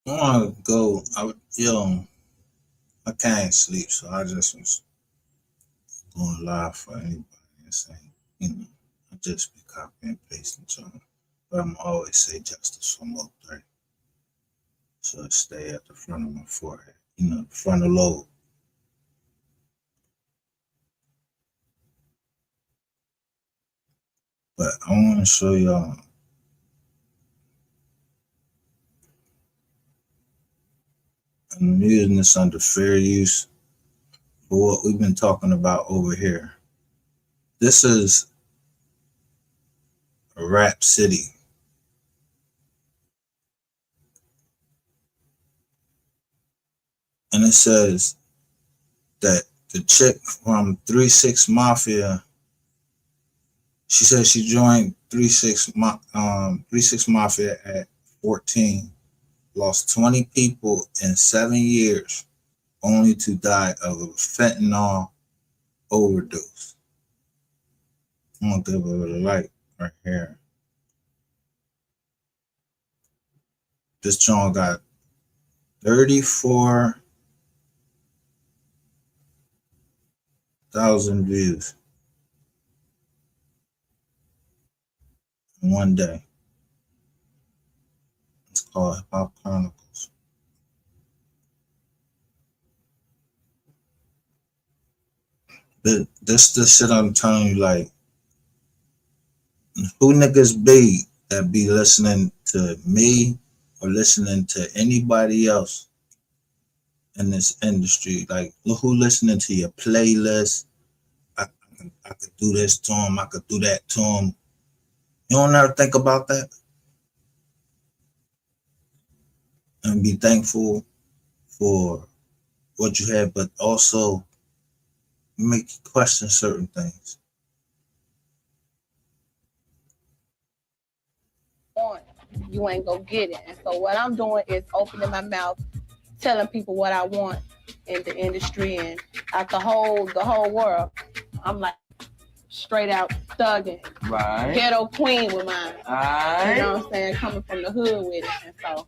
I want to go. I can't sleep, so I just was going live for anybody and saying, you know, I just be copying and pasting something. But I'm always say justice for MO3. So it stay at the front of my forehead, the frontal lobe. But I want to show y'all. I'm using this under fair use for what we've been talking about over here. This is a rap city. And it says that the chick from 3 6 Mafia, she said she joined 3 6 Mafia at 14, lost 20 people in 7 years, only to die of a fentanyl overdose. I'm gonna give it a light right here. This joint got 34,000 views in one day. It's called Hip Hop Chronicles. But this the shit I'm telling you, like, who niggas be that be listening to me or listening to anybody else in this industry? Like, who listening to your playlist? I could do this to him. I could do that to him. You don't ever think about that and be thankful for what you have, but also make you question certain things. You ain't gonna get it. And so what I'm doing is opening my mouth, telling people what I want in the industry and out the whole world. I'm like straight out thugging, Right. ghetto queen with mine. Right. You know what I'm saying? Coming from the hood with it. And so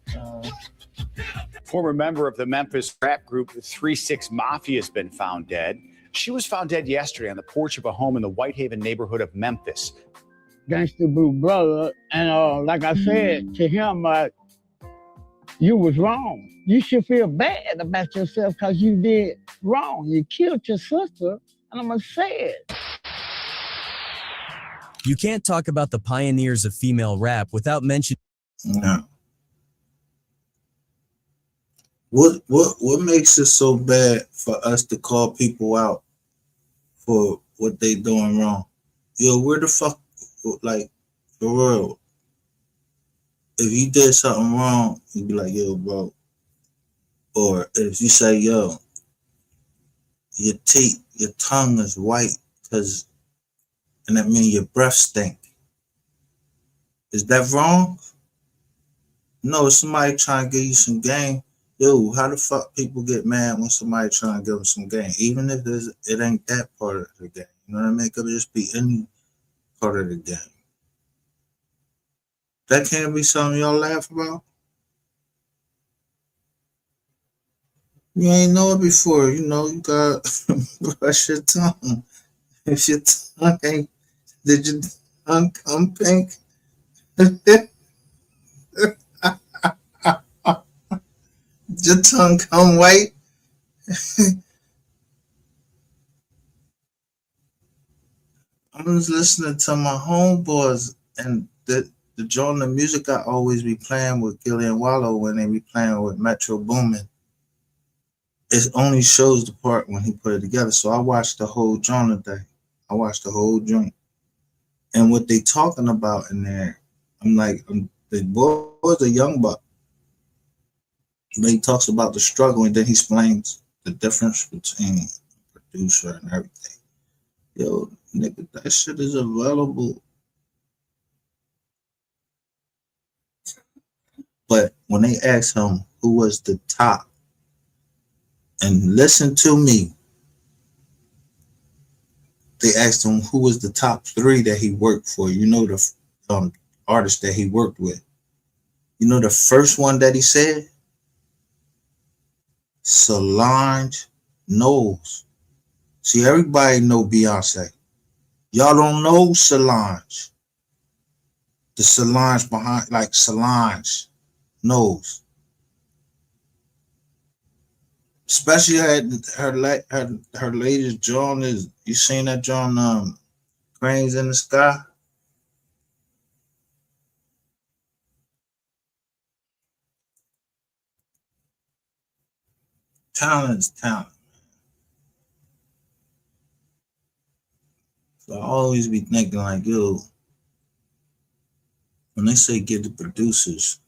former member of the Memphis rap group 3 6 Mafia has been found dead. She was found dead yesterday on the porch of a home in the Whitehaven neighborhood of Memphis. Gangsta Boo brother, and like I said to him, you was wrong. You should feel bad about yourself because you did wrong. You killed your sister, and I'm gonna say it. You can't talk about the pioneers of female rap without mentioning. Now, what makes it so bad for us to call people out for what they doing wrong? Yo, where the fuck, like, for real? If you did something wrong, you'd be like, yo, bro. Or if you say, yo, your teeth, your tongue is white, and that means your breath stink. Is that wrong? No, it's somebody trying to give you some game. Yo, how the fuck people get mad when somebody trying to give them some game, even if it ain't that part of the game? You know what I mean? It could just be any part of the game. That can't be something y'all laugh about. You ain't know it before. You got brush your tongue. If your tongue ain't, did your tongue come pink? Your tongue come white? I'm just listening to my homeboys and the genre music I always be playing with Gillian Wallow when they be playing with Metro Boomin. It only shows the part when he put it together. So I watched the whole genre thing. I watched the whole joint. And what they talking about in there, I'm like, the boy's a young buck. But he talks about the struggle and then he explains the difference between producer and everything. Yo, nigga, that shit is available. But when they asked him who was the top, and listen to me, they asked him who was the top 3 that he worked for. The artist that he worked with. The first one that he said? Solange Knowles. See, everybody know Beyonce. Y'all don't know Solange. The Solange behind, like Solange Knowles. Especially her latest John is, you seen that John Cranes in the Sky? Talent is talent. So I always be thinking like, yo, when they say give the producers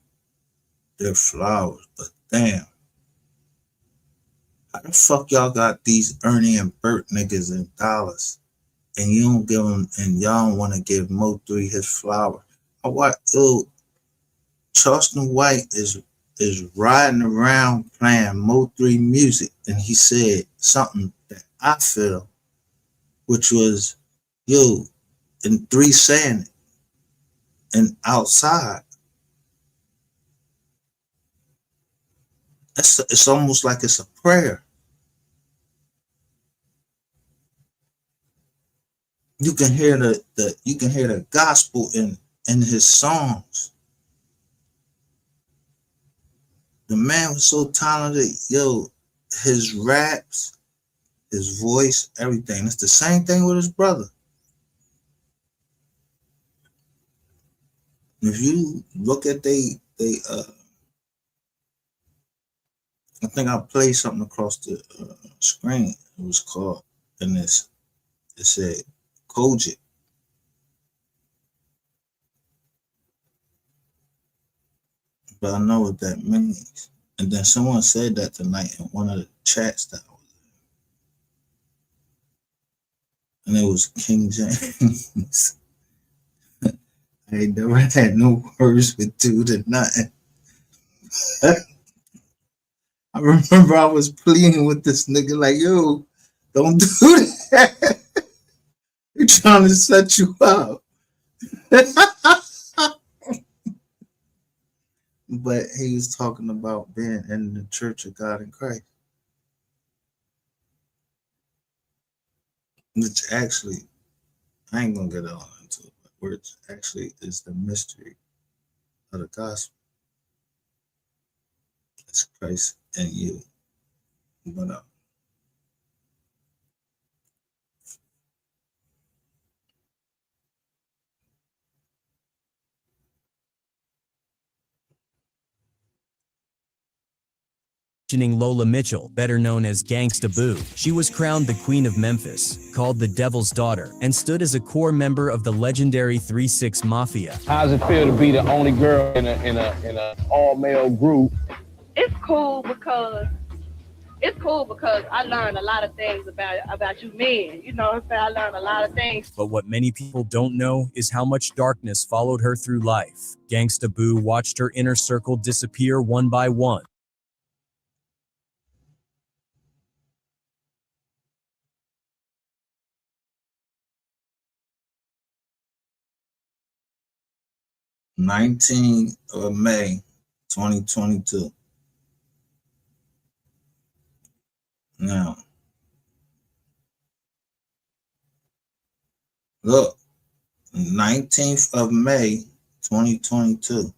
their flowers, but damn, how the fuck y'all got these Ernie and Bert niggas in dollars, and you don't give them, and y'all don't want to give MO3 his flower? I watch, yo, Charleston White is riding around playing MO3 music, and he said something that I feel, which was, yo, and 3 saying it, and outside, it's almost like it's a prayer. You can hear the gospel in his songs. The man was so talented, yo, his raps, his voice, everything. It's the same thing with his brother. If you look at I think I played something across the screen. It was called, and it said Kojic. But I know what that means. And then someone said that tonight in one of the chats that I was in. And it was King James. I ain't never had no words with dude or nothing. I remember I was pleading with this nigga like, yo, don't do that. They're trying to set you up. But he was talking about being in the Church of God in Christ. Which actually, I ain't gonna get all into it, but which actually is the mystery of the gospel. It's Christ and you. But Lola Mitchell, better known as Gangsta Boo. She was crowned the Queen of Memphis, called the Devil's Daughter, and stood as a core member of the legendary 3-6 Mafia. How does it feel to be the only girl in a all-male group? It's cool because I learned a lot of things about you men. You know what I'm saying? I learned a lot of things. But what many people don't know is how much darkness followed her through life. Gangsta Boo watched her inner circle disappear one by one. May 2022. Now, look, 19th of May, 2022.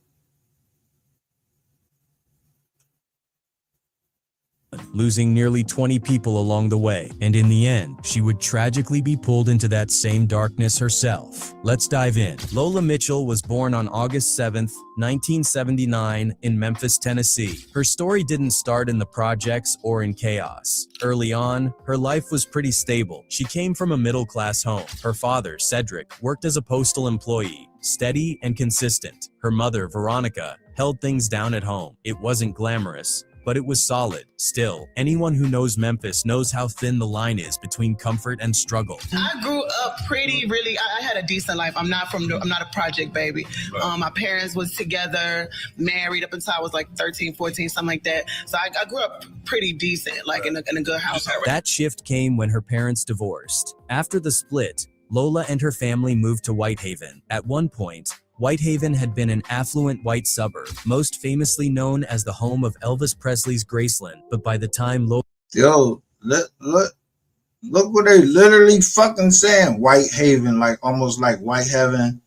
Losing nearly 20 people along the way, and in the end, she would tragically be pulled into that same darkness herself. Let's dive in. Lola Mitchell was born on August 7th, 1979 in Memphis, Tennessee. Her story didn't start in the projects or in chaos. Early on, her life was pretty stable. She came from a middle-class home. Her father, Cedric, worked as a postal employee, steady and consistent. Her mother, Veronica, held things down at home. It wasn't glamorous, but it was solid. Still, anyone who knows Memphis knows how thin the line is between comfort and struggle. I grew up I had a decent life. I'm not a project baby. My parents was together, married up until I was like 13, 14, something like that. So I grew up pretty decent, like in a good household. That shift came when her parents divorced. After the split, Lola and her family moved to Whitehaven. At one point, Whitehaven had been an affluent white suburb, most famously known as the home of Elvis Presley's Graceland, but by the time Yo, look what they literally fucking saying. Whitehaven, like almost like Whitehaven.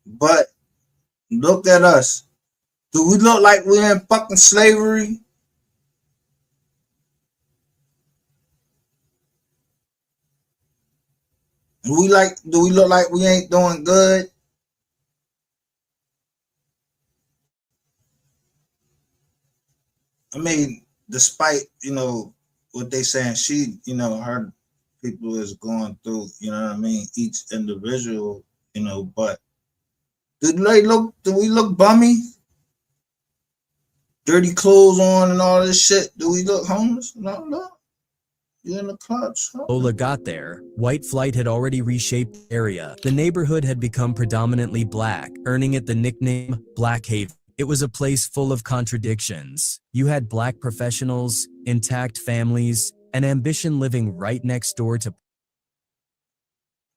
But look at us. Do we look like we're in fucking slavery? Do we look like we ain't doing good? I mean, despite, what they saying, her people is going through, each individual, but do we look bummy? Dirty clothes on and all this shit. Do we look homeless? No. You're in the clubs. Huh? Lola got there, white flight had already reshaped the area. The neighborhood had become predominantly black, earning it the nickname Black Haven. It was a place full of contradictions. You had black professionals, intact families, and ambition living right next door to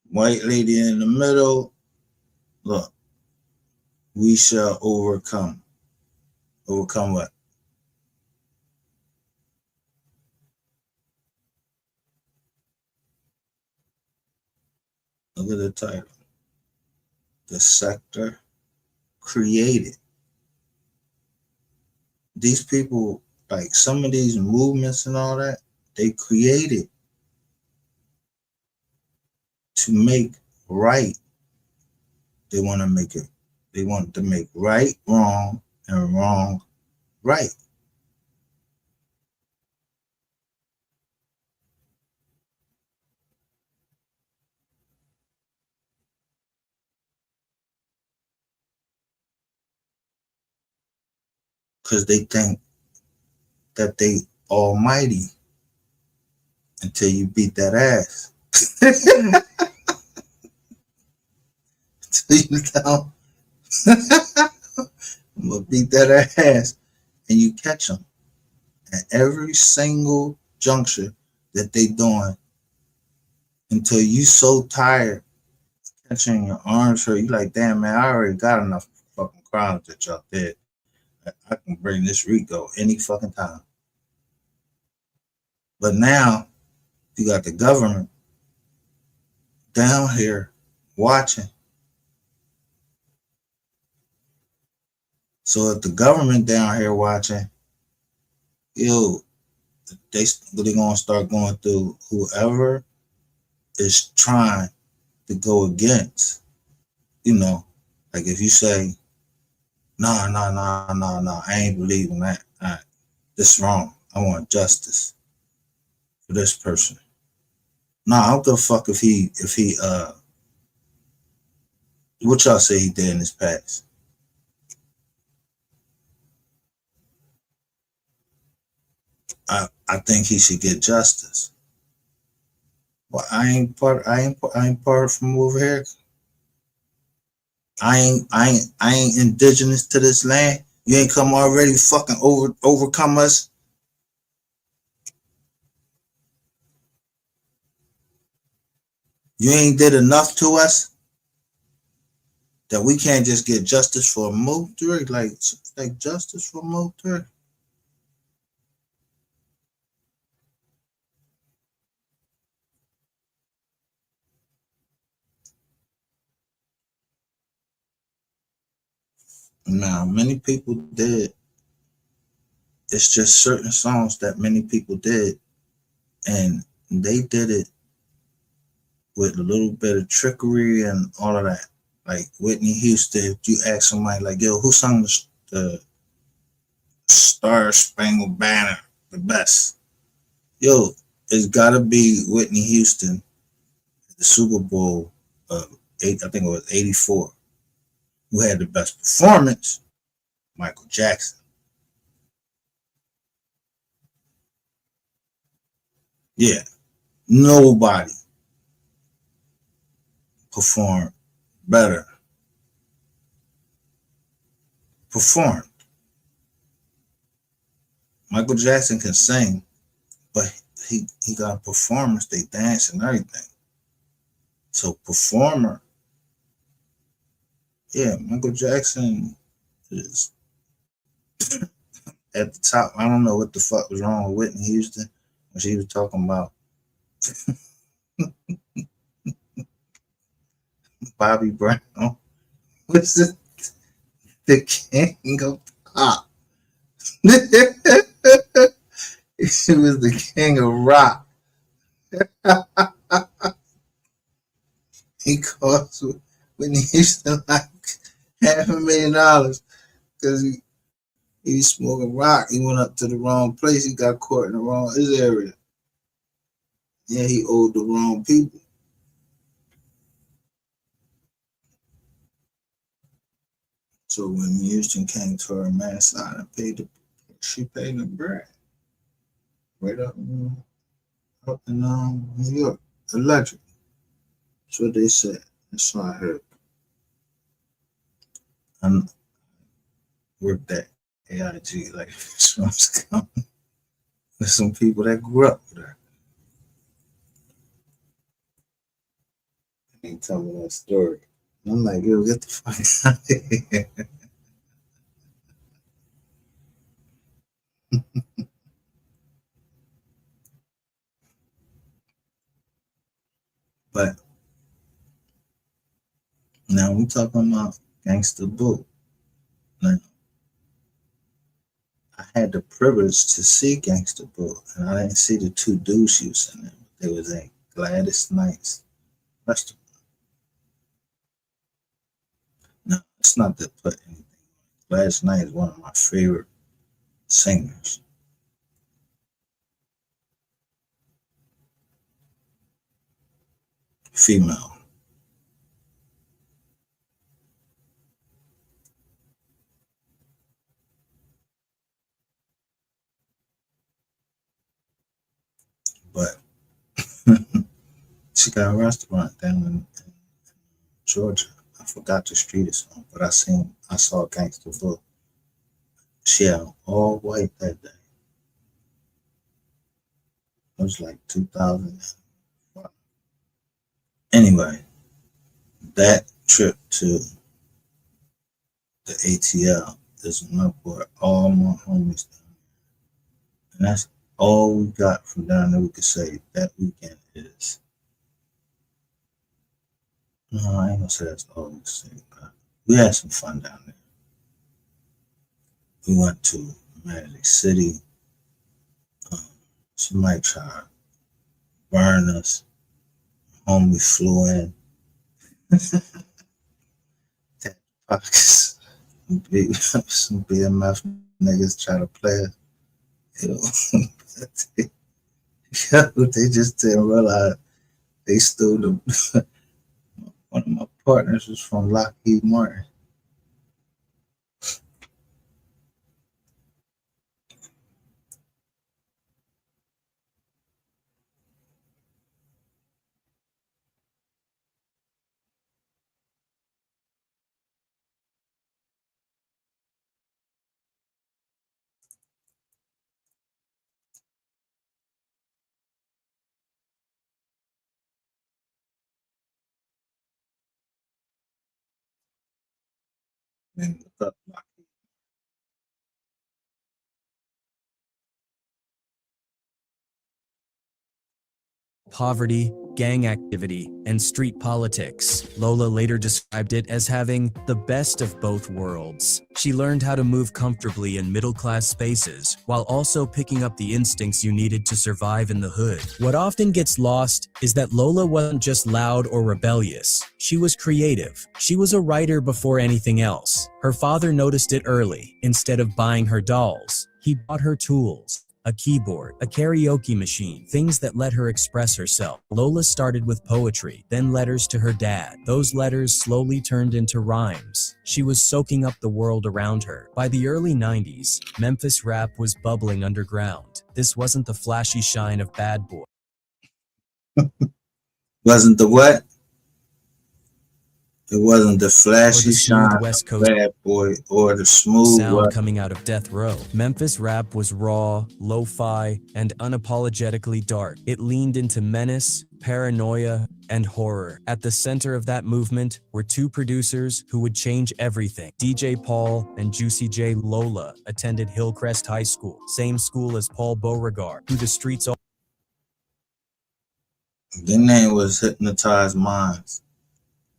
white lady in the middle. Look, we shall overcome. Overcome what? Look at the title. The sector created. These people, like some of these movements and all that, they created to make right. They want to make it. They want to make right wrong and wrong right. Because they think that they almighty until you beat that ass. Until you tell I'm gonna beat that ass, and you catch them at every single juncture that they doing until you so tired catching your arms hurt. You like, damn man, I already got enough fucking crimes that y'all did. I can bring this Rico any fucking time. But now you got the government down here watching. So if the government down here watching, they're gonna start going through whoever is trying to go against, like if you say, no, I ain't believing that. This wrong. I want justice for this person. No, I don't give a fuck if he what y'all say he did in his past. I think he should get justice. Well, I ain't part from over here. I ain't indigenous to this land. You ain't come already fucking overcome us. You ain't did enough to us that we can't just get justice for MO3, like justice for MO3. Now, many people did. It's just certain songs that many people did, and they did it with a little bit of trickery and all of that. Like Whitney Houston, if you ask somebody like, yo, who sung the Star Spangled Banner the best? Yo, it's gotta be Whitney Houston at the Super Bowl of I think it was 84. Who had the best performance? Michael Jackson. Yeah, nobody performed better. Performed. Michael Jackson can sing, but he got a performance. They dance and everything. So performer Yeah, Michael Jackson is at the top. I don't know what the fuck was wrong with Whitney Houston when she was talking about Bobby Brown. Was the king of pop. He was the king of rock. He cost Whitney Houston like $500,000 because he was smoking rock. He went up to the wrong place. He got caught in the wrong his area. Yeah, he owed the wrong people. So when Houston came to her man side and she paid the bread right up in New York, electric. That's what they said. That's what I heard. I worked at AIG like this was coming with some people that grew up with her. They tell me that story. And I'm like, yo, get the fuck out of here. But now we talking about Gangsta Boo. Now, I had the privilege to see Gangsta Boo, and I didn't see the two dudes she was in there. They was at Gladys Knight's restaurant. No, it's not to put anything. Gladys Knight is one of my favorite singers. Female. But she got a restaurant down in Georgia. I forgot the street it's on, but I saw Gangsta Boo. She had all white that day. It was like 2000. Anyway, that trip to the ATL is enough for all my homies down there. And that's all we got from down there we could say that weekend is. No, I ain't gonna say that's all we could say, but we had some fun down there. We went to Magic City. Somebody tried to burn us. Homie flew in. That pockets. Some BMF niggas try to play us. They just didn't realize they stole the. One of my partners was from Lockheed Martin. And Poverty, gang activity, and street politics. Lola later described it as having the best of both worlds. She learned how to move comfortably in middle-class spaces, while also picking up the instincts you needed to survive in the hood. What often gets lost is that Lola wasn't just loud or rebellious. She was creative. She was a writer before anything else. Her father noticed it early. Instead of buying her dolls, he bought her tools. A keyboard, a karaoke machine, things that let her express herself. Lola started with poetry, then letters to her dad. Those letters slowly turned into rhymes. She was soaking up the world around her. By the early 90s, Memphis rap was bubbling underground. This wasn't the flashy shine of Bad Boy. Wasn't the what? It wasn't the flashy shine West of Coast Bad Boy or the smooth sound coming out of Death Row. Memphis rap was raw, lo-fi, and unapologetically dark. It leaned into menace, paranoia, and horror. At the center of that movement were two producers who would change everything. DJ Paul and Juicy J. Lola attended Hillcrest High School, same school as Paul Beauregard, who the streets Their name was Hypnotized Minds.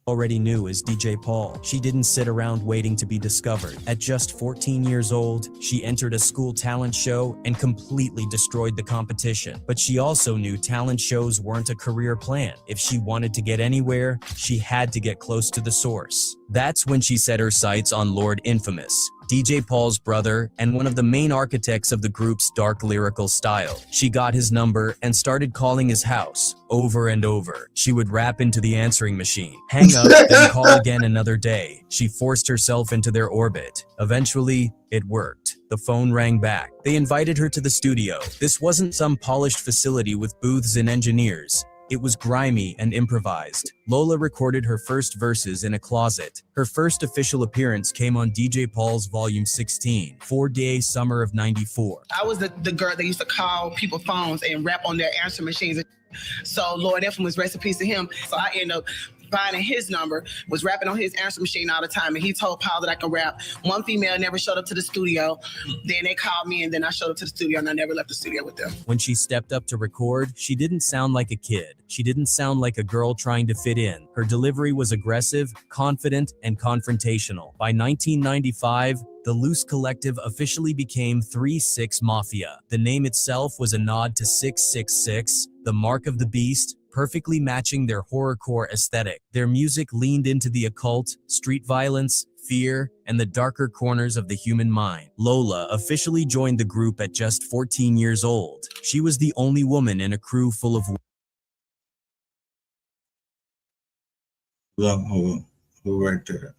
already knew as DJ Paul. She didn't sit around waiting to be discovered. At just 14 years old, she entered a school talent show and completely destroyed the competition. But she also knew talent shows weren't a career plan. If she wanted to get anywhere, she had to get close to the source. That's when she set her sights on Lord Infamous, DJ Paul's brother and one of the main architects of the group's dark lyrical style. She got his number and started calling his house over and over. She would rap into the answering machine, hang up, then call again another day. She forced herself into their orbit. Eventually, it worked. The phone rang back. They invited her to the studio. This wasn't some polished facility with booths and engineers. It was grimy and improvised. Lola recorded her first verses in a closet. Her first official appearance came on DJ Paul's Volume 16, 4-day summer of '94. I was the girl that used to call people phones and rap on their answer machines. So Lord Infamous, rest in peace to him. So I ended up finding his number, was rapping on his answer machine all the time, and he told Paul that I can rap. One female never showed up to the studio. Then they called me, and then I showed up to the studio, and I never left the studio with them. When she stepped up to record, she didn't sound like a kid. She didn't sound like a girl trying to fit in. Her delivery was aggressive, confident, and confrontational. By 1995, the Loose Collective officially became 3-6 Mafia. The name itself was a nod to 666, the mark of the beast, perfectly matching their horrorcore aesthetic. Their music leaned into the occult, street violence, fear, and the darker corners of the human mind. Lola officially joined the group at just 14 years old. She was the only woman in a crew full of Look who right there.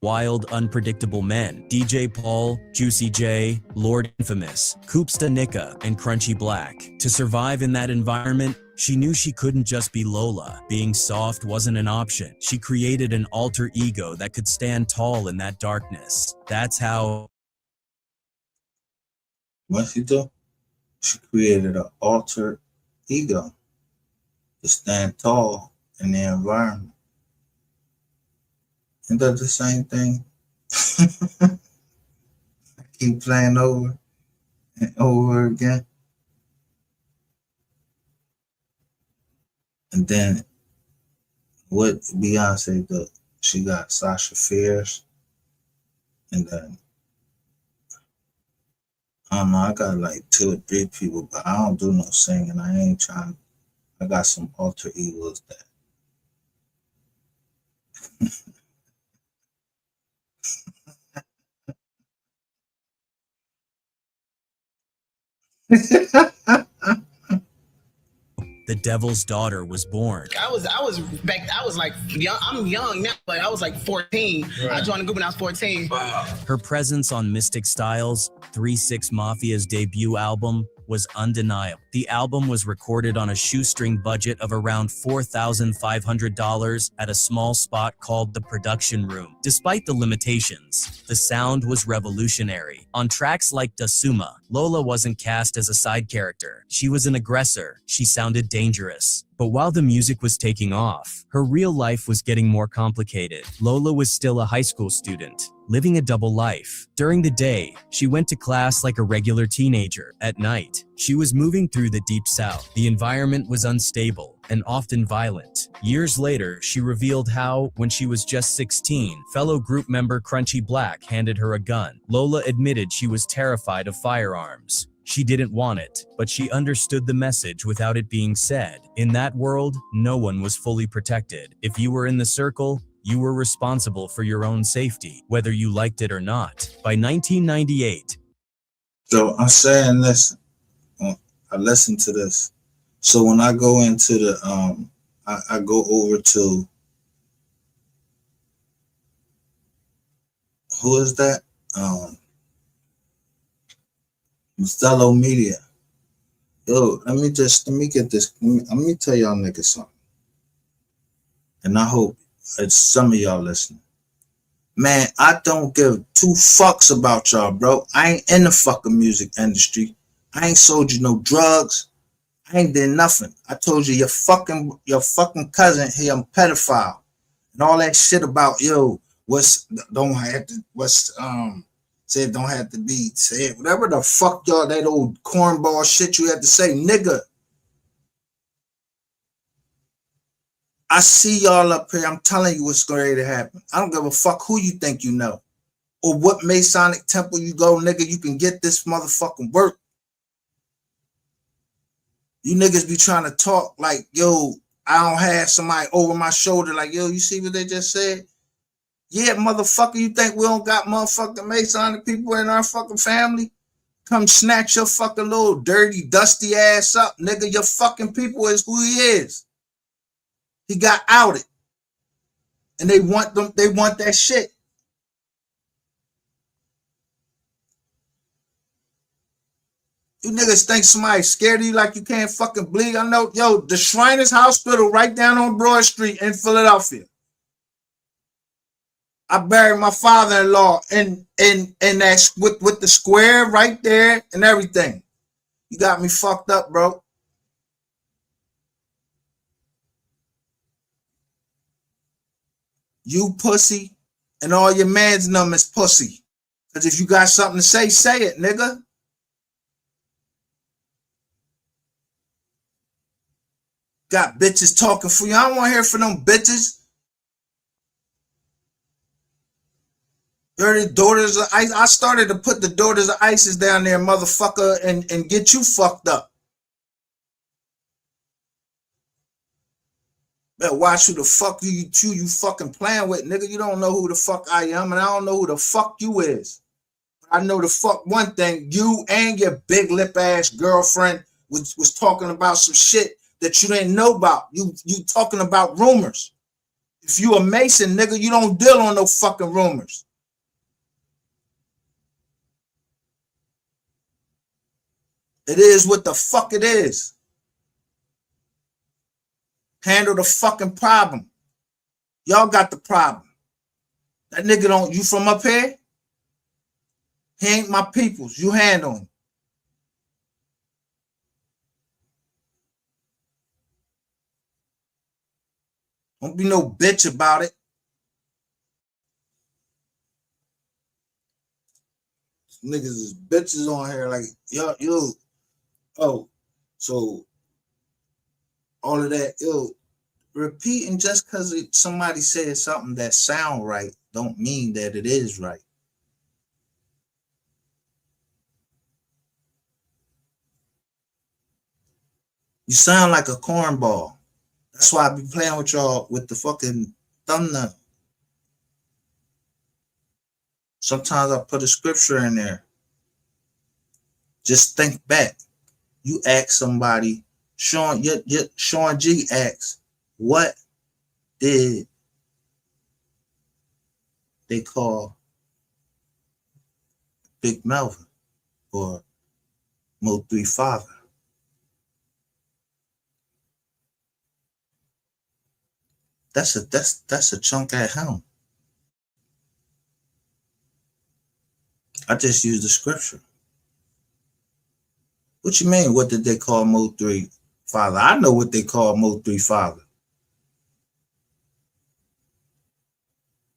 wild, unpredictable men. DJ Paul, Juicy J, Lord Infamous, Koopsta Nika, and Crunchy Black. To survive in that environment, she knew she couldn't just be Lola. Being soft wasn't an option. She created an alter ego that could stand tall in that darkness. That's how... What she do? She created an alter ego to stand tall in the environment. Isn't that the same thing? I keep playing over and over again. And then what Beyonce do? She got Sasha Fierce. And then, I don't know, I got like 2 or 3 people, but I don't do no singing. I ain't trying. I got some alter egos that. The Devil's Daughter was born. I was like young. I'm young now, but I was like 14. Right. I joined the group when I was 14. Wow. Her presence on Mystic Styles, 3-6 Mafia's debut album, was undeniable. The album was recorded on a shoestring budget of around $4,500 at a small spot called the Production Room. Despite the limitations, the sound was revolutionary. On tracks like Dasuma, Lola wasn't cast as a side character. She was an aggressor. She sounded dangerous. But while the music was taking off, her real life was getting more complicated. Lola was still a high school student, living a double life. During the day, she went to class like a regular teenager. At night, she was moving through the Deep South. The environment was unstable and often violent. Years later, she revealed how, when she was just 16, fellow group member Crunchy Black handed her a gun. Lola admitted she was terrified of firearms. She didn't want it, but she understood the message without it being said. In that world, no one was fully protected. If you were in the circle, you were responsible for your own safety, whether you liked it or not. By 1998... So I'm saying this, I listen to this. So when I go into the, I go over to, who is that? Stello Media. Yo, let me get this. Let me tell y'all niggas something. And I hope it's some of y'all listening. Man, I don't give two fucks about y'all, bro. I ain't in the fucking music industry. I ain't sold you no drugs. I ain't did nothing. I told you your fucking cousin here, I'm pedophile. And all that shit about don't have to said don't have to be said. Whatever the fuck y'all that old cornball shit you had to say, nigga. I see y'all up here. I'm telling you what's going to happen. I don't give a fuck who you think you know. Or what Masonic temple you go, nigga, you can get this motherfucking work. You niggas be trying to talk like, yo, I don't have somebody over my shoulder like, yo, you see what they just said? Yeah, motherfucker, you think we don't got motherfucking Masonic people in our fucking family? Come snatch your fucking little dirty, dusty ass up, nigga. Your fucking people is who he is. He got outed. And they want that shit. You niggas think somebody's scared of you like you can't fucking bleed. I know, yo, the Shriners Hospital right down on Broad Street in Philadelphia. I buried my father-in-law in that with the square right there and everything. You got me fucked up, bro. You pussy and all your man's numb is pussy. Because if you got something to say it, nigga. Got bitches talking for you. I don't want to hear from them bitches. You're the daughters of ISIS. I started to put the daughters of ISIS down there, motherfucker, and get you fucked up. Better watch who the fuck you fucking playing with, nigga. You don't know who the fuck I am, and I don't know who the fuck you is. I know the fuck one thing. You and your big lip ass girlfriend was talking about some shit that you didn't know about. You talking about rumors. If you a Mason, nigga, you don't deal on no fucking rumors. It is what the fuck it is. Handle the fucking problem. Y'all got the problem. That nigga don't, you from up here? He ain't my peoples. You handle him. Don't be no bitch about it. Niggas is bitches on here like, yo, oh, so all of that, yo, repeating just because somebody said something that sound right don't mean that it is right. You sound like a cornball. That's why I be playing with y'all with the fucking thumbnail. Sometimes I put a scripture in there. Just think back. You ask somebody, Sean G asks, what did they call Big Melvin or MO3 father? That's a chunk at home. I just used the scripture. What you mean? What did they call MO3 father? I know what they call MO3 father.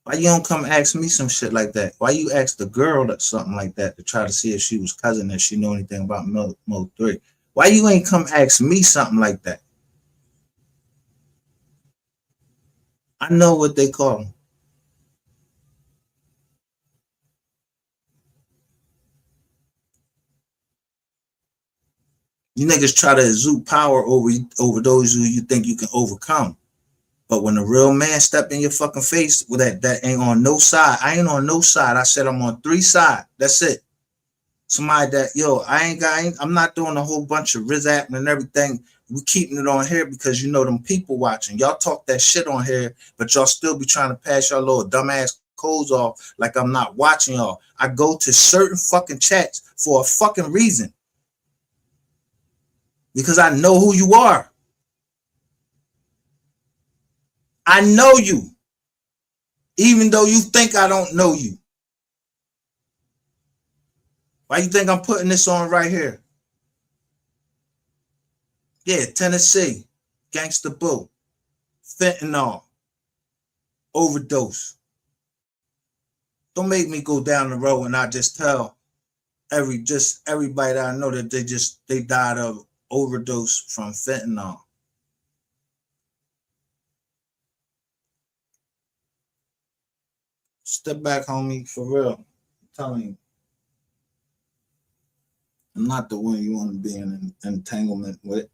Why you don't come ask me some shit like that? Why you ask the girl that something like that to try to see if she was cousin and she knew anything about MO3? Why you ain't come ask me something like that? I know what they call him. You niggas try to exude power over those who you think you can overcome. But when a real man step in your fucking face, well, that ain't on no side. I ain't on no side. I said I'm on 3 sides. That's it. Somebody that, yo, I'm not doing a whole bunch of rizapping and everything. We keeping it on here because you know them people watching. Y'all talk that shit on here, but y'all still be trying to pass y'all little dumbass codes off like I'm not watching y'all. I go to certain fucking chats for a fucking reason. Because I know who you are. I know you. Even though you think I don't know you. Why you think I'm putting this on right here? Yeah, Tennessee, Gangsta Boo, fentanyl, overdose. Don't make me go down the road and I just tell everybody that I know that they died of overdose from fentanyl. Step back, homie, for real. I'm telling you. I'm not the one you want to be in an entanglement with.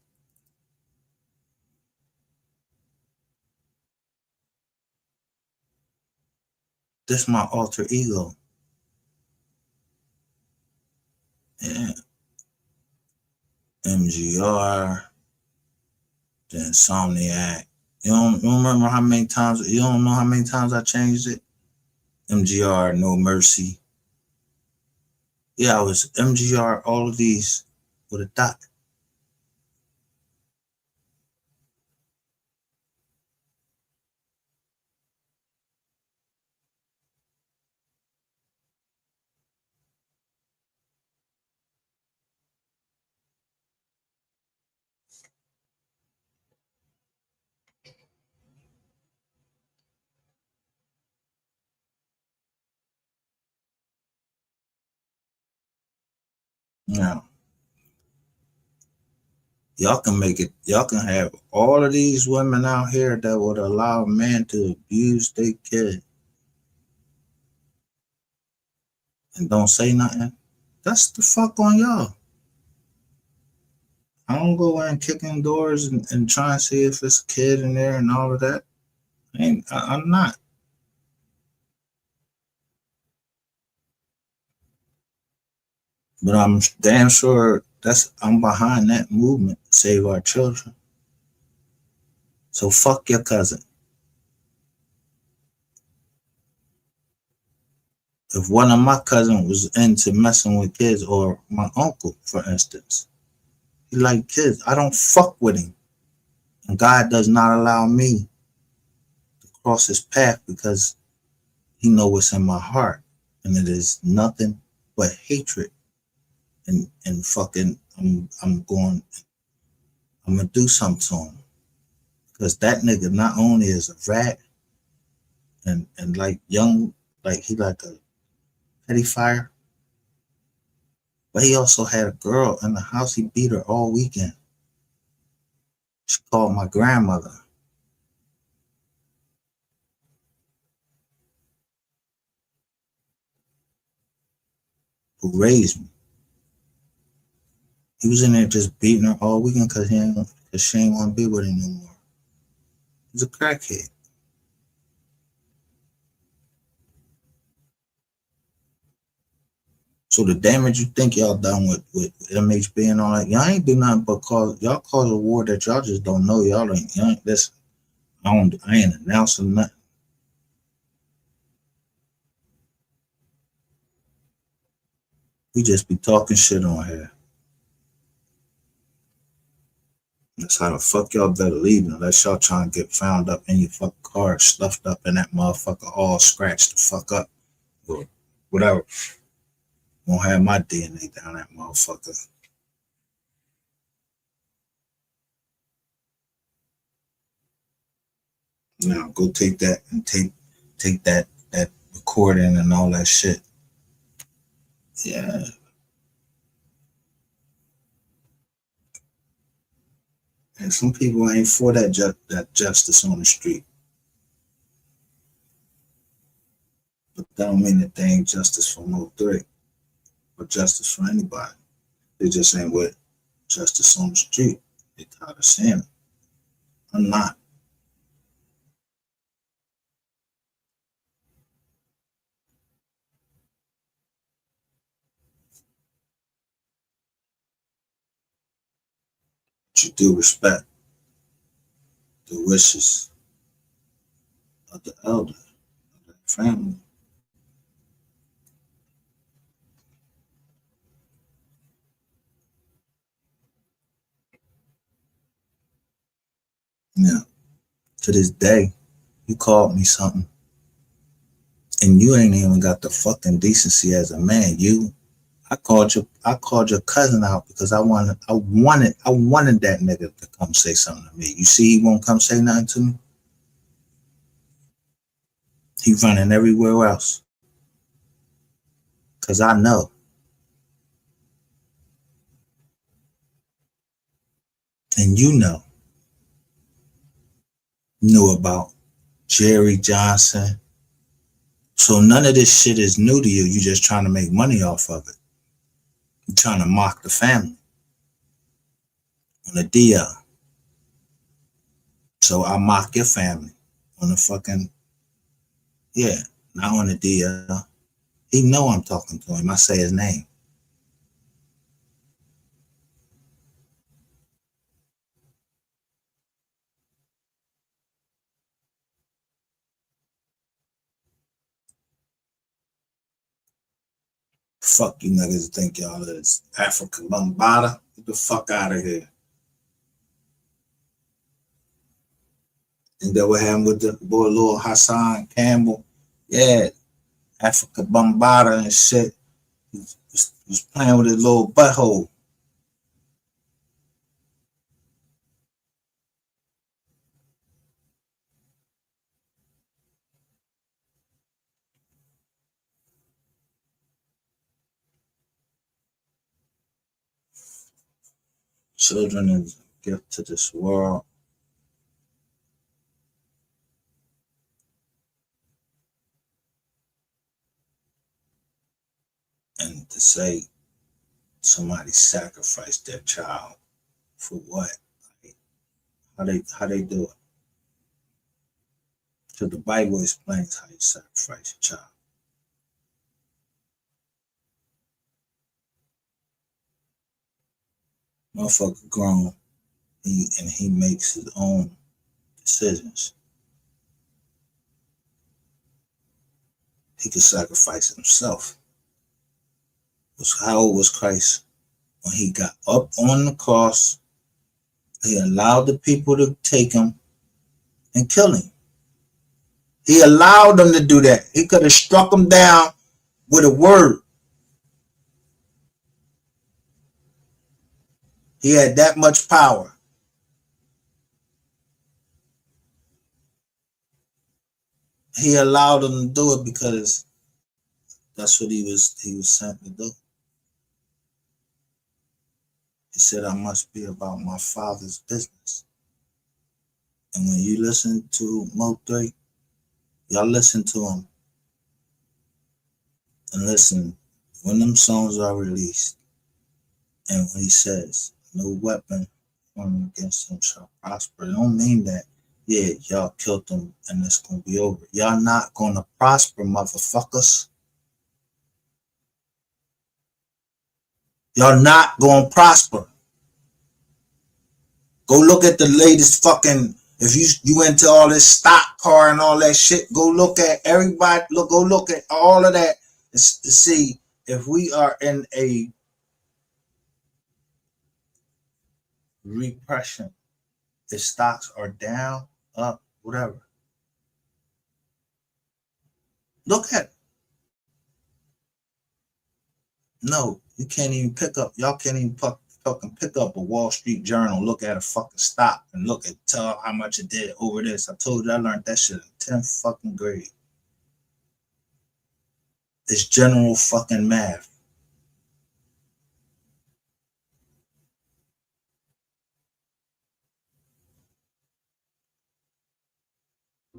This is my alter ego. Yeah. MGR, the Insomniac. You don't remember how many times, you don't know how many times I changed it? MGR, No Mercy. Yeah, I was MGR, all of these with a dot. Now, y'all can make it, y'all can have all of these women out here that would allow a man to abuse their kid and don't say nothing. That's the fuck on y'all. I don't go in kicking doors and try and see if it's a kid in there and all of that. I'm not. But I'm damn sure I'm behind that movement, Save Our Children. So fuck your cousin. If one of my cousins was into messing with kids, or my uncle, for instance, he liked kids, I don't fuck with him. And God does not allow me to cross his path because he knows what's in my heart. And it is nothing but hatred. And fucking I'm gonna do something to him. Because that nigga not only is a rat and like young, like he like a petty fire, but he also had a girl in the house. He beat her all weekend. She called my grandmother, who raised me. He was in there just beating her all weekend because she ain't want to be with him anymore. He's a crackhead. So the damage you think y'all done with MHB and all that, y'all ain't do nothing but cause a war that y'all just don't know. Y'all ain't listen. I ain't announcing nothing. We just be talking shit on here. That's how the fuck y'all better leave unless y'all trying to get found up in your fucking car, stuffed up in that motherfucker, all scratched the fuck up. Or whatever. Won't have my DNA down that motherfucker. Now go take that and take that recording and all that shit. Yeah. And some people ain't for that justice on the street. But that don't mean that they ain't justice for MO3 or justice for anybody. They just ain't with justice on the street. They tired of saying it. I'm not. But you do respect the wishes of the elder, of the family. Yeah. To this day, you called me something. And you ain't even got the fucking decency as a man. I called your cousin out because I wanted that nigga to come say something to me. You see, he won't come say nothing to me. He running everywhere else. Cause I know. And you know. Knew about Jerry Johnson. So none of this shit is new to you. You just trying to make money off of it. You're trying to mock the family on the DL. So I mock your family on the fucking, yeah, not on the DL. He know I'm talking to him. I say his name. Fuck you niggas think y'all is Africa Lombada. Get the fuck out of here. And that what happened with the boy Lil Hassan Campbell. Yeah, Africa Bombada and shit. He was playing with his little butthole. Children is a gift to this world. And to say somebody sacrificed their child for what? Like, how they do it? So the Bible explains how you sacrifice your child. Motherfucker grown, and he makes his own decisions. He could sacrifice himself. How old was Christ when he got up on the cross? He allowed the people to take him and kill him. He allowed them to do that. He could have struck him down with a word. He had that much power. He allowed them to do it because that's what he was sent to do. He said, I must be about my Father's business. And when you listen to MO3, y'all listen to him. And listen, when them songs are released, and when he says, no weapon formed against him shall prosper, it don't mean that, yeah, y'all killed him and it's going to be over. Y'all not going to prosper, motherfuckers. Y'all not going to prosper. Go look at the latest fucking, if you into all this stock car and all that shit, go look at everybody, go look at all of that to see if we are in a repression. If stocks are down, up, whatever. Look at it. No, you can't even y'all can't even fucking pick up a Wall Street Journal, look at a fucking stock and tell how much it did over this. I told you I learned that shit in 10th fucking grade. It's general fucking math.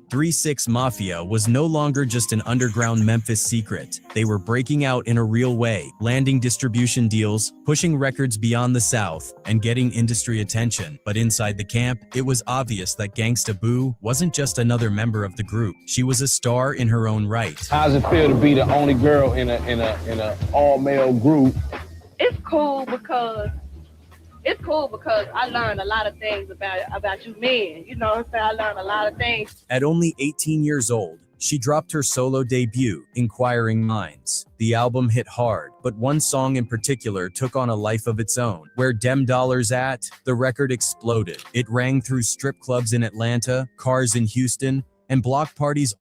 3-6 Mafia was no longer just an underground Memphis secret. They were breaking out in a real way, landing distribution deals, pushing records beyond the South, and getting industry attention. But inside the camp, it was obvious that Gangsta Boo wasn't just another member of the group. She was a star in her own right. How's it feel to be the only girl in a all-male group? It's cool because I learned a lot of things about you men. You know what I'm saying? I learned a lot of things. At only 18 years old, she dropped her solo debut, Inquiring Minds. The album hit hard, but one song in particular took on a life of its own. Where Dem Dollars At? The record exploded. It rang through strip clubs in Atlanta, cars in Houston, and block parties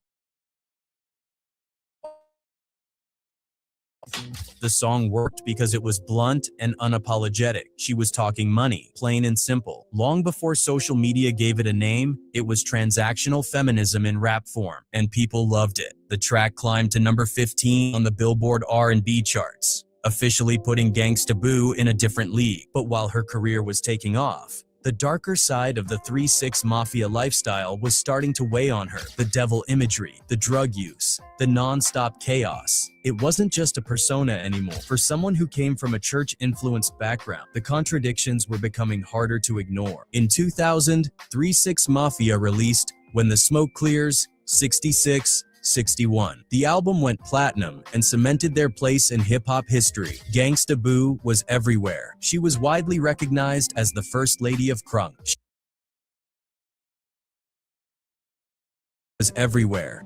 The song worked because it was blunt and unapologetic. She was talking money, plain and simple. Long before social media gave it a name, it was transactional feminism in rap form, and people loved it. The track climbed to number 15 on the Billboard R&B charts, officially putting Gangsta Boo in a different league. But while her career was taking off, the darker side of the 3-6 Mafia lifestyle was starting to weigh on her. The devil imagery, the drug use, the non-stop chaos. It wasn't just a persona anymore. For someone who came from a church-influenced background, the contradictions were becoming harder to ignore. In 2000, 3-6 Mafia released When the Smoke Clears, 66, 61. The album went platinum and cemented their place in hip-hop history. Gangsta Boo was everywhere. She was widely recognized as the First Lady of Crunk.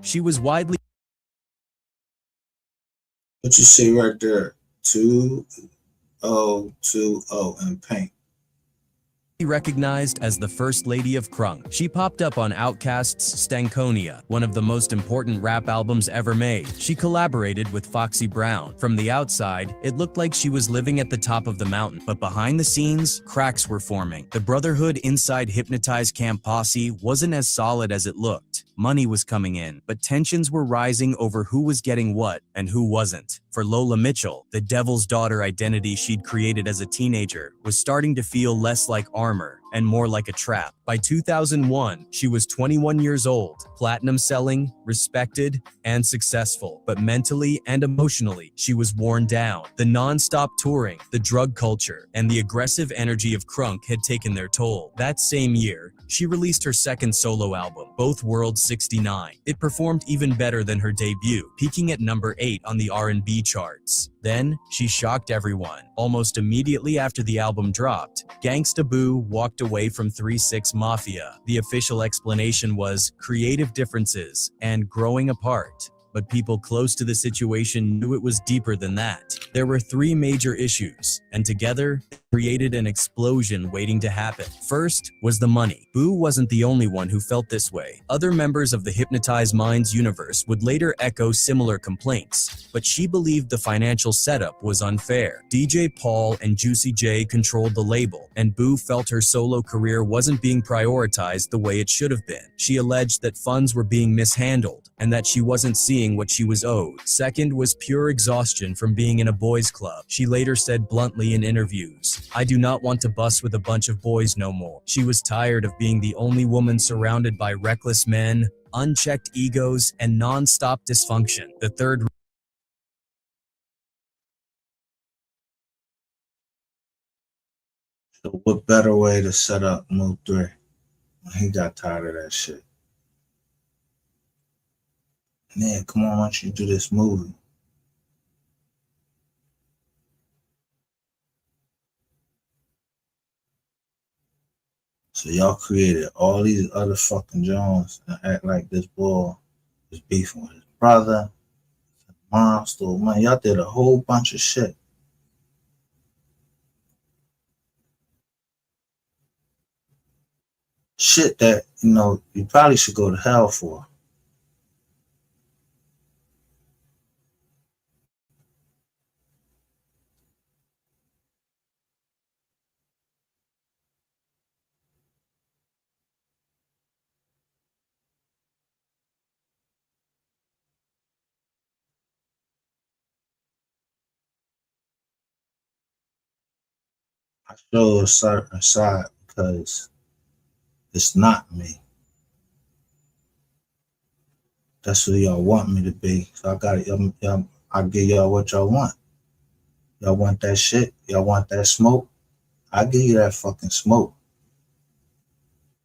She was widely What you see right there? 2020 in paint. recognized as the First Lady of Crunk. She popped up on Outkast's Stankonia, one of the most important rap albums ever made. She collaborated with Foxy Brown. From the outside, it looked like she was living at the top of the mountain, but behind the scenes, cracks were forming. The brotherhood inside Hypnotize Camp Posse wasn't as solid as it looked. Money was coming in, but tensions were rising over who was getting what and who wasn't. For Lola Mitchell, the devil's daughter identity she'd created as a teenager was starting to feel less like armor and more like a trap. By 2001, she was 21 years old, platinum selling, respected, and successful. But mentally and emotionally, she was worn down. The non-stop touring, the drug culture, and the aggressive energy of Crunk had taken their toll. That same year, she released her second solo album, Both Worlds 69. It performed even better than her debut, peaking at number 8 on the R&B charts. Then, she shocked everyone. Almost immediately after the album dropped, Gangsta Boo walked away from 3-6 Mafia. The official explanation was creative differences and growing apart. But people close to the situation knew it was deeper than that. There were 3 major issues, and together, they created an explosion waiting to happen. First was the money. Boo wasn't the only one who felt this way. Other members of the Hypnotize Minds universe would later echo similar complaints, but she believed the financial setup was unfair. DJ Paul and Juicy J controlled the label, and Boo felt her solo career wasn't being prioritized the way it should have been. She alleged that funds were being mishandled, and that she wasn't seeing what she was owed. Second was pure exhaustion from being in a boys' club. She later said bluntly in interviews, "I do not want to bust with a bunch of boys no more." She was tired of being the only woman surrounded by reckless men, unchecked egos, and non-stop dysfunction. The third So what better way to set up MO3? He got tired of that shit. Man, come on, why don't you do this movie? So y'all created all these other fucking Jones and act like this boy was beefing with his brother, his mom stole money. Y'all did a whole bunch of shit. Shit that, you probably should go to hell for. I show a certain side because it's not me. That's who y'all want me to be. So I got it. I give y'all what y'all want. Y'all want that shit? Y'all want that smoke? I give you that fucking smoke.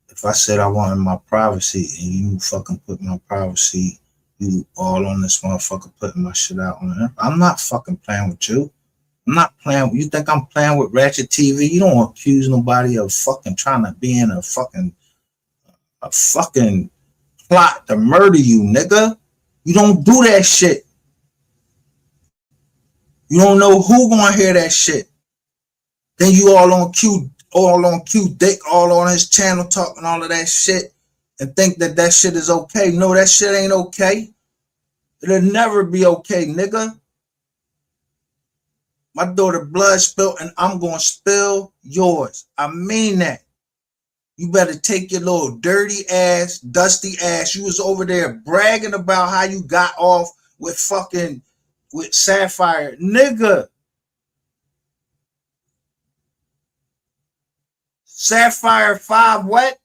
If I said I wanted my privacy and you fucking put my privacy, you all on this motherfucker putting my shit out on there, I'm not fucking playing with you. I'm not playing. You think I'm playing with Ratchet TV? You don't accuse nobody of fucking trying to be in a fucking plot to murder you, nigga. You don't do that shit. You don't know who gonna hear that shit. Then you all on Q Dick, all on his channel talking all of that shit and think that shit is okay. No, that shit ain't okay. It'll never be okay, nigga. My daughter blood spilled, and I'm gonna spill yours. I mean that. You better take your little dirty ass, dusty ass. You was over there bragging about how you got off with Sapphire. Nigga. Sapphire 5 what?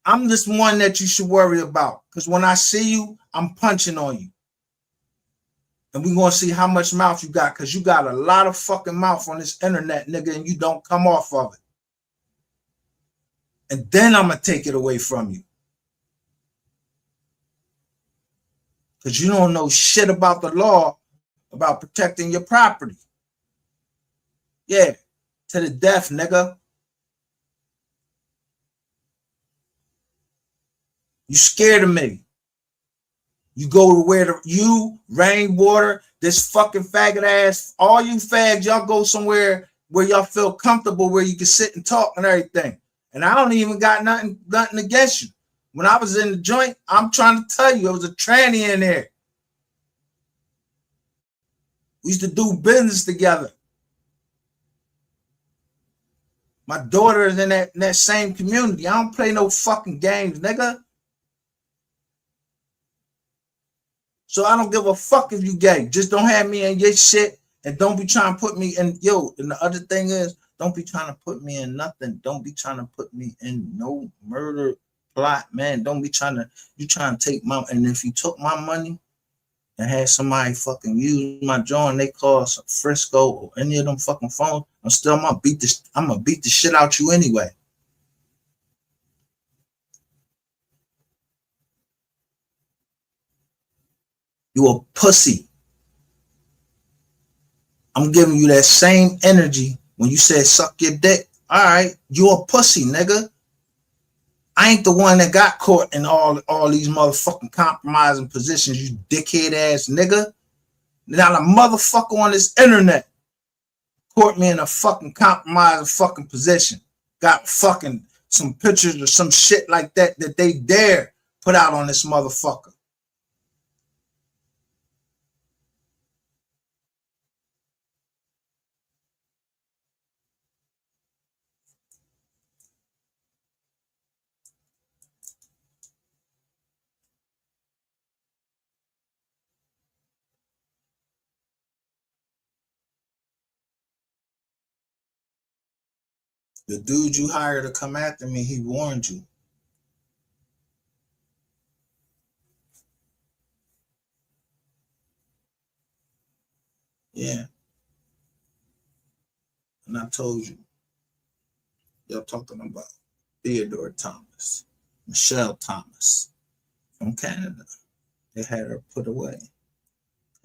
I'm this one that you should worry about. Because when I see you, I'm punching on you. And we're going to see how much mouth you got. Because you got a lot of fucking mouth on this internet, nigga, and you don't come off of it. And then I'm going to take it away from you. Because you don't know shit about the law, about protecting your property. Yeah, to the death, nigga. You scared of me. You go to where Rainwater, this fucking faggot ass, all you fags, y'all go somewhere where y'all feel comfortable, where you can sit and talk and everything. And I don't even got nothing against you. When I was in the joint, I'm trying to tell you, there was a tranny in there. We used to do business together. My daughter is in that same community. I don't play no fucking games, nigga. So I don't give a fuck if you gay. Just don't have me in your shit, and don't be trying to put me in. Yo, and the other thing is, don't be trying to put me in nothing. Don't be trying to put me in no murder plot, man. Don't be trying to, you trying to take my, and if you took my money and had somebody fucking use my joint, they call some Frisco or any of them fucking phones, I'm gonna beat the shit out you anyway. You a pussy. I'm giving you that same energy when you said suck your dick. All right, you a pussy, nigga. I ain't the one that got caught in all these motherfucking compromising positions, you dickhead ass nigga. Now the motherfucker on this internet caught me in a fucking compromising fucking position. Got fucking some pictures or some shit like that they dare put out on this motherfucker. The dude you hired to come after me, he warned you. Yeah. And I told you. Y'all talking about Theodore Thomas, Michelle Thomas from Canada. They had her put away.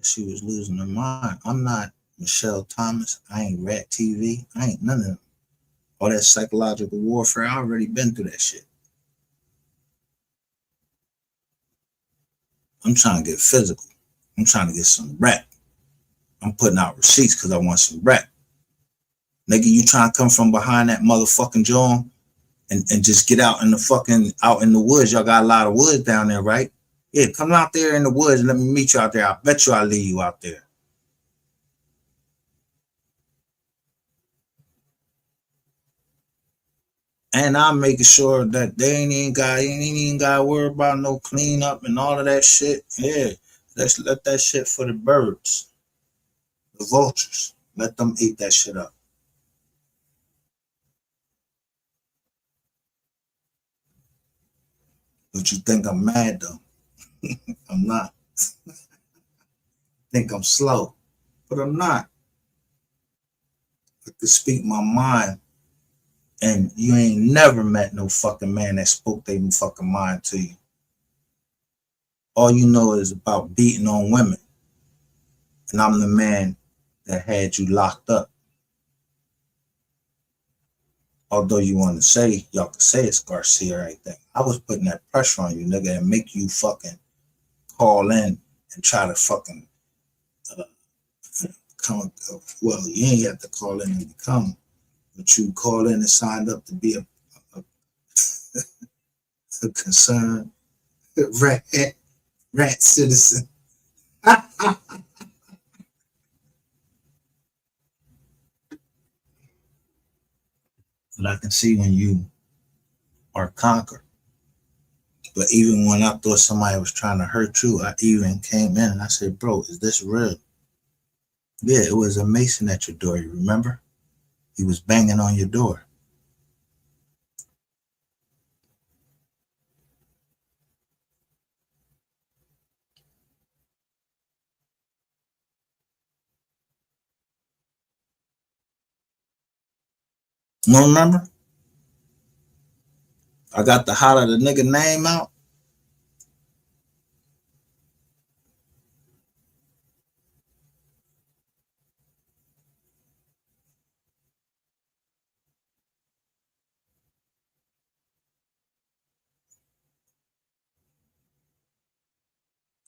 She was losing her mind. I'm not Michelle Thomas. I ain't Rat TV. I ain't none of them. All that psychological warfare, I already been through that shit. I'm trying to get physical. I'm trying to get some rap. I'm putting out receipts because I want some rap. Nigga, you trying to come from behind that motherfucking jaw and just get out in the woods. Y'all got a lot of woods down there, right? Yeah, come out there in the woods and let me meet you out there. I bet you I'll leave you out there. And I'm making sure that they ain't even got to worry about no cleanup and all of that shit. Yeah, let's let that shit for the birds, the vultures. Let them eat that shit up. But you think I'm mad though? I'm not. Think I'm slow, but I'm not. I can speak my mind, and you ain't never met no fucking man that spoke their fucking mind to you. All you know is about beating on women, and I'm the man that had you locked up. Although you want to say, y'all can say it's Garcia or anything, I was putting that pressure on you, nigga, and make you fucking call in and try to fucking come. Well, you ain't have to call in and become, but you call in and signed up to be a concerned rat citizen. But I can see when you are conquered. But even when I thought somebody was trying to hurt you, I even came in and I said, bro, is this real? Yeah, it was a Mason at your door, you remember? He was banging on your door. You don't remember? I got the holler the nigga name out.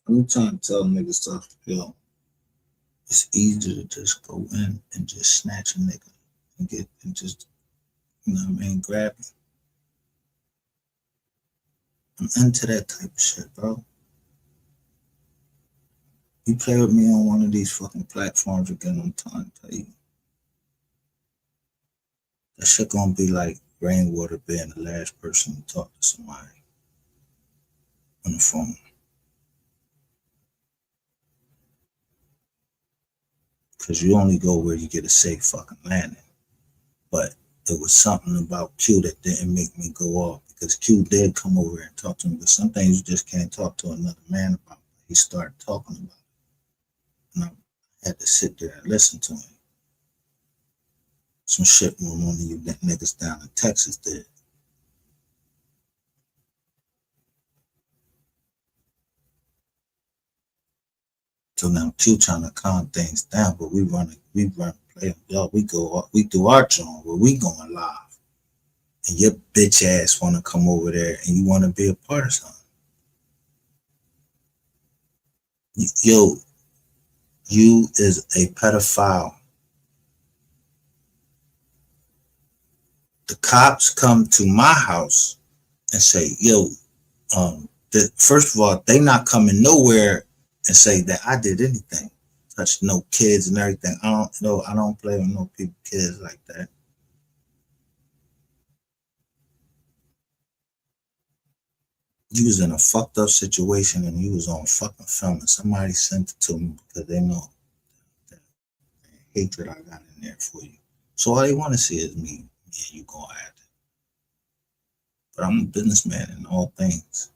I'm trying to tell niggas stuff, yo. It's easier to just go in and just snatch a nigga and get and just, you know what I mean, grab him. I'm into that type of shit, bro. You play with me on one of these fucking platforms again, I'm trying to tell you. That shit gonna be like Rainwater being the last person to talk to somebody on the phone. Cause you only go where you get a safe fucking landing. But it was something about Q that didn't make me go off because Q did come over and talk to me, but some things you just can't talk to another man about. He started talking about it, and I had to sit there and listen to him. Some shit when one of you niggas down in Texas did. So now Q trying to calm things down, but we run play. Y'all, we do our job where we going live. And your bitch ass wanna come over there and you wanna be a part of something. Yo, you is a pedophile. The cops come to my house and say, yo, first of all, they not coming nowhere and say that I did anything. Touch no kids and everything. I don't play with no people, kids like that. You was in a fucked up situation and you was on fucking film and somebody sent it to me because they know that hatred I got in there for you. So all they want to see is me and you going at it. But I'm a businessman in all things.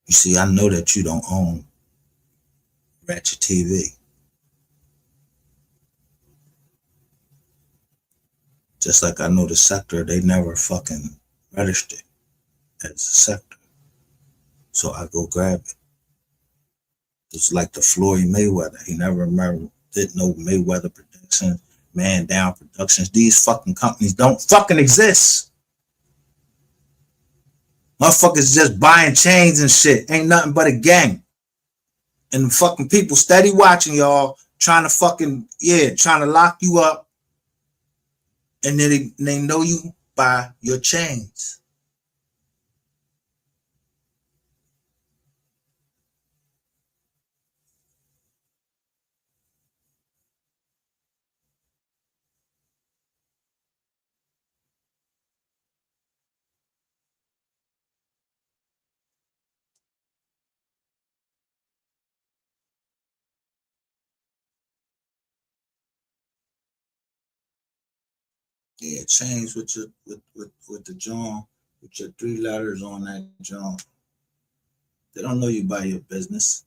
You see, I know that you don't own Ratchet TV. Just like I know the sector, they never fucking registered as a sector. So I go grab it. It's like the Floyd Mayweather. He never did no Mayweather Productions, Man Down Productions. These fucking companies don't fucking exist. Motherfuckers just buying chains and shit. Ain't nothing but a gang. And fucking people steady watching y'all, trying to lock you up. And then they know you by your chains. Yeah, chains with your with the John, with your 3 letters on that John. They don't know you by your business.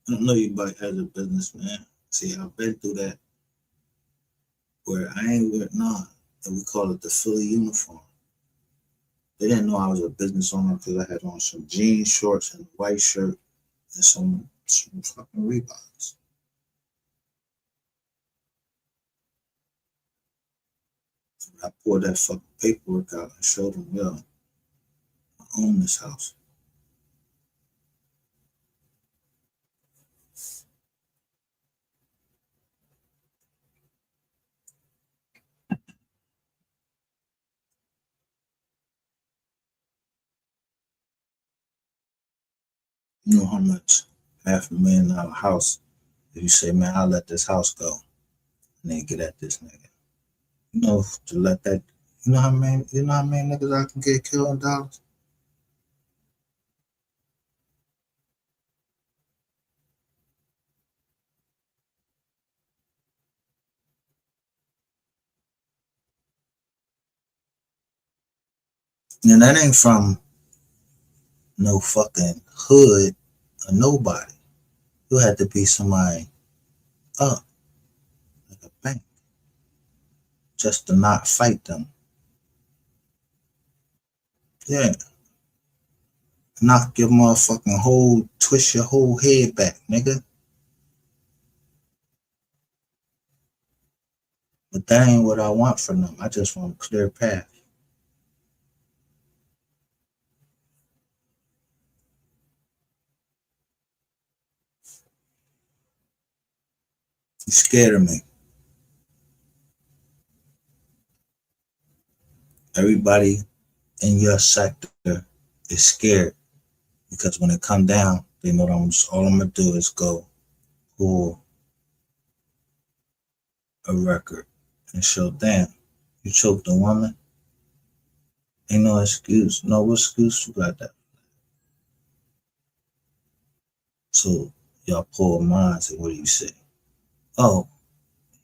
They don't know you by as a businessman. See, I've been through that where I ain't with and we call it the Philly uniform. They didn't know I was a business owner because I had on some jean shorts and a white shirt and some fucking Reeboks. I pulled that fucking paperwork out and showed them, yo, I own this house. You know how much $500,000 house. If you say, man, I'll let this house go, and then get at this nigga. You know, to let that, you know how many niggas I can get killed in dollars? And that ain't from no fucking hood or nobody. You had to be somebody up, like a bank, just to not fight them. Yeah, knock your motherfucking whole, twist your whole head back, nigga. But that ain't what I want from them. I just want a clear path. You scared of me. Everybody in your sector is scared because when it come down, they know that all I'm gonna do is go pull a record and show, damn, you choked a woman. Ain't no excuse. No excuse you got that. So y'all pull minds and what do you say? Oh,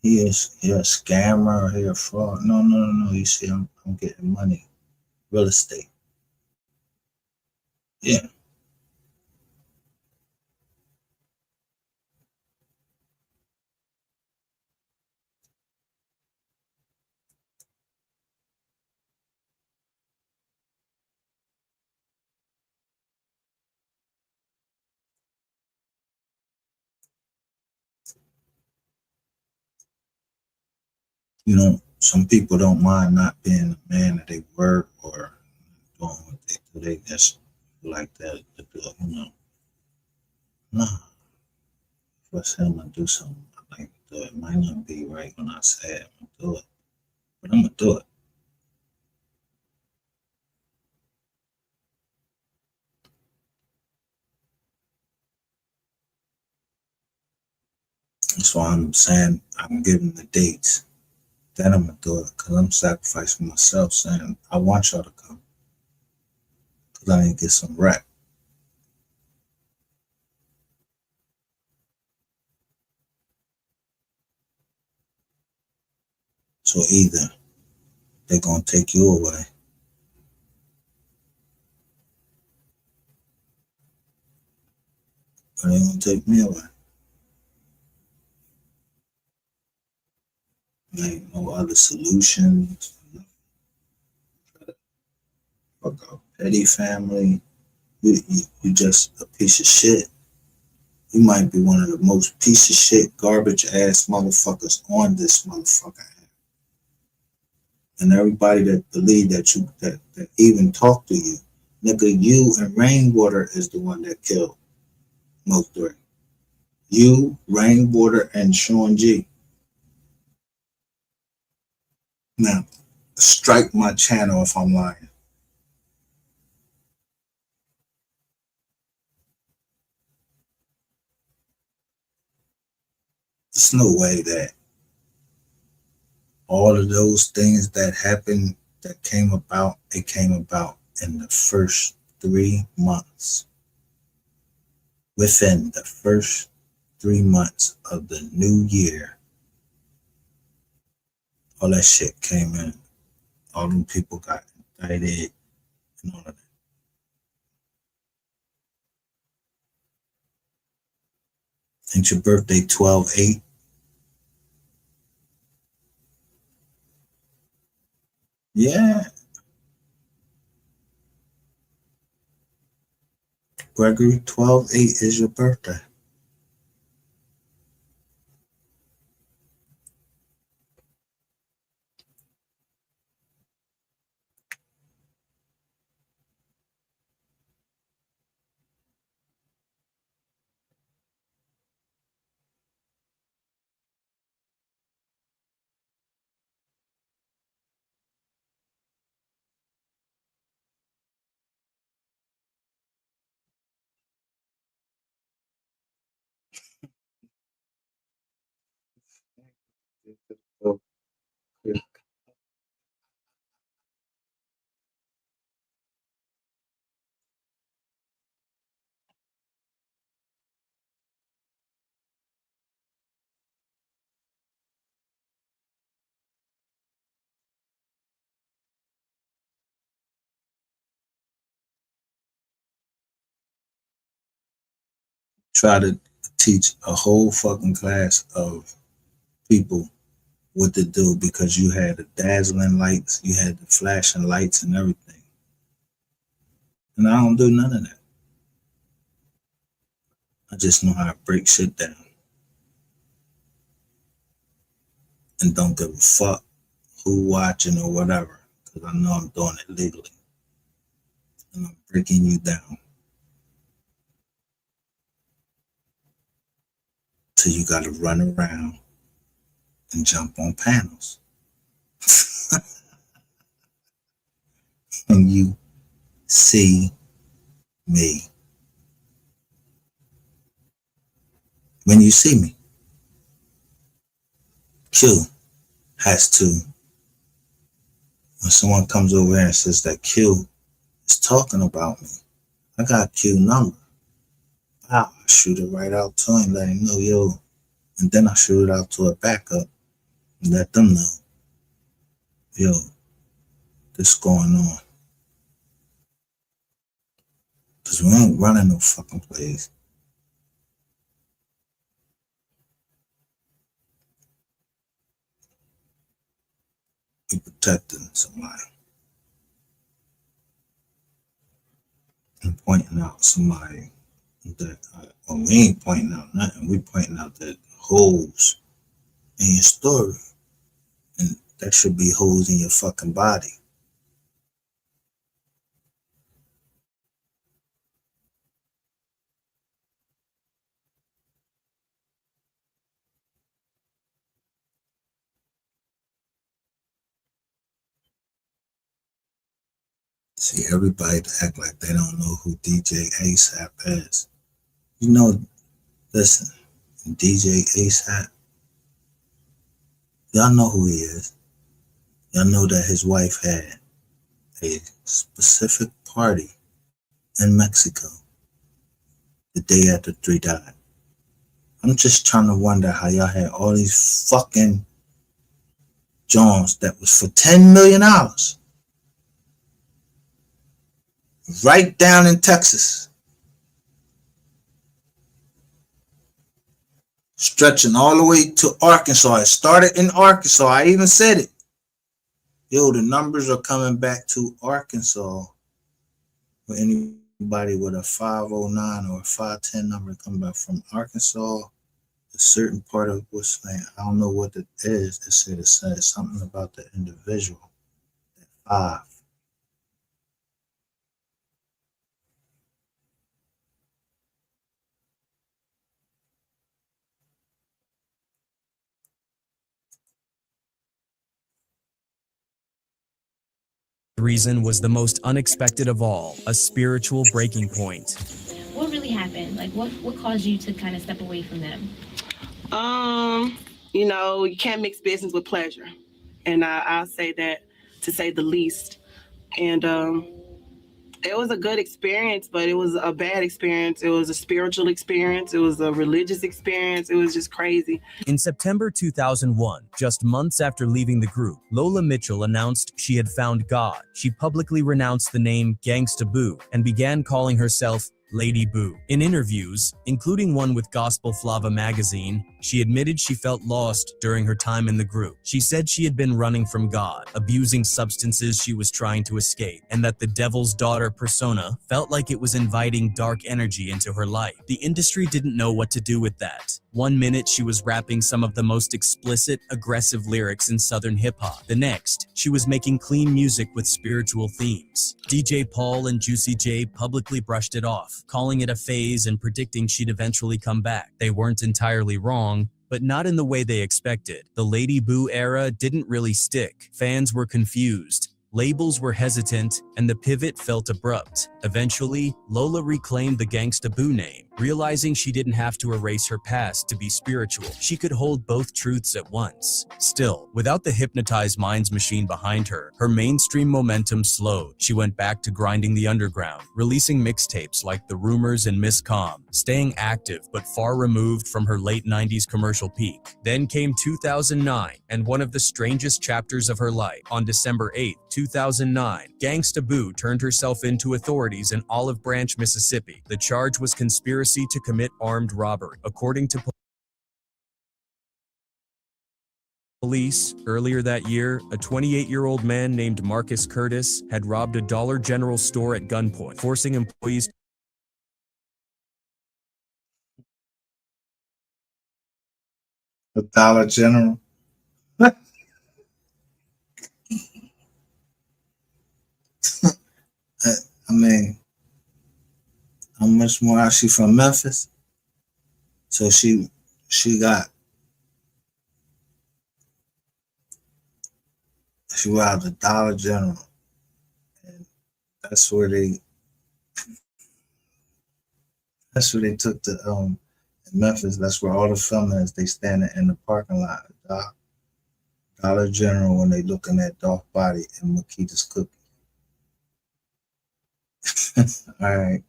he a scammer, he a fraud. No. You see, I'm getting money. Real estate. Yeah. You know, some people don't mind not being a man of their word or doing what they do. They just like that to do it, you know. Nah, if I say I'm gonna do something, I like to do it. It might not be right when I say it, I'm gonna do it. But I'm gonna do it. That's why I'm saying I'm giving the dates. Then I'm gonna do it because I'm sacrificing myself, saying I want y'all to come because I need to get some rep. So either they're gonna take you away or they're gonna take me away. There ain't no other solutions. Fuck a petty family. You just a piece of shit. You might be one of the most piece of shit, garbage ass motherfuckers on this motherfucker. And everybody that believe that even talk to you, nigga, you and Rainwater is the one that killed MO3. You, Rainwater, and Sean G. Now, strike my channel if I'm lying. There's no way that all of those things that happened that came about, it came about in the first 3 months. Within the first 3 months of the new year, all that shit came in. All them people got indicted and all of that. Ain't your birthday 12/8? Yeah, Gregory, 12/8 is your birthday. Try to teach a whole fucking class of people what to do because you had the dazzling lights, you had the flashing lights and everything. And I don't do none of that. I just know how to break shit down and don't give a fuck who watching or whatever because I know I'm doing it legally. And I'm breaking you down till you gotta run around and jump on panels. And you see me. When you see me, Q has to, when someone comes over here and says that Q is talking about me, I got Q number. I shoot it right out to him, let him know, yo. And then I shoot it out to a backup and let them know, yo, this going on. Because we ain't running no fucking plays. We protecting somebody and pointing out somebody that, well, we ain't pointing out nothing. We pointing out that holes in your story. And that should be holes in your fucking body. See, everybody act like they don't know who DJ ASAP is. You know, listen, DJ ASAP, y'all know who he is. Y'all know that his wife had a specific party in Mexico the day after 3 died. I'm just trying to wonder how y'all had all these fucking Jones that was for $10 million. Right down in Texas. Stretching all the way to Arkansas. It started in Arkansas. I even said it. Yo, the numbers are coming back to Arkansas. For anybody with a 509 or a 510 number coming back from Arkansas, a certain part of what's name, I don't know what it is. It says something about the individual. That 5. Reason was the most unexpected of all, a spiritual breaking point. What really happened? Like, what caused you to kind of step away from them? You know, you can't mix business with pleasure, and I'll say that to say the least. And it was a good experience, but it was a bad experience. It was a spiritual experience. It was a religious experience. It was just crazy. In September 2001, just months after leaving the group, Lola Mitchell announced she had found God. She publicly renounced the name Gangsta Boo and began calling herself Lady Boo. In interviews, including one with Gospel Flava magazine, she admitted she felt lost during her time in the group. She said she had been running from God, abusing substances she was trying to escape, and that the devil's daughter persona felt like it was inviting dark energy into her life. The industry didn't know what to do with that. One minute she was rapping some of the most explicit, aggressive lyrics in Southern hip-hop. The next, she was making clean music with spiritual themes. DJ Paul and Juicy J publicly brushed it off, calling it a phase and predicting she'd eventually come back. They weren't entirely wrong, but not in the way they expected. The Lady Boo era didn't really stick. Fans were confused. Labels were hesitant, and the pivot felt abrupt. Eventually, Lola reclaimed the Gangsta Boo name, Realizing she didn't have to erase her past to be spiritual, she could hold both truths at once. Still, without the Hypnotized Minds machine behind her, her mainstream momentum slowed. She went back to grinding the underground, releasing mixtapes like The Rumors and Miss Calm, staying active but far removed from her late 90s commercial peak. Then came 2009, and one of the strangest chapters of her life. On December 8, 2009, Gangsta Boo turned herself into authorities in Olive Branch, Mississippi. The charge was conspiracy to commit armed robbery. According to police, earlier that year, a 28-year-old man named Marcus Curtis had robbed a Dollar General store at gunpoint, forcing employees The Dollar General. I mean, how much more is she from Memphis? So she robbed the Dollar General. And that's where they took the in Memphis. That's where all the filming is. They standing in the parking lot of Dollar General when they looking at Dolph Body and Makita's cookie. All right.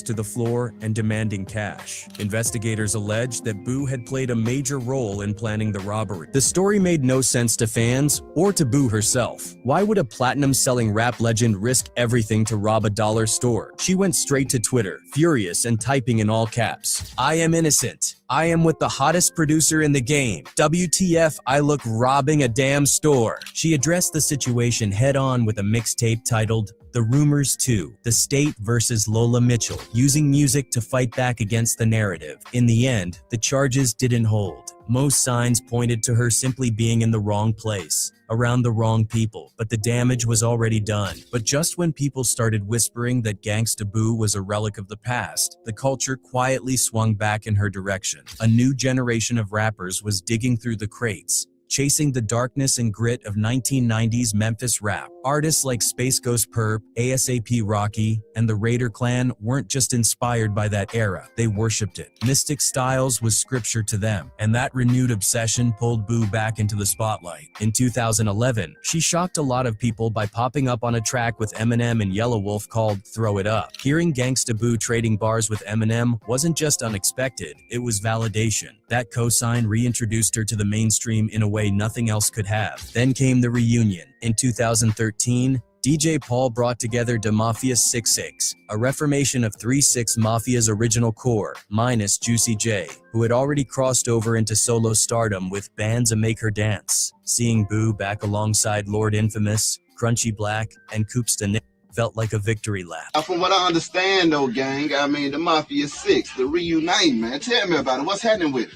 to the floor and demanding cash. Investigators alleged that Boo had played a major role in planning the robbery. The story made no sense to fans or to Boo herself. Why would a platinum-selling rap legend risk everything to rob a dollar store? She went straight to Twitter, furious and typing in all caps, "I am innocent. I am with the hottest producer in the game. WTF, I look robbing a damn store." She addressed the situation head-on with a mixtape titled The Rumors 2, The State versus Lola Mitchell, using music to fight back against the narrative. In the end, the charges didn't hold. Most signs pointed to her simply being in the wrong place, around the wrong people, but the damage was already done. But just when people started whispering that Gangsta Boo was a relic of the past, the culture quietly swung back in her direction. A new generation of rappers was digging through the crates, chasing the darkness and grit of 1990s Memphis rap. Artists like Space Ghost Perp, ASAP Rocky, and the Raider Clan weren't just inspired by that era, they worshipped it. Mystic Styles was scripture to them, and that renewed obsession pulled Boo back into the spotlight. In 2011, she shocked a lot of people by popping up on a track with Eminem and Yellow Wolf called Throw It Up. Hearing Gangsta Boo trading bars with Eminem wasn't just unexpected, it was validation. That cosign reintroduced her to the mainstream in a way nothing else could have. Then came the reunion. In 2013, DJ Paul brought together Da Mafia 6'6", a reformation of 3-6 Mafia's original core, minus Juicy J, who had already crossed over into solo stardom with Bands A Make Her Dance. Seeing Boo back alongside Lord Infamous, Crunchy Black, and Koopsta Nick felt like a victory lap. From what I understand, though, gang, I mean, the Mafia 6, the reuniting, man. Tell me about it. What's happening with it?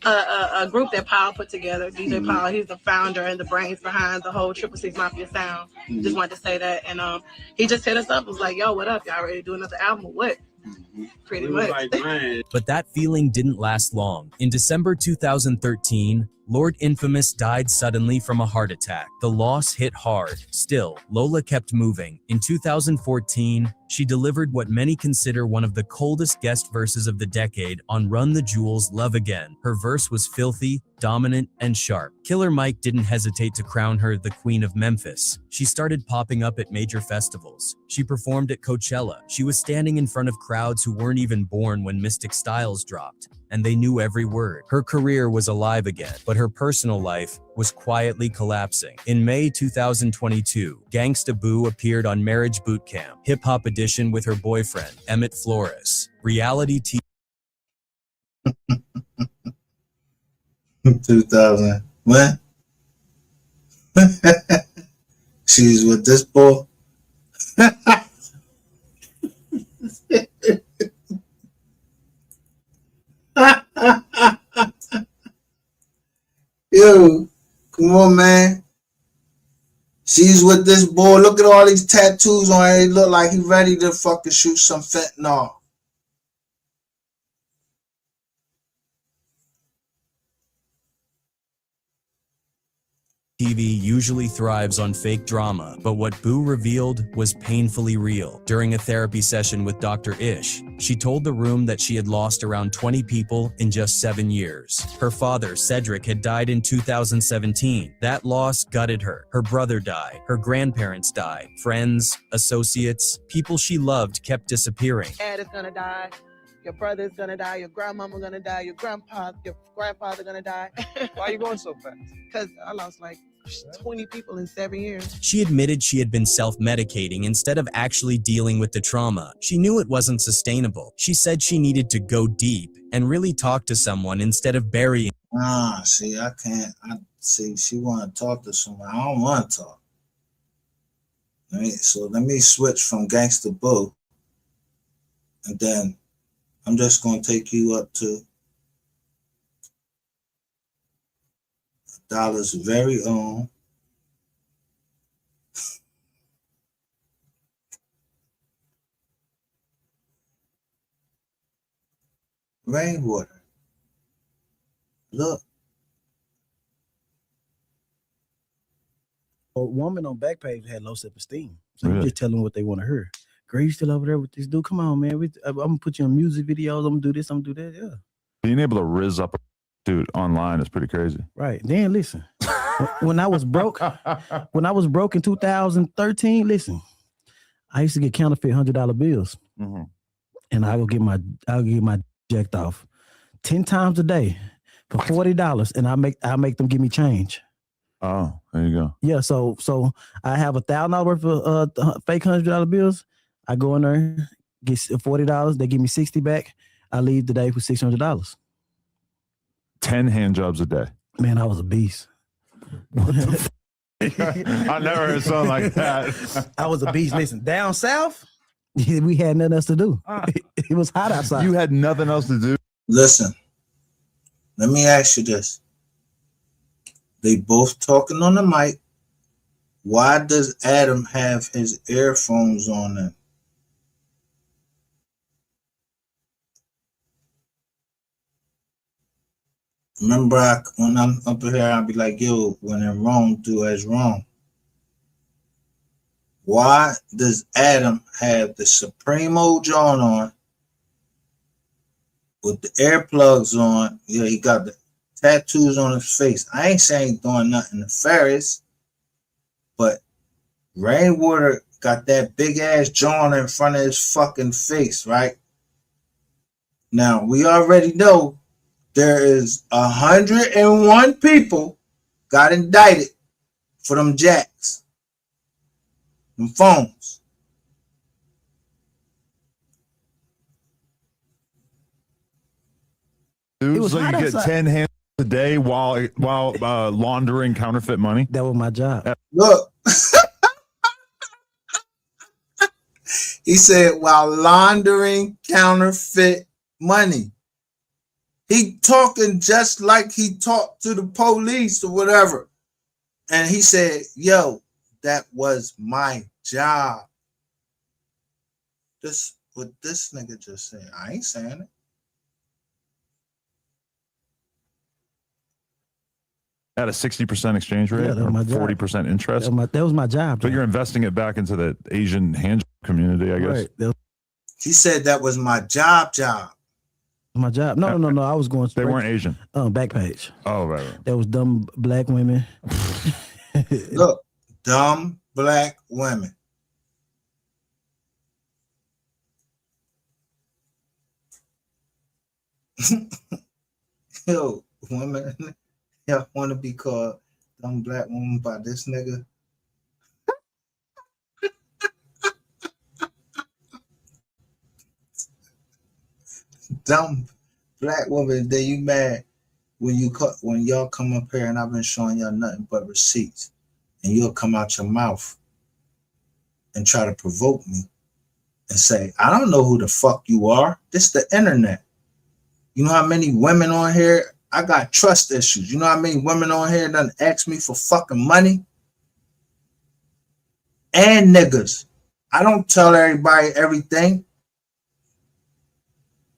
A group that Paul put together. DJ Paul, he's the founder and the brains behind the whole 666 Mafia sound. Just wanted to say that. And he just hit us up, was like, yo, what up? Y'all ready to do another album or what? Pretty much. But that feeling didn't last long. In December 2013, Lord Infamous died suddenly from a heart attack. The loss hit hard. Still, Lola kept moving. In 2014, she delivered what many consider one of the coldest guest verses of the decade on Run the Jewels' Love Again. Her verse was filthy, dominant, and sharp. Killer Mike didn't hesitate to crown her the Queen of Memphis. She started popping up at major festivals. She performed at Coachella. She was standing in front of crowds who weren't even born when Mystic Styles dropped, and they knew every word. Her career was alive again, but her personal life was quietly collapsing. In May 2022, Gangsta Boo appeared on Marriage Boot Camp, hip-hop edition with her boyfriend, Emmett Flores. Reality TV 2000. When? She's with this boy. Yo, come on, man. She's with this boy. Look at all these tattoos on her. He look like he ready to fucking shoot some fentanyl. TV usually thrives on fake drama, but what Boo revealed was painfully real. During a therapy session with Dr. Ish, she told the room that she had lost around 20 people in just 7 years. Her father, Cedric, had died in 2017. That loss gutted her. Her brother died. Her grandparents died. Friends, associates, people she loved kept disappearing. Dad is gonna die. Your brother's gonna die. Your grandmama gonna die. Your grandfather gonna die. Why are you going so fast? Because I lost like 20 people in 7 years. She admitted she had been self-medicating instead of actually dealing with the trauma. She knew it wasn't sustainable. She said she needed to go deep and really talk to someone instead of burying. See, I can't. See, she want to talk to someone. I don't want to talk. Right? So let me switch from Gangsta Boo, and then I'm just going to take you up to Dollar's very own Rainwater. Look. A woman on Backpage had low self-esteem. So Really? you just tell them what they want to hear. Girl, you still over there with this dude? Come on, man. I'm gonna put you on music videos. I'm gonna do this. I'm gonna do that. Yeah. Being able to rizz up a dude online is pretty crazy. Right. Then listen. When I was broke in 2013, listen, I used to get counterfeit $100 bills, and I'll get my jacked off 10 times a day for $40, and I'll make them give me change. Oh, there you go. Yeah, so I have $1,000 worth of fake $100 bills. I go in there, get $40. They give me 60 back. I leave the day with $600. 10 hand jobs a day. Man, I was a beast. I never heard something like that. I was a beast. Listen, down south, we had nothing else to do. It was hot outside. You had nothing else to do. Listen, let me ask you this. They both talking on the mic. Why does Adam have his earphones on then? Remember, when I'm up here, I'll be like, yo, when in wrong, do as wrong. Why does Adam have the Supremo John on with the earplugs on? Yeah, he got the tattoos on his face. I ain't saying he's doing nothing nefarious, but Rainwater got that big ass John in front of his fucking face, right? Now, we already know there is 101 people got indicted for them jacks, them phones. Dude, so you get 10 hands a day while laundering counterfeit money? That was my job. Look. He said while laundering counterfeit money. He talking just like he talked to the police or whatever. And he said, yo, that was my job. This what this nigga just said. I ain't saying it. At a 60% exchange rate, Yeah, that was my job. 40% interest. That was my job. But you're investing it back into the Asian hand community, I guess. Right. He said that was my job. My job. No. I was going straight. They weren't Asian. Backpage. Oh, right. There was dumb black women. Look, dumb black women. Yo, women, y'all want to be called dumb black woman by this nigga? Dumb black woman, then you mad when y'all come up here and I've been showing y'all nothing but receipts, and you'll come out your mouth and try to provoke me and say, I don't know who the fuck you are. This is the internet. You know how many women on here? I got trust issues. You know how many women on here done ask me for fucking money? And niggas. I don't tell everybody everything.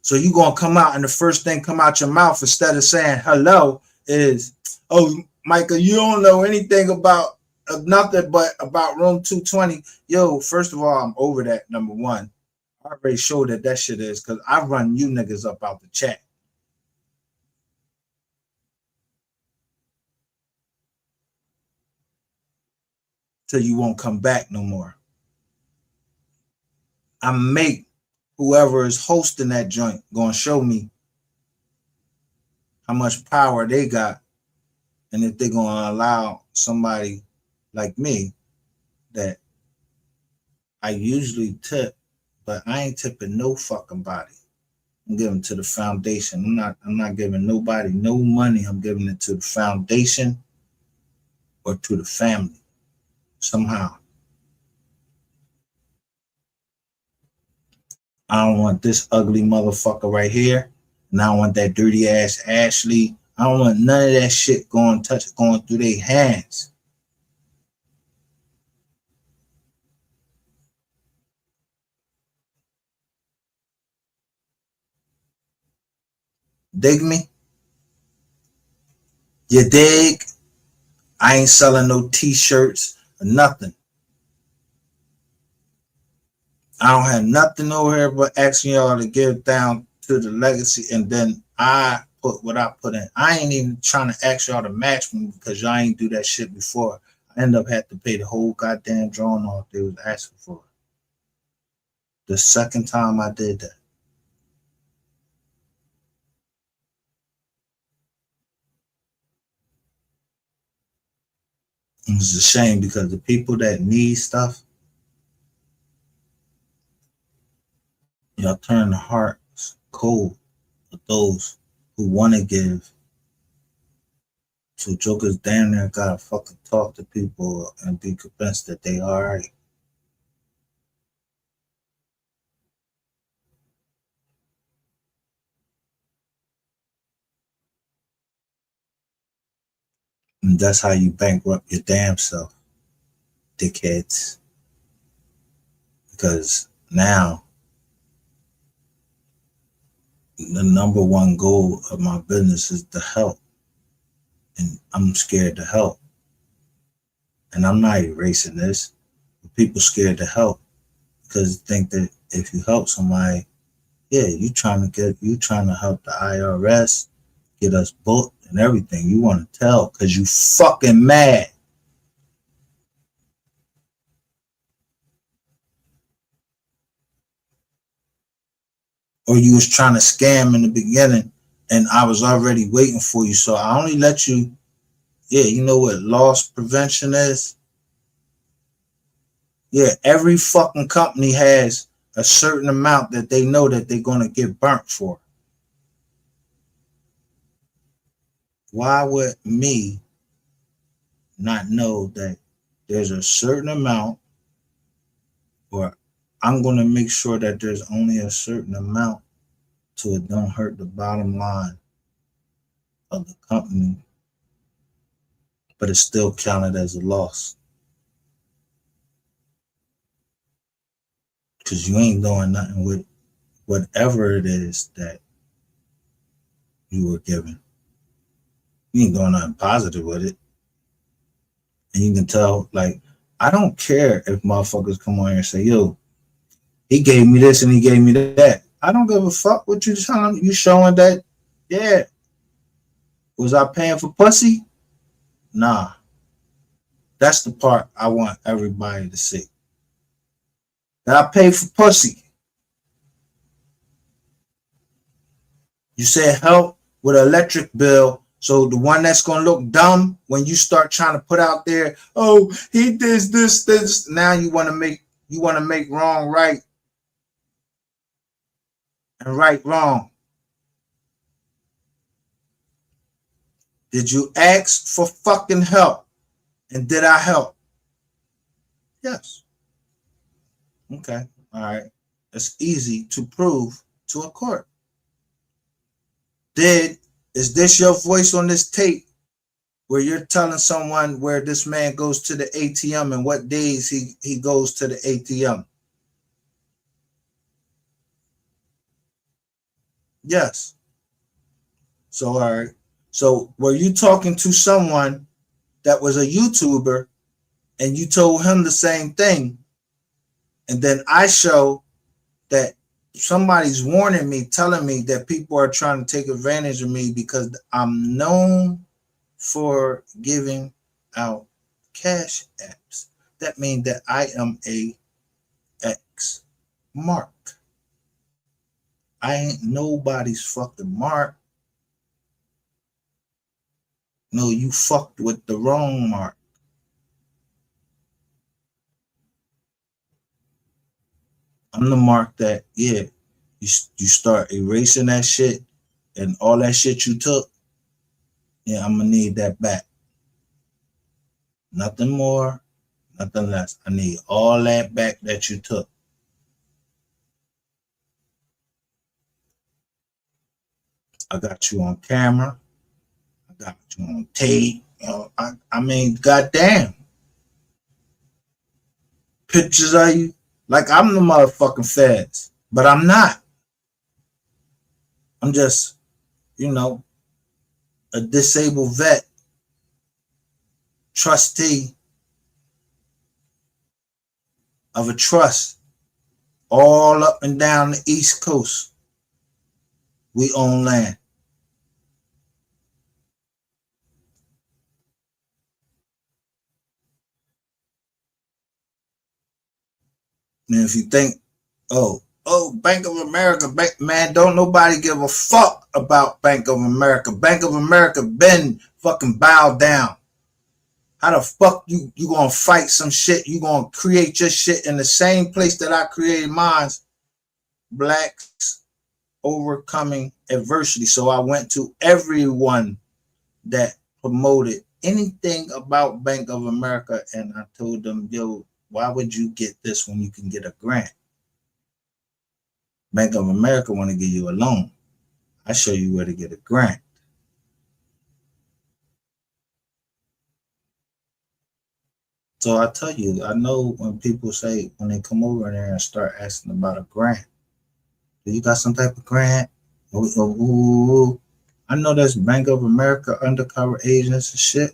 So you gonna come out and the first thing come out your mouth instead of saying hello is, oh, Micah, you don't know anything about nothing but about room 220. Yo, first of all, I'm over that. Number one, I already showed that shit is because I run you niggas up out the chat. Till you won't come back no more. I make whoever is hosting that joint gonna show me how much power they got, and if they're gonna allow somebody like me that I usually tip, but I ain't tipping no fucking body. I'm giving to the foundation. I'm not giving nobody no money. I'm giving it to the foundation or to the family somehow. I don't want this ugly motherfucker right here. And I don't want that dirty ass Ashley. I don't want none of that shit going through their hands. Dig me? You dig? I ain't selling no t-shirts or nothing. I don't have nothing over here but asking y'all to give down to the legacy, and then I put what I put in. I ain't even trying to ask y'all to match me because y'all ain't do that shit before. I end up having to pay the whole goddamn drawing off they was asking for. The second time I did that. It's a shame because the people that need stuff, y'all turn the hearts cold of those who want to give. So jokers damn near gotta fucking talk to people and be convinced that they alright. And that's how you bankrupt your damn self, dickheads. Because now the number one goal of my business is to help. And I'm scared to help. And I'm not erasing this. People scared to help because they think that if you help somebody, yeah, you trying to help the IRS get us booked and everything. You want to tell because you fucking mad. Or you was trying to scam in the beginning and I was already waiting for you. So I only let you, yeah, you know what loss prevention is? Yeah, every fucking company has a certain amount that they know that they're going to get burnt for. Why would me not know that there's a certain amount, or I'm going to make sure that there's only a certain amount so it don't hurt the bottom line of the company, but it's still counted as a loss? Because you ain't doing nothing with whatever it is that you were given. You ain't doing nothing positive with it. And you can tell, like, I don't care if motherfuckers come on here and say, yo, he gave me this and he gave me that. I don't give a fuck what you telling me. You showing that, yeah. Was I paying for pussy? Nah. That's the part I want everybody to see. That I pay for pussy. You said help with an electric bill. So the one that's gonna look dumb when you start trying to put out there, oh, he did this. Now you wanna make wrong right and right wrong. Did you ask for fucking help? And did I help? Yes. Okay. All right. It's easy to prove to a court. Is this your voice on this tape where you're telling someone where this man goes to the ATM and what days he goes to the ATM? Yes. So, all right. So were you talking to someone that was a YouTuber and you told him the same thing, and then I show that somebody's warning me, telling me that people are trying to take advantage of me because I'm known for giving out cash apps, that means that I am a X mark. I ain't nobody's fucking mark. No, you fucked with the wrong mark. I'm the mark that, yeah, you start erasing that shit and all that shit you took. Yeah, I'm gonna need that back. Nothing more, nothing less. I need all that back that you took. I got you on camera. I got you on tape. You know, I mean, goddamn. Pictures of you. Like I'm the motherfucking feds. But I'm not. I'm just, you know, a disabled vet, trustee of a trust all up and down the East Coast. We own land. And if you think, oh, Bank of America, man, don't nobody give a fuck about Bank of America. Bank of America been fucking bowed down. How the fuck you gonna fight some shit? You gonna create your shit in the same place that I created mine? Blacks overcoming adversity. So I went to everyone that promoted anything about Bank of America and I told them, yo, why would you get this when you can get a grant? Bank of America want to give you a loan. I show you where to get a grant. So I tell you, I know when people say, when they come over there and start asking about a grant, do you got some type of grant? Ooh. I know there's Bank of America undercover agents and shit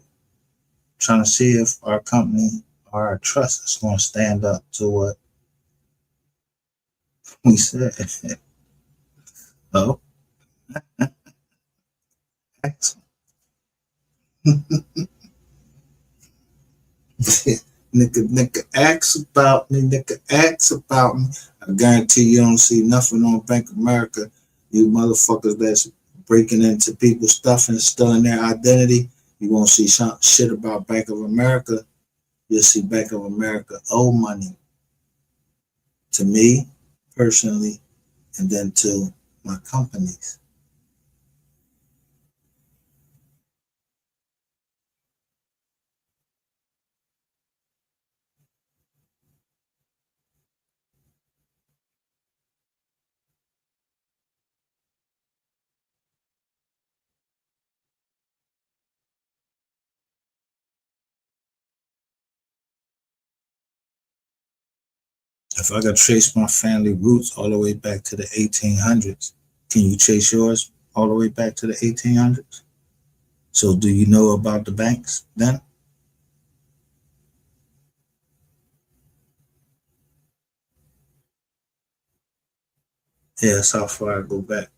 trying to see if our company or our trust is going to stand up to what we said. Oh. Nigga acts about me. Nigga acts about me. I guarantee you don't see nothing on Bank of America. You motherfuckers that's breaking into people's stuff and stealing their identity. You won't see shit about Bank of America. You'll see Bank of America owe money to me personally and then to my companies. If I could trace my family roots all the way back to the 1800s, can you trace yours all the way back to the 1800s? So do you know about the banks then? Yeah, that's how far I go back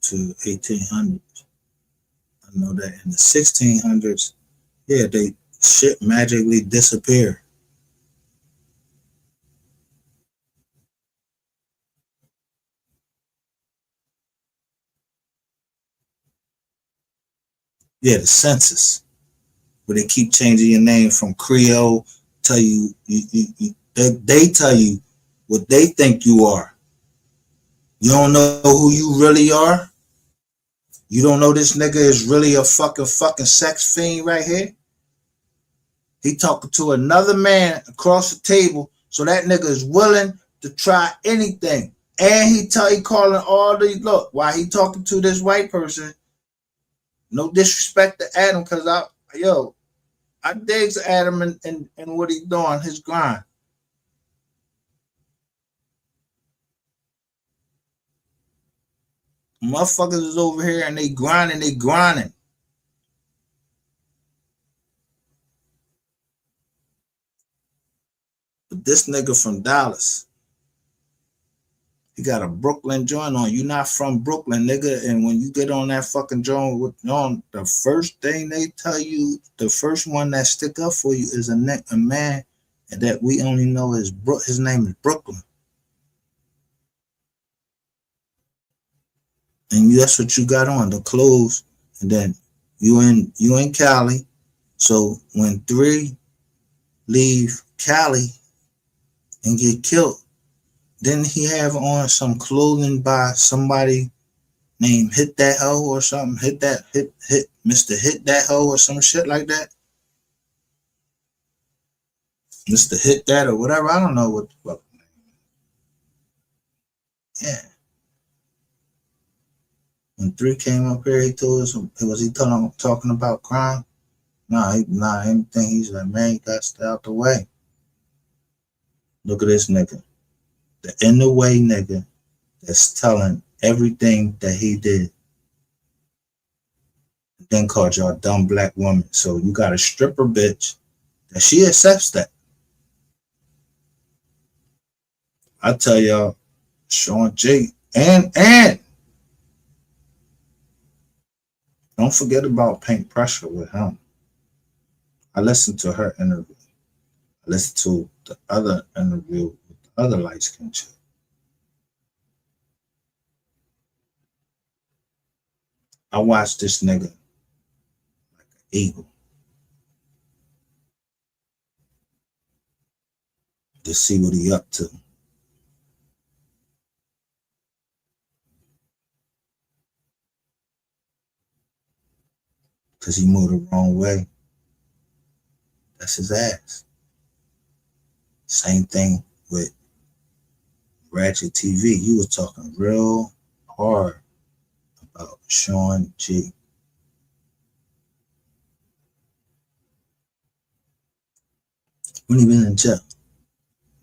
to 1800s. I know that in the 1600s, yeah, they shit magically disappeared. Yeah, the census, where they keep changing your name from Creole, tell you, they tell you what they think you are. You don't know who you really are? You don't know this nigga is really a fucking sex fiend right here? He talking to another man across the table, so that nigga is willing to try anything. And he calling all these, look, while he talking to this white person, no disrespect to Adam, because I digs Adam and what he doing, his grind. Motherfuckers is over here and they grinding. This nigga from Dallas. He got a Brooklyn joint on. You not from Brooklyn, nigga. And when you get on that fucking joint on, the first thing they tell you, the first one that stick up for you is a man that we only know is his name is Brooklyn. And that's what you got on, the clothes. And then you in Cali. So when 3 leave Cali and get killed, didn't he have on some clothing by somebody named Hit That Hoe or something? Hit Mr. Hit That Hoe or some shit like that? Mr. Hit That or whatever. I don't know what the fuck. Yeah. When 3 came up here, he told us, was he talking about crime? Anything. He's like, man, you got to stay out the way. Look at this nigga. The in the way nigga that's telling everything that he did. Then called y'all dumb black woman. So you got a stripper bitch that she accepts that. I tell y'all, Sean G. And don't forget about Paint Pressure with him. I listened to her interview. I listened to the other interview with the other light-skinned chick. I watched this nigga like an eagle to see what he up to. Because he moved the wrong way. That's his ass. Same thing with Ratchet TV. You was talking real hard about Sean G. When he been in jail.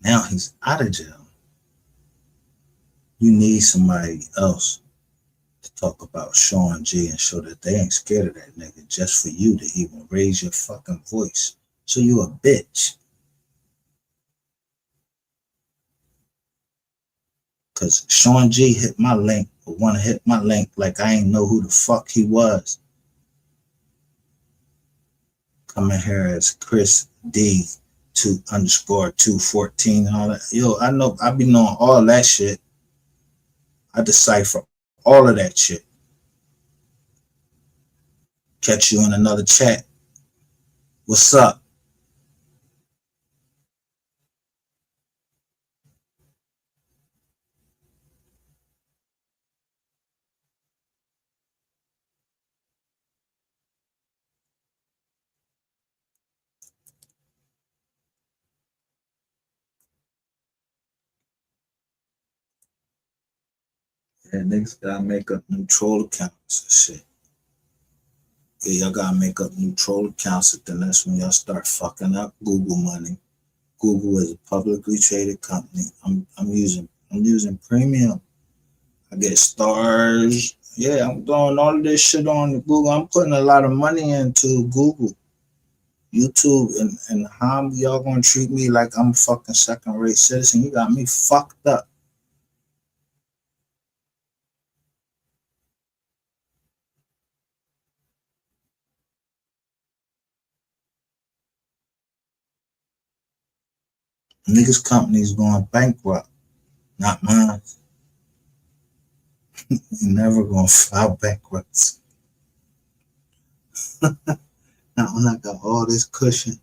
Now he's out of jail. You need somebody else to talk about Sean G and show that they ain't scared of that nigga just for you to even raise your fucking voice. So you a bitch. Cause Sean G hit my link, or wanna hit my link like I ain't know who the fuck he was. Coming here as Chris D 2_214 and all that. Yo, I know I be knowing all that shit. I decipher all of that shit. Catch you in another chat. What's up? Yeah, niggas gotta make up new troll accounts and shit. Yeah, y'all gotta make up new troll accounts, and then that's when y'all start fucking up Google money. Google is a publicly traded company. I'm using premium. I get stars. Yeah, I'm doing all of this shit on Google. I'm putting a lot of money into Google, YouTube, and how y'all gonna treat me like I'm a fucking second-rate citizen? You got me fucked up. Niggas' company's going bankrupt, not mine. You never gonna file bankruptcy. Not when I got all this cushion.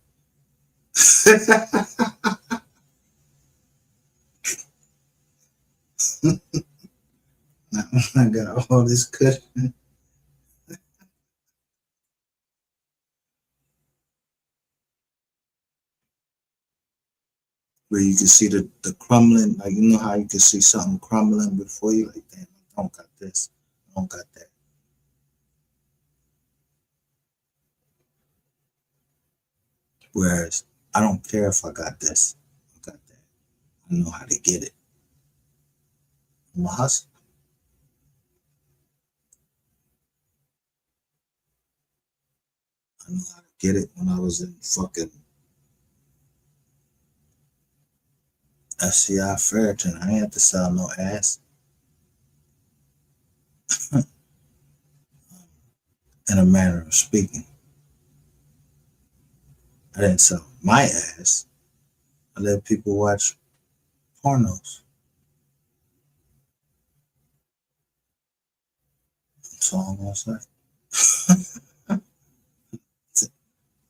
Not when I got all this cushion. Where you can see the crumbling, like you know how you can see something crumbling before you, like, damn, I don't got this, I don't got that. Whereas I don't care if I got this, I got that. I know how to get it. I'm a hustler. I know how to get it when I was in fucking FCI Ferritin. I ain't have to sell no ass. In a manner of speaking. I didn't sell my ass. I let people watch pornos. That's all I'm gonna say.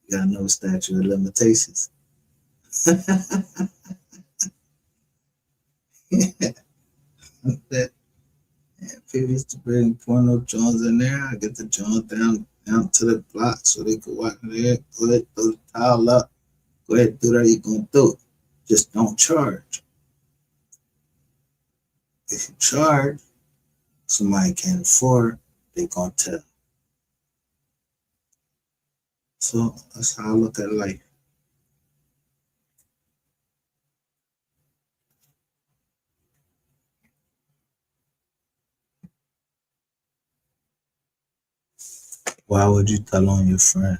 You got no statute of limitations. That people used to bring porno Jones in there. I get the Jones down to the block so they could walk in there. Go ahead, throw the towel up. Go ahead, do that. You're gonna do it. Just don't charge. If you charge, somebody can't afford, they gonna tell. So that's how I look at life. Why would you tell on your friend?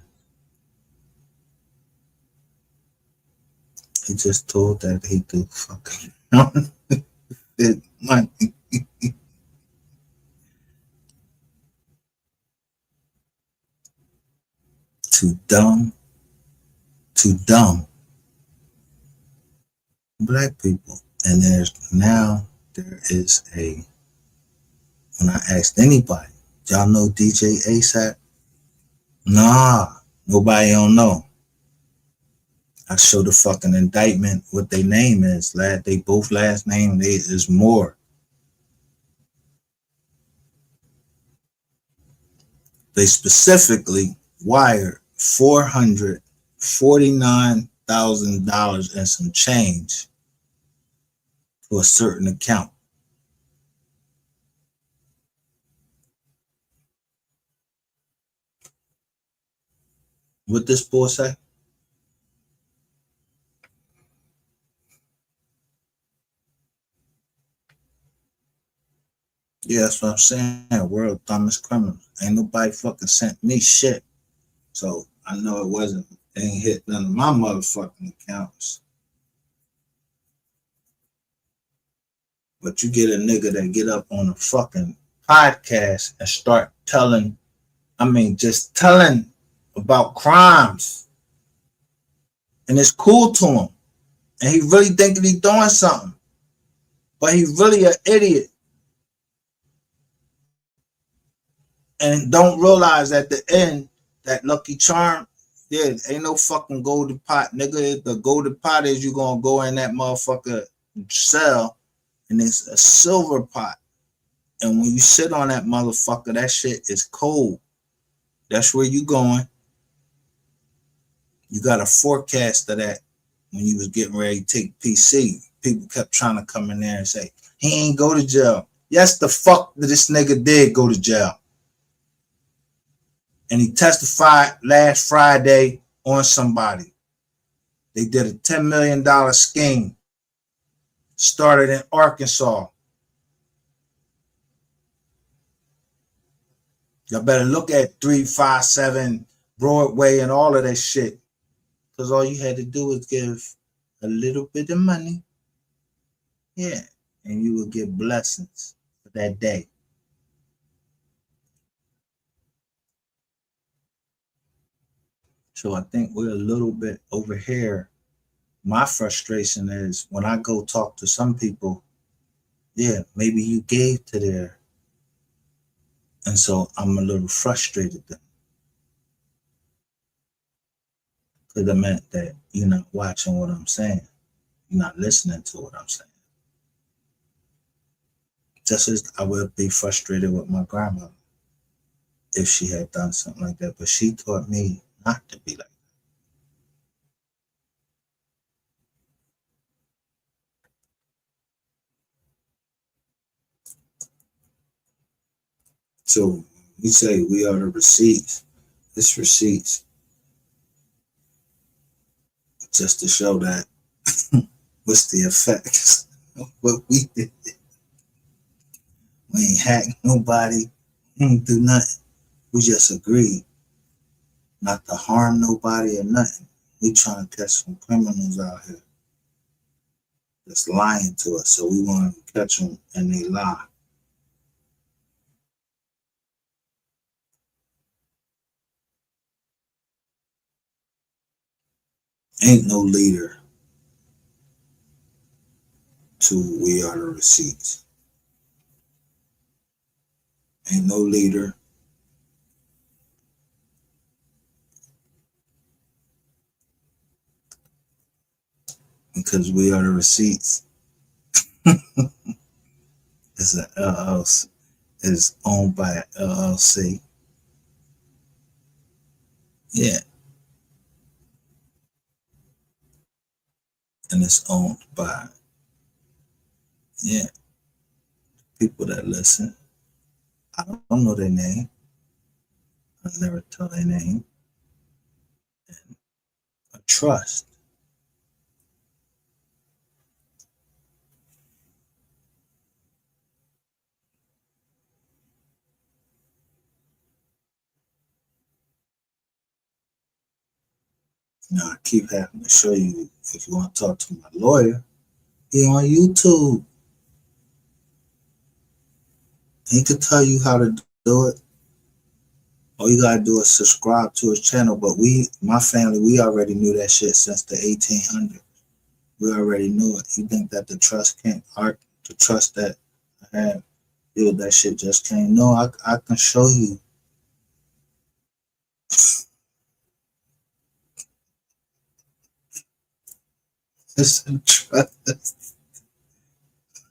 He just told that he do fucking money. Too dumb. Black people. And there is a, when I asked anybody, y'all know DJ ASAP? Nah, nobody don't know. I show the fucking indictment what their name is. They both last name is Moore. They specifically wired $449,000 and some change to a certain account. What this boy say? Yeah, that's what I'm saying. World dumbest criminal. Ain't nobody fucking sent me shit. So I know it ain't hit none of my motherfucking accounts. But you get a nigga that get up on a fucking podcast and start just telling about crimes. And it's cool to him. And he really thinking he doing something. But he really an idiot. And don't realize at the end that Lucky Charm, yeah, ain't no fucking golden pot, nigga. The golden pot is you gonna go in that motherfucker cell, and it's a silver pot. And when you sit on that motherfucker, that shit is cold. That's where you going. You got a forecast of that when you was getting ready to take PC. People kept trying to come in there and say, he ain't go to jail. Yes, the fuck that this nigga did go to jail. And he testified last Friday on somebody. They did a $10 million scheme. Started in Arkansas. Y'all better look at 357 Broadway and all of that shit. Because all you had to do was give a little bit of money. Yeah. And you would get blessings for that day. So I think we're a little bit over here. My frustration is when I go talk to some people, yeah, maybe you gave to there. And so I'm a little frustrated then. Because it meant that you're not watching what I'm saying. You're not listening to what I'm saying. Just as I would be frustrated with my grandmother if she had done something like that. But she taught me not to be like that. So we say we are the receipts. It's receipts. Just to show that what's the effects of what we did. We ain't hack nobody. We ain't do nothing. We just agreed not to harm nobody or nothing. We trying to catch some criminals out here that's lying to us. So we want to catch them and they lie. Ain't no leader to We Are the Receipts. Ain't no leader. Because We Are the Receipts is an LLC, is owned by an LLC. Yeah. And it's owned by, yeah, people that listen. I don't know their name. I never tell their name. And I trust. Now I keep having to show you, if you want to talk to my lawyer, he on YouTube. He could tell you how to do it. All you gotta do is subscribe to his channel. But my family, we already knew that shit since the 1800s. We already knew it. You think that the trust the trust that I have, that shit just came. No, I can show you. It's a trust.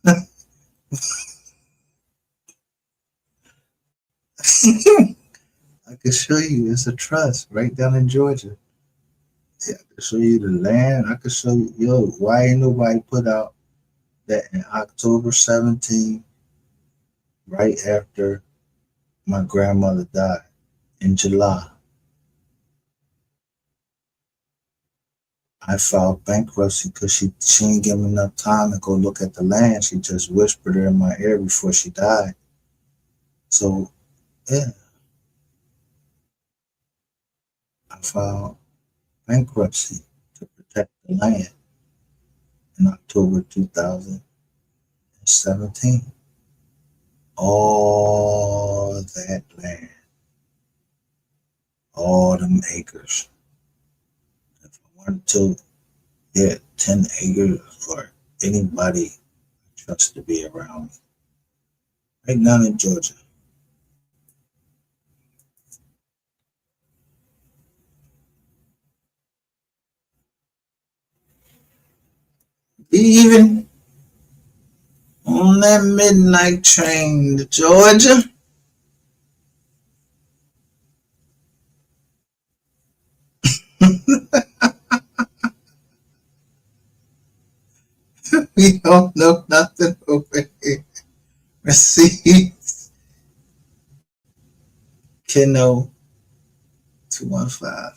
I can show you. It's a trust right down in Georgia. Yeah, I can show you the land. I can show you, why ain't nobody put out that in October 17th, right after my grandmother died, in July, I filed bankruptcy because she didn't give me enough time to go look at the land. She just whispered it in my ear before she died. So, yeah, I filed bankruptcy to protect the land in October 2017. All that land, all them acres. If I wanted to get 10 acres for anybody I trust to be around me. Right down in Georgia. Even on that midnight train to Georgia, we don't know nothing over here. Receipts, Keno 215.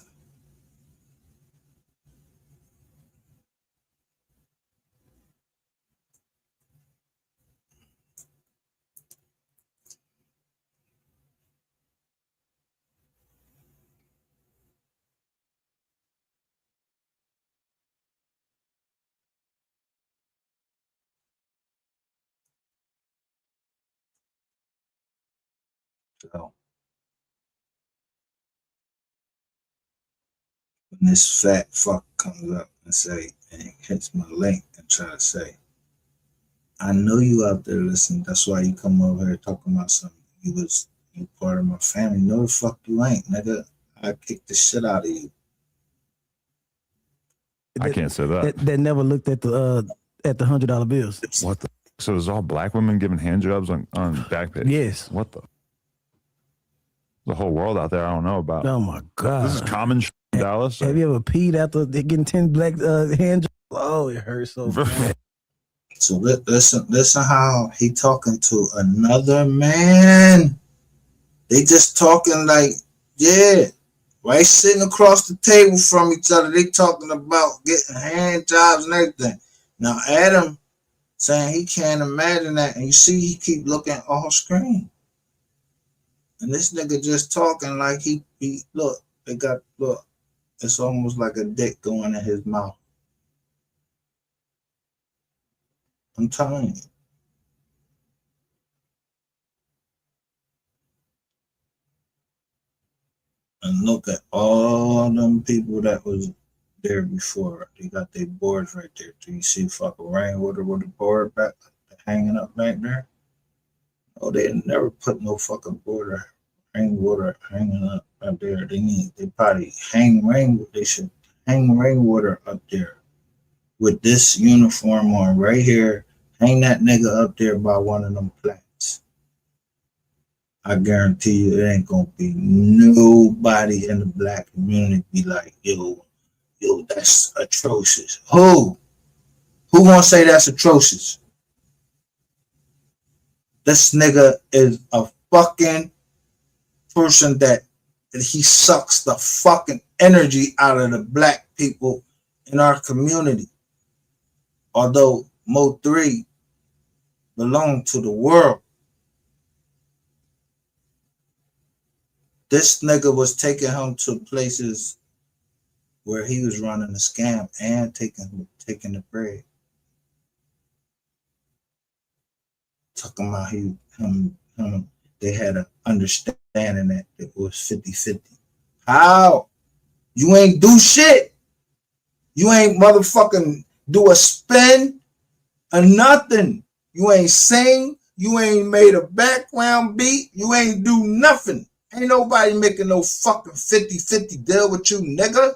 So when this fat fuck comes up and say, and hits my link and try to say, I know you out there listening. That's why you come over here talking about something. You part of my family. No, the fuck you ain't, nigga. I kick the shit out of you. I can't say that. That never looked at the $100 bills. What the? So it's all black women giving hand jobs on Backpage? Yes. What the? The whole world out there I don't know about. Oh my God. This is common in Dallas. Have you ever peed after getting 10 black hand jobs? Oh, it hurts so bad. So listen how he talking to another man. They just talking like, yeah, right, sitting across the table from each other. They talking about getting hand jobs and everything. Now Adam saying he can't imagine that, and you see he keep looking off screen. And this nigga just talking like he look, it's almost like a dick going in his mouth. I'm telling you. And look at all them people that was there before. They got their boards right there. Do you see fucking rainwater with the board back hanging up back there? Oh, they never put no fucking board or rainwater hanging up right there. They probably hang rain. They should hang rainwater up there with this uniform on right here. Hang that nigga up there by one of them plants. I guarantee you, it ain't gonna be nobody in the black community be like, yo, that's atrocious. Who gonna say that's atrocious? This nigga is a fucking person that he sucks the fucking energy out of the black people in our community. Although MO3 belong to the world. This nigga was taking him to places where he was running a scam and taking the bread. Talking about him, they had an understanding that it was 50-50. How? You ain't do shit. You ain't motherfucking do a spin or nothing. You ain't sing. You ain't made a background beat. You ain't do nothing. Ain't nobody making no fucking 50-50 deal with you, nigga.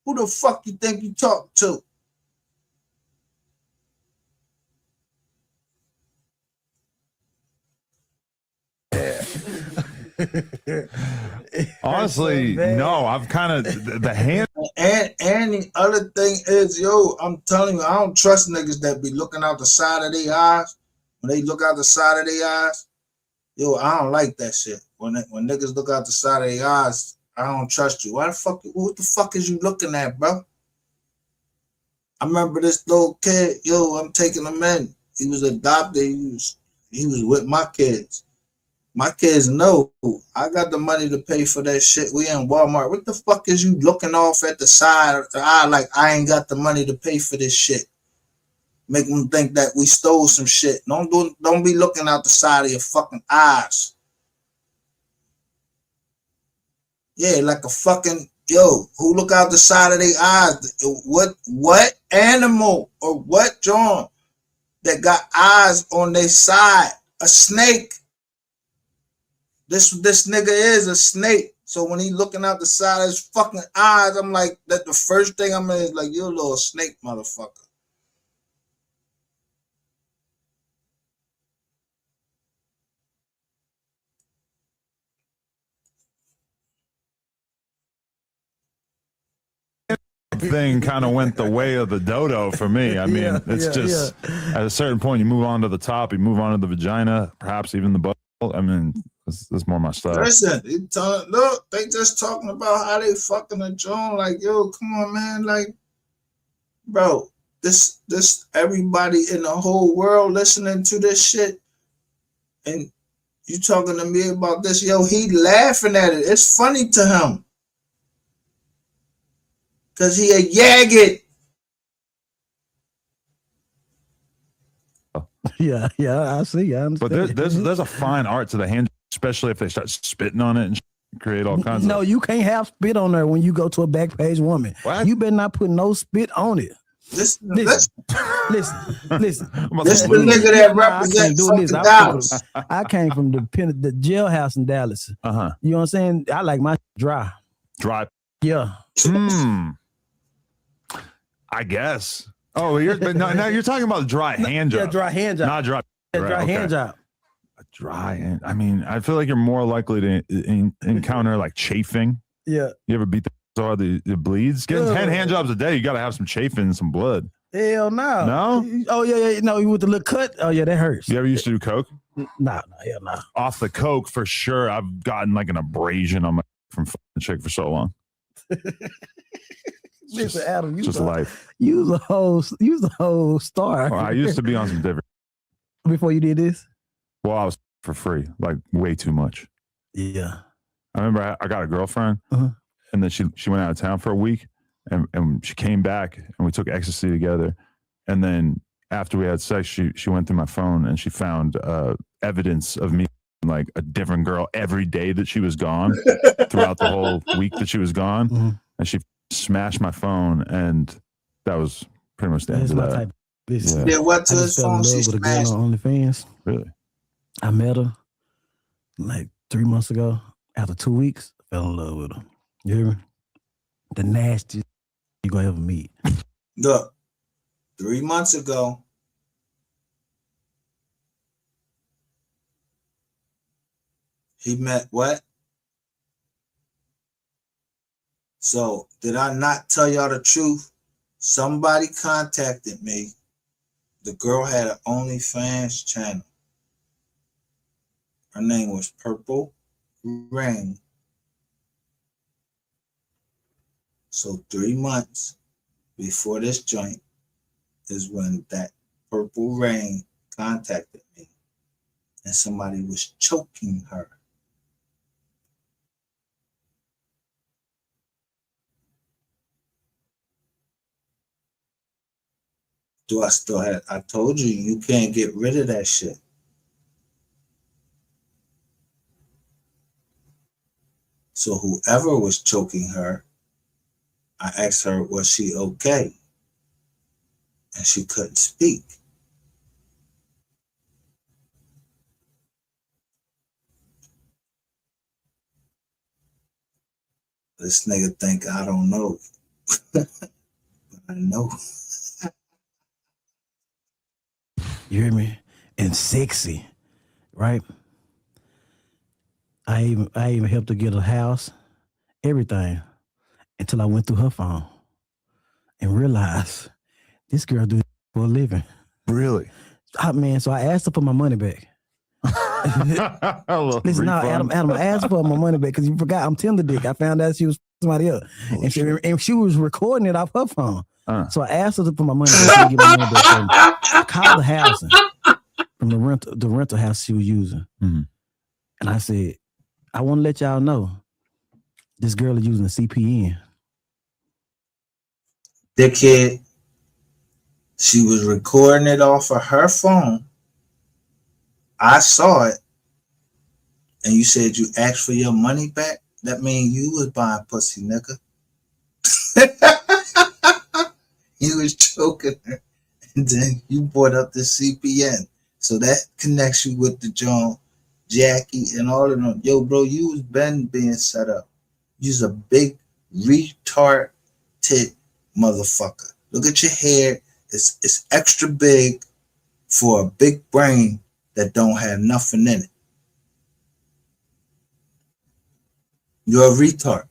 Who the fuck you think you talk to? Honestly, no. I've kind of the hand. And the other thing is, yo, I'm telling you, I don't trust niggas that be looking out the side of their eyes. When they look out the side of their eyes, yo, I don't like that shit. When niggas look out the side of their eyes, I don't trust you. What the fuck is you looking at, bro? I remember this little kid, yo, I'm taking him in. He was adopted. He was with my kids. My kids know I got the money to pay for that shit. We in Walmart. What the fuck is you looking off at the side of the eye like I ain't got the money to pay for this shit? Make them think that we stole some shit. Don't be looking out the side of your fucking eyes. Yeah, like a fucking, yo, who look out the side of their eyes? What animal or what John that got eyes on their side? A snake. This nigga is a snake. So when he looking out the side of his fucking eyes, I'm like, that the first thing I'm in is like, you a little snake motherfucker. Thing kind of went the way of the dodo for me. I mean, it's just at a certain point, you move on to the top, you move on to the vagina, perhaps even the butt. I mean, that's more my style. Listen, look, they just talking about how they fucking a John. Like, yo, come on, man. Like, bro, this everybody in the whole world listening to this shit, and you talking to me about this, yo, he laughing at it. It's funny to him. Cause he a yagget. Yeah, I see. I understand. But there's a fine art to the hand, especially if they start spitting on it and create all kinds of. No, you can't have spit on there when you go to a back page woman. What? You better not put no spit on it. Listen. Listen. This the nigga that represents I came from the jailhouse in Dallas. You know what I'm saying? I like my dry. Dry. Yeah. I guess. Oh, now you're talking about dry hand job. Yeah, dry hand job. Not dry. Dry hand job. A dry hand. I mean, I feel like you're more likely to encounter like chafing. Yeah. You ever beat the so hard it bleeds? Getting 10 hand jobs a day, you got to have some chafing and some blood. Hell no. No? Oh, yeah. No, you with the little cut? Oh, yeah, that hurts. You ever used to do coke? No, hell no. Off the coke, for sure. I've gotten like an abrasion on my from the chick for so long. Listen, Adam, just life. You was a whole star. Oh, I used to be on some different. Before you did this? Well, I was for free, like way too much. Yeah. I remember I got a girlfriend, and then she went out of town for a week, and she came back, and we took ecstasy together, and then after we had sex, she went through my phone and she found evidence of me like a different girl every day that she was gone throughout the whole week that she was gone. Mm-hmm. And she smashed my phone, and that was pretty much the end That's of my that. type. Listen, Did what to I his just fell phone? in She love with a girl smashed. on OnlyFans. Really? I met her like 3 months ago. After 2 weeks, I fell in love with her. You hear me? The nastiest you gonna ever meet. Look, 3 months ago, he met what? So, did I not tell y'all the truth? Somebody contacted me. The girl had an OnlyFans channel. Her name was Purple Rain. So 3 months before this joint is when that Purple Rain contacted me, and somebody was choking her. Do I still have? I told you, you can't get rid of that shit. So whoever was choking her, I asked her, was she okay? And she couldn't speak. This nigga think I don't know. But I know. You hear me? And sexy, right? I even helped her get a house, everything, until I went through her phone and realized this girl do for a living. Really? Man, so I asked her for my money back. Listen, now, Adam, I asked for my money back because you forgot I'm Tinder dick. I found out she was somebody else. And she was recording it off her phone. So I asked her for my money back. Get my money back. So I called the housing from the rental house she was using. Mm-hmm. And I said, I want to let y'all know this girl is using a CPN. Dickhead. She was recording it off of her phone. I saw it. And you said you asked for your money back? That means you was buying pussy, nigga. You was choking her. And then you brought up the CPN. So that connects you with the John, Jackie, and all of them. Yo, bro, you was been being set up. You's a big retarded motherfucker. Look at your hair. It's extra big for a big brain that don't have nothing in it. You're a retard.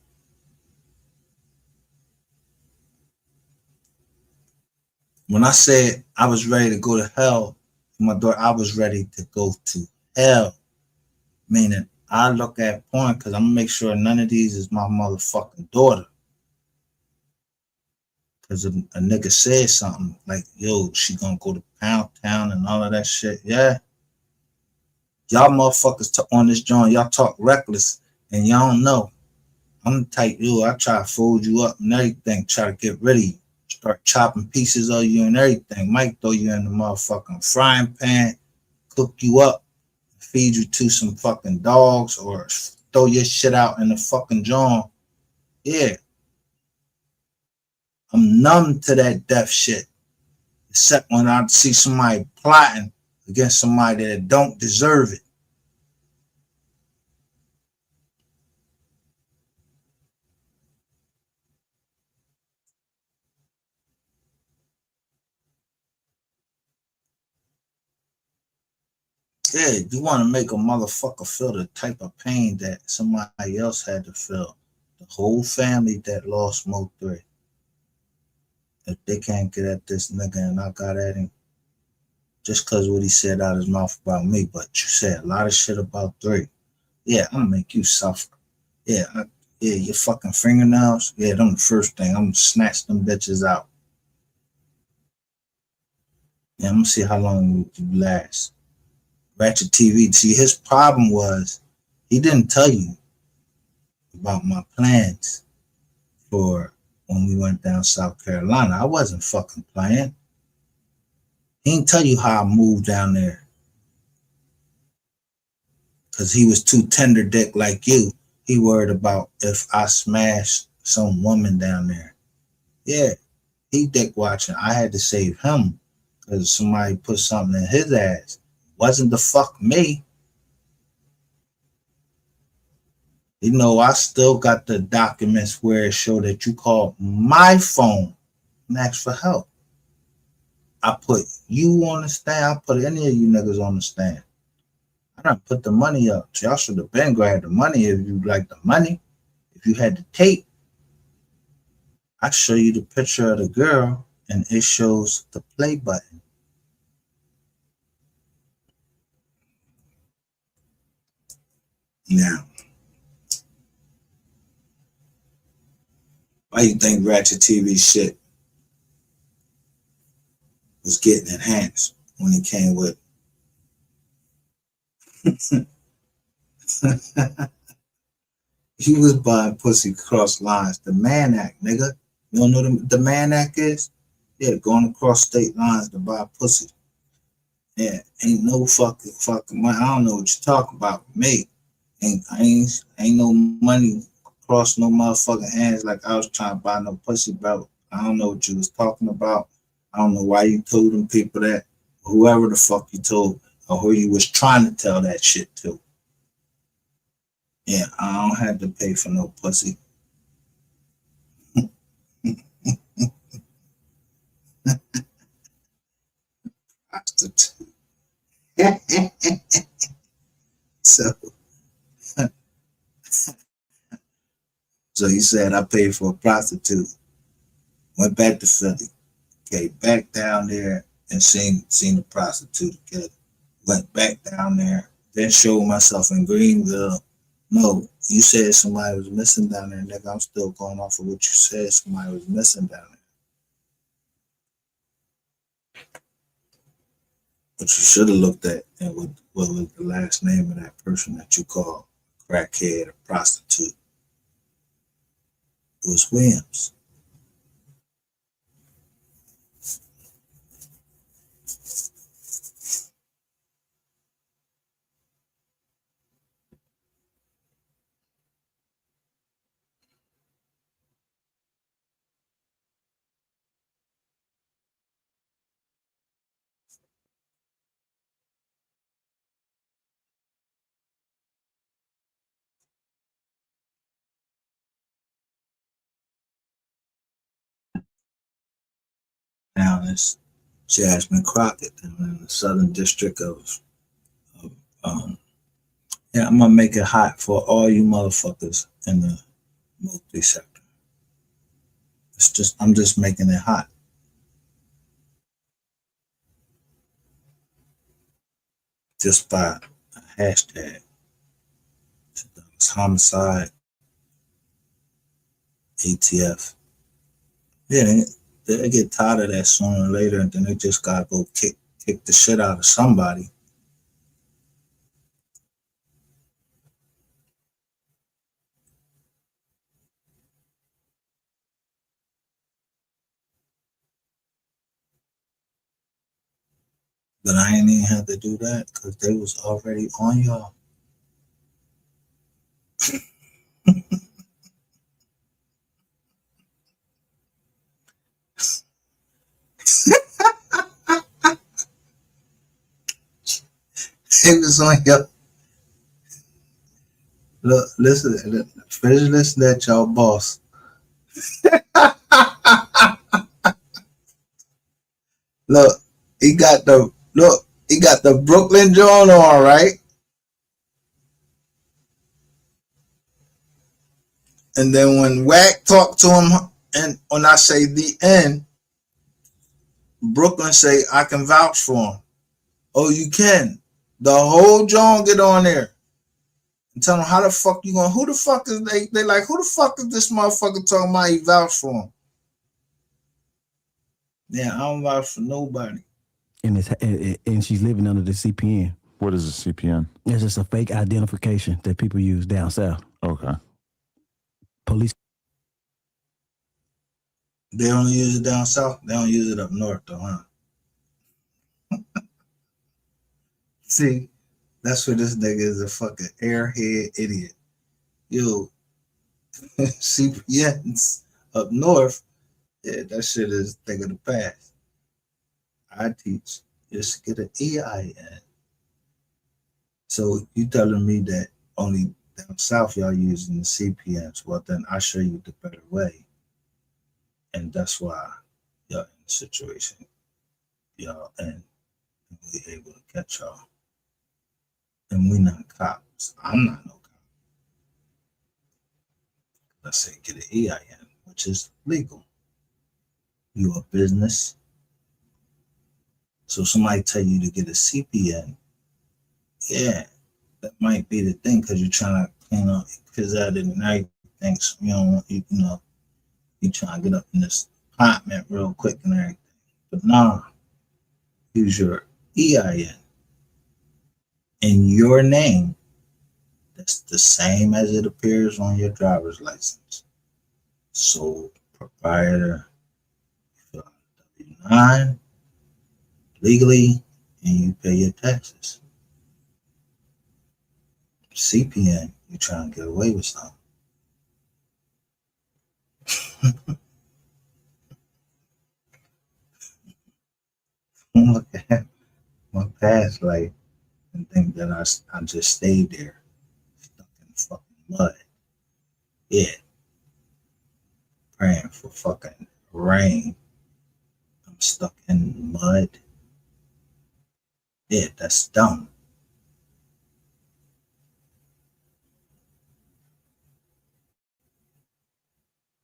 When I said I was ready to go to hell for my daughter, I was ready to go to hell. Meaning I look at porn because I'm gonna make sure none of these is my motherfucking daughter. Because a nigga said something like, yo, she gonna go to Pound Town and all of that shit. Yeah. Y'all motherfuckers on this joint, y'all talk reckless and y'all don't know. I'm the type, yo, I try to fold you up and everything, try to get rid of you. Start chopping pieces of you and everything. Might throw you in the motherfucking frying pan, cook you up, feed you to some fucking dogs, or throw your shit out in the fucking joint. Yeah. I'm numb to that death shit. Except when I see somebody plotting against somebody that don't deserve it. Yeah, you want to make a motherfucker feel the type of pain that somebody else had to feel. The whole family that lost MO3. If they can't get at this nigga and I got at him, just because what he said out his mouth about me, but you said a lot of shit about 3. Yeah, I'm gonna make you suffer. Yeah, your fucking fingernails. Yeah, them the first thing. I'm gonna snatch them bitches out. Yeah, I'm gonna see how long you last. Ratchet TV. See, his problem was he didn't tell you about my plans for when we went down South Carolina. I wasn't fucking playing. He didn't tell you how I moved down there. Cause he was too tender dick like you. He worried about if I smashed some woman down there. Yeah, he dick watching. I had to save him because somebody put something in his ass. Wasn't the fuck me. You know, I still got the documents where it showed that you called my phone and asked for help. I put you on the stand. I put any of you niggas on the stand. I done put the money up. Y'all should have been grabbed the money if you like the money. If you had the tape, I show you the picture of the girl and it shows the play button. Now, why you think Ratchet TV shit was getting enhanced when he came with he was buying pussy cross lines. The Mann Act, nigga. You don't know the Mann Act is? Yeah, going across state lines to buy pussy. Yeah, ain't no fucking money. I don't know what you're talking about. Me, ain't no money across no motherfucking hands like I was trying to buy no pussy, bro. I don't know what you was talking about. I don't know why you told them people that. Whoever the fuck you told or who you was trying to tell that shit to. Yeah, I don't have to pay for no pussy. Prostitute. So he said I paid for a prostitute. Went back to Philly. Okay, back down there and seen the prostitute again. Went back down there. Then showed myself in Greenville. No, you said somebody was missing down there, nigga. I'm still going off of what you said. Somebody was missing down there. But you should have looked at and what was the last name of that person that you called crackhead or prostitute. It was Williams. Now it's Jasmine Crockett in the Southern District of yeah, I'm gonna make it hot for all you motherfuckers in the MO3 sector. I'm just making it hot. Just by a hashtag. It's homicide ATF. Yeah, they get tired of that sooner or later, and then they just gotta go kick the shit out of somebody. But I ain't even had to do that because they was already on y'all. It was on y'all. Look, listen, finish listening at y'all boss. Look, he got the Brooklyn joint on, right? And then when Wack talked to him, and when I say the end, Brooklyn say I can vouch for him. Oh, you can. The whole joint get on there and tell them how the fuck you going. Who the fuck is they like? Who the fuck is this motherfucker talking about? He vouch for him. Yeah, I don't vouch for nobody. And she's living under the CPN. What is a CPN? It's just a fake identification that people use down south. Okay. Police. They don't use it down south. They don't use it up north, though, huh? See, that's where this nigga is a fucking airhead idiot. Yo, CPNs up north, yeah, that shit is a thing of the past. I teach just get an EIN. So you telling me that only down south y'all using the CPNs? Well, then I show you the better way, and that's why y'all in the situation, y'all, and we able to catch y'all. And we not cops. I'm not no cop. Let's say get an EIN, which is legal. You a business. So somebody tell you to get a CPN, yeah, that might be the thing because you're trying to, because out and everything. So you don't want, you trying to get up in this apartment real quick and everything. But nah, use your EIN in your name. That's the same as it appears on your driver's license. Sole proprietor, W-9, legally, and you pay your taxes. CPN, you trying to get away with something. Look at my past life and think that I just stayed there, stuck in the fucking mud. Yeah. Praying for fucking rain. I'm stuck in mud. Yeah, that's dumb.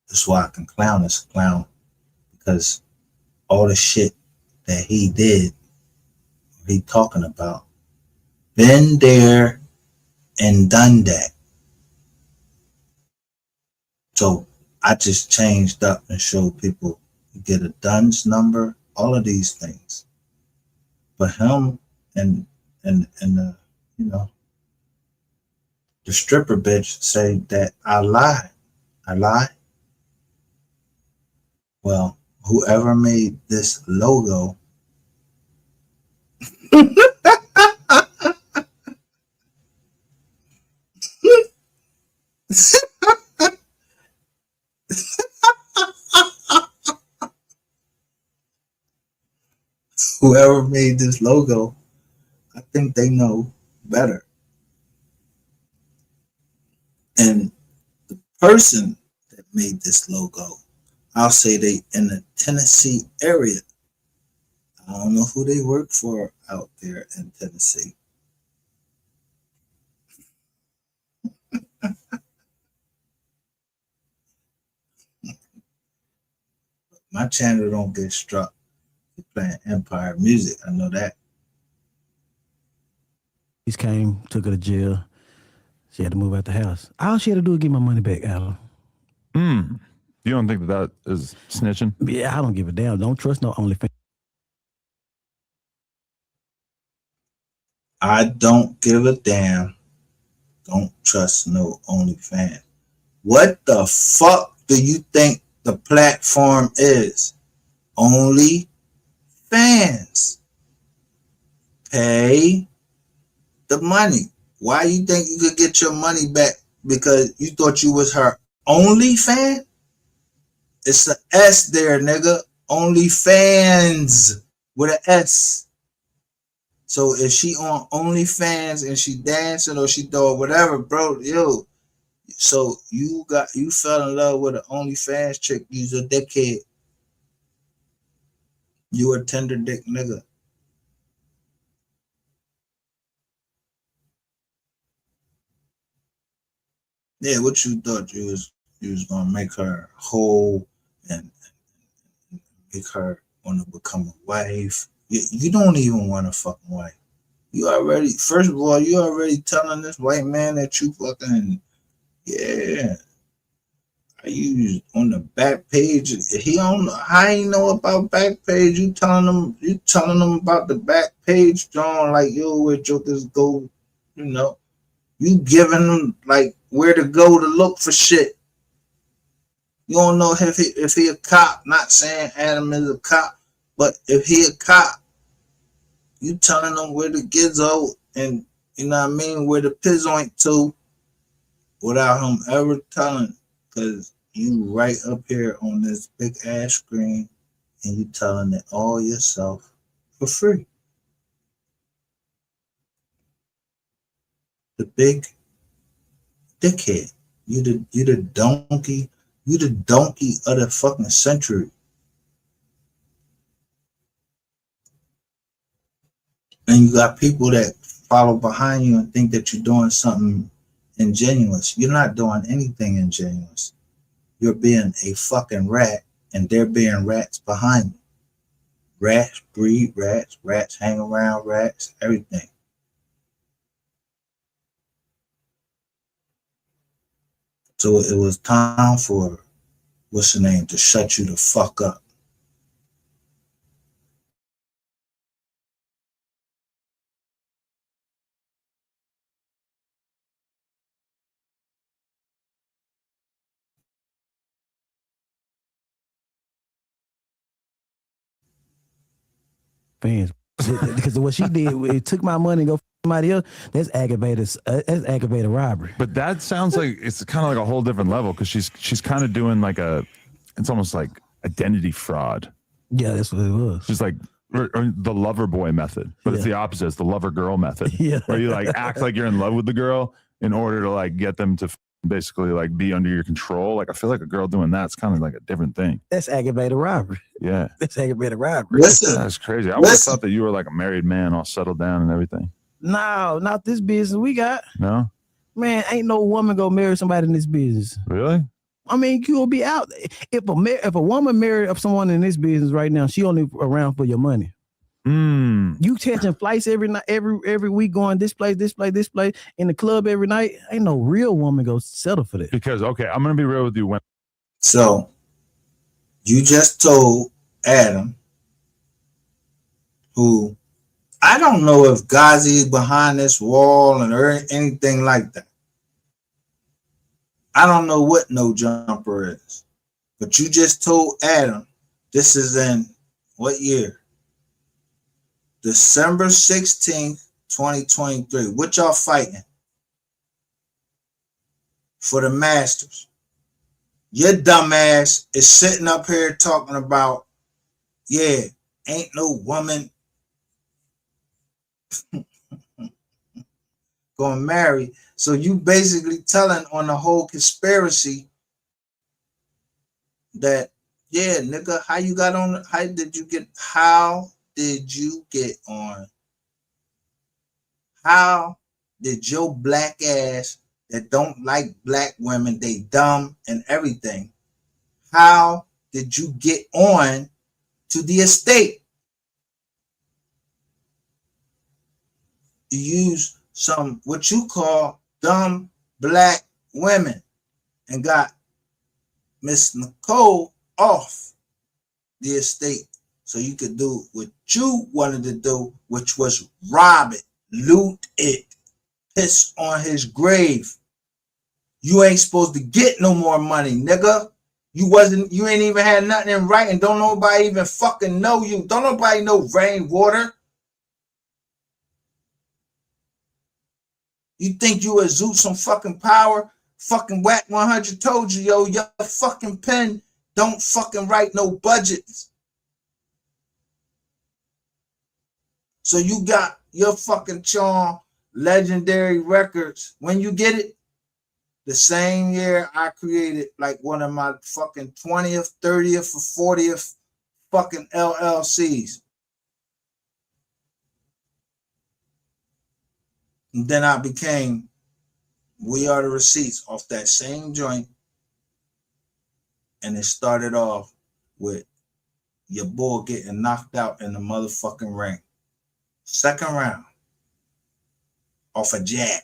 That's why I can clown this clown, because all the shit that he did, he talking about, been there and done that. So I just changed up and showed people you get a DUNS number, all of these things. But him and the the stripper bitch say that I lied. I lied. Well, whoever made this logo whoever made this logo, I think they know better. And the person that made this logo, I'll say they in the Tennessee area. I don't know who they work for out there in Tennessee. My channel don't get struck for playing Empire music. I know that. He came, took her to jail. She had to move out the house. All she had to do was get my money back, Alan. You don't think that is snitching? Yeah, I don't give a damn. Don't trust no OnlyFans. I don't give a damn. Don't trust no OnlyFans. What the fuck do you think the platform is? OnlyFans. Pay the money. Why you think you could get your money back? Because you thought you was her only fan? It's a S there, nigga. OnlyFans with an S. So if she on OnlyFans and she dancing or she doing whatever, bro, yo. So you fell in love with an OnlyFans chick. You's a dickhead. You a tender dick nigga. Yeah, what you thought you was gonna make her whole and make her want to become a wife. You don't even want a fucking wife. You already, first of all, you already telling this white man that you fucking, yeah. You on the back page. He don't. How he know about back page? You telling him about the back page, John? Like, yo, where jokers go? You giving him like where to go to look for shit. You don't know if he a cop. Not saying Adam is a cop, but if he a cop, you telling him where to get out and you know what I mean, where the pizzoint to without him ever telling, because you right up here on this big ass screen and you telling it all yourself for free. The big dickhead. You the donkey of the fucking century. And you got people that follow behind you and think that you're doing something ingenuous. You're not doing anything ingenuous. You're being a fucking rat, and they're being rats behind you. Rats breed rats, rats hang around rats, everything. So it was time for, what's the name, to shut you the fuck up. Fans, because what she did, it took my money and go somebody else. That's aggravated robbery. But that sounds like it's kind of like a whole different level because she's kind of doing like it's almost like identity fraud. Yeah, that's what it was. She's like or the lover boy method, but it's the opposite. It's the lover girl method. Yeah, where you like act like you're in love with the girl in order to like get them to basically like be under your control. Like I feel like a girl doing that's kind of like a different thing. That's aggravated robbery. Yeah, that's aggravated robbery. That's crazy. I would have thought that you were like a married man, all settled down and everything. No, not this business we got. No, man, ain't no woman gonna marry somebody in this business. Really? I mean, you'll be out. If a woman married someone in this business right now, she only around for your money. You catching flights every night, every week, going this place in the club every night. Ain't no real woman go settle for that. Because okay, I'm gonna be real with you. So you just told Adam, who I don't know if Ghazi is behind this wall or anything like that. I don't know what no jumper is, but you just told Adam this is in what year? December 16th, 2023. What y'all fighting? For the Masters. Your dumbass is sitting up here talking about, yeah, ain't no woman gonna marry. So you basically telling on the whole conspiracy that, yeah, nigga, how did you get on? How did your black ass that don't like black women, they dumb and everything, how did you get on to the estate? You use some what you call dumb black women and got Miss Nicole off the estate so you could do what you wanted to do, which was rob it, loot it, piss on his grave. You ain't supposed to get no more money, nigga. You ain't even had nothing in writing. Don't nobody even fucking know you. Don't nobody know rainwater. You think you exude some fucking power? Fucking Whack 100 told you, yo, your fucking pen don't fucking write no budgets. So you got your fucking charm, Legendary Records. When you get it, the same year I created like one of my fucking 20th, 30th, or 40th fucking LLCs. And then I became We Are the Receipts off that same joint. And it started off with your boy getting knocked out in the motherfucking ring. Second round. Off a jab.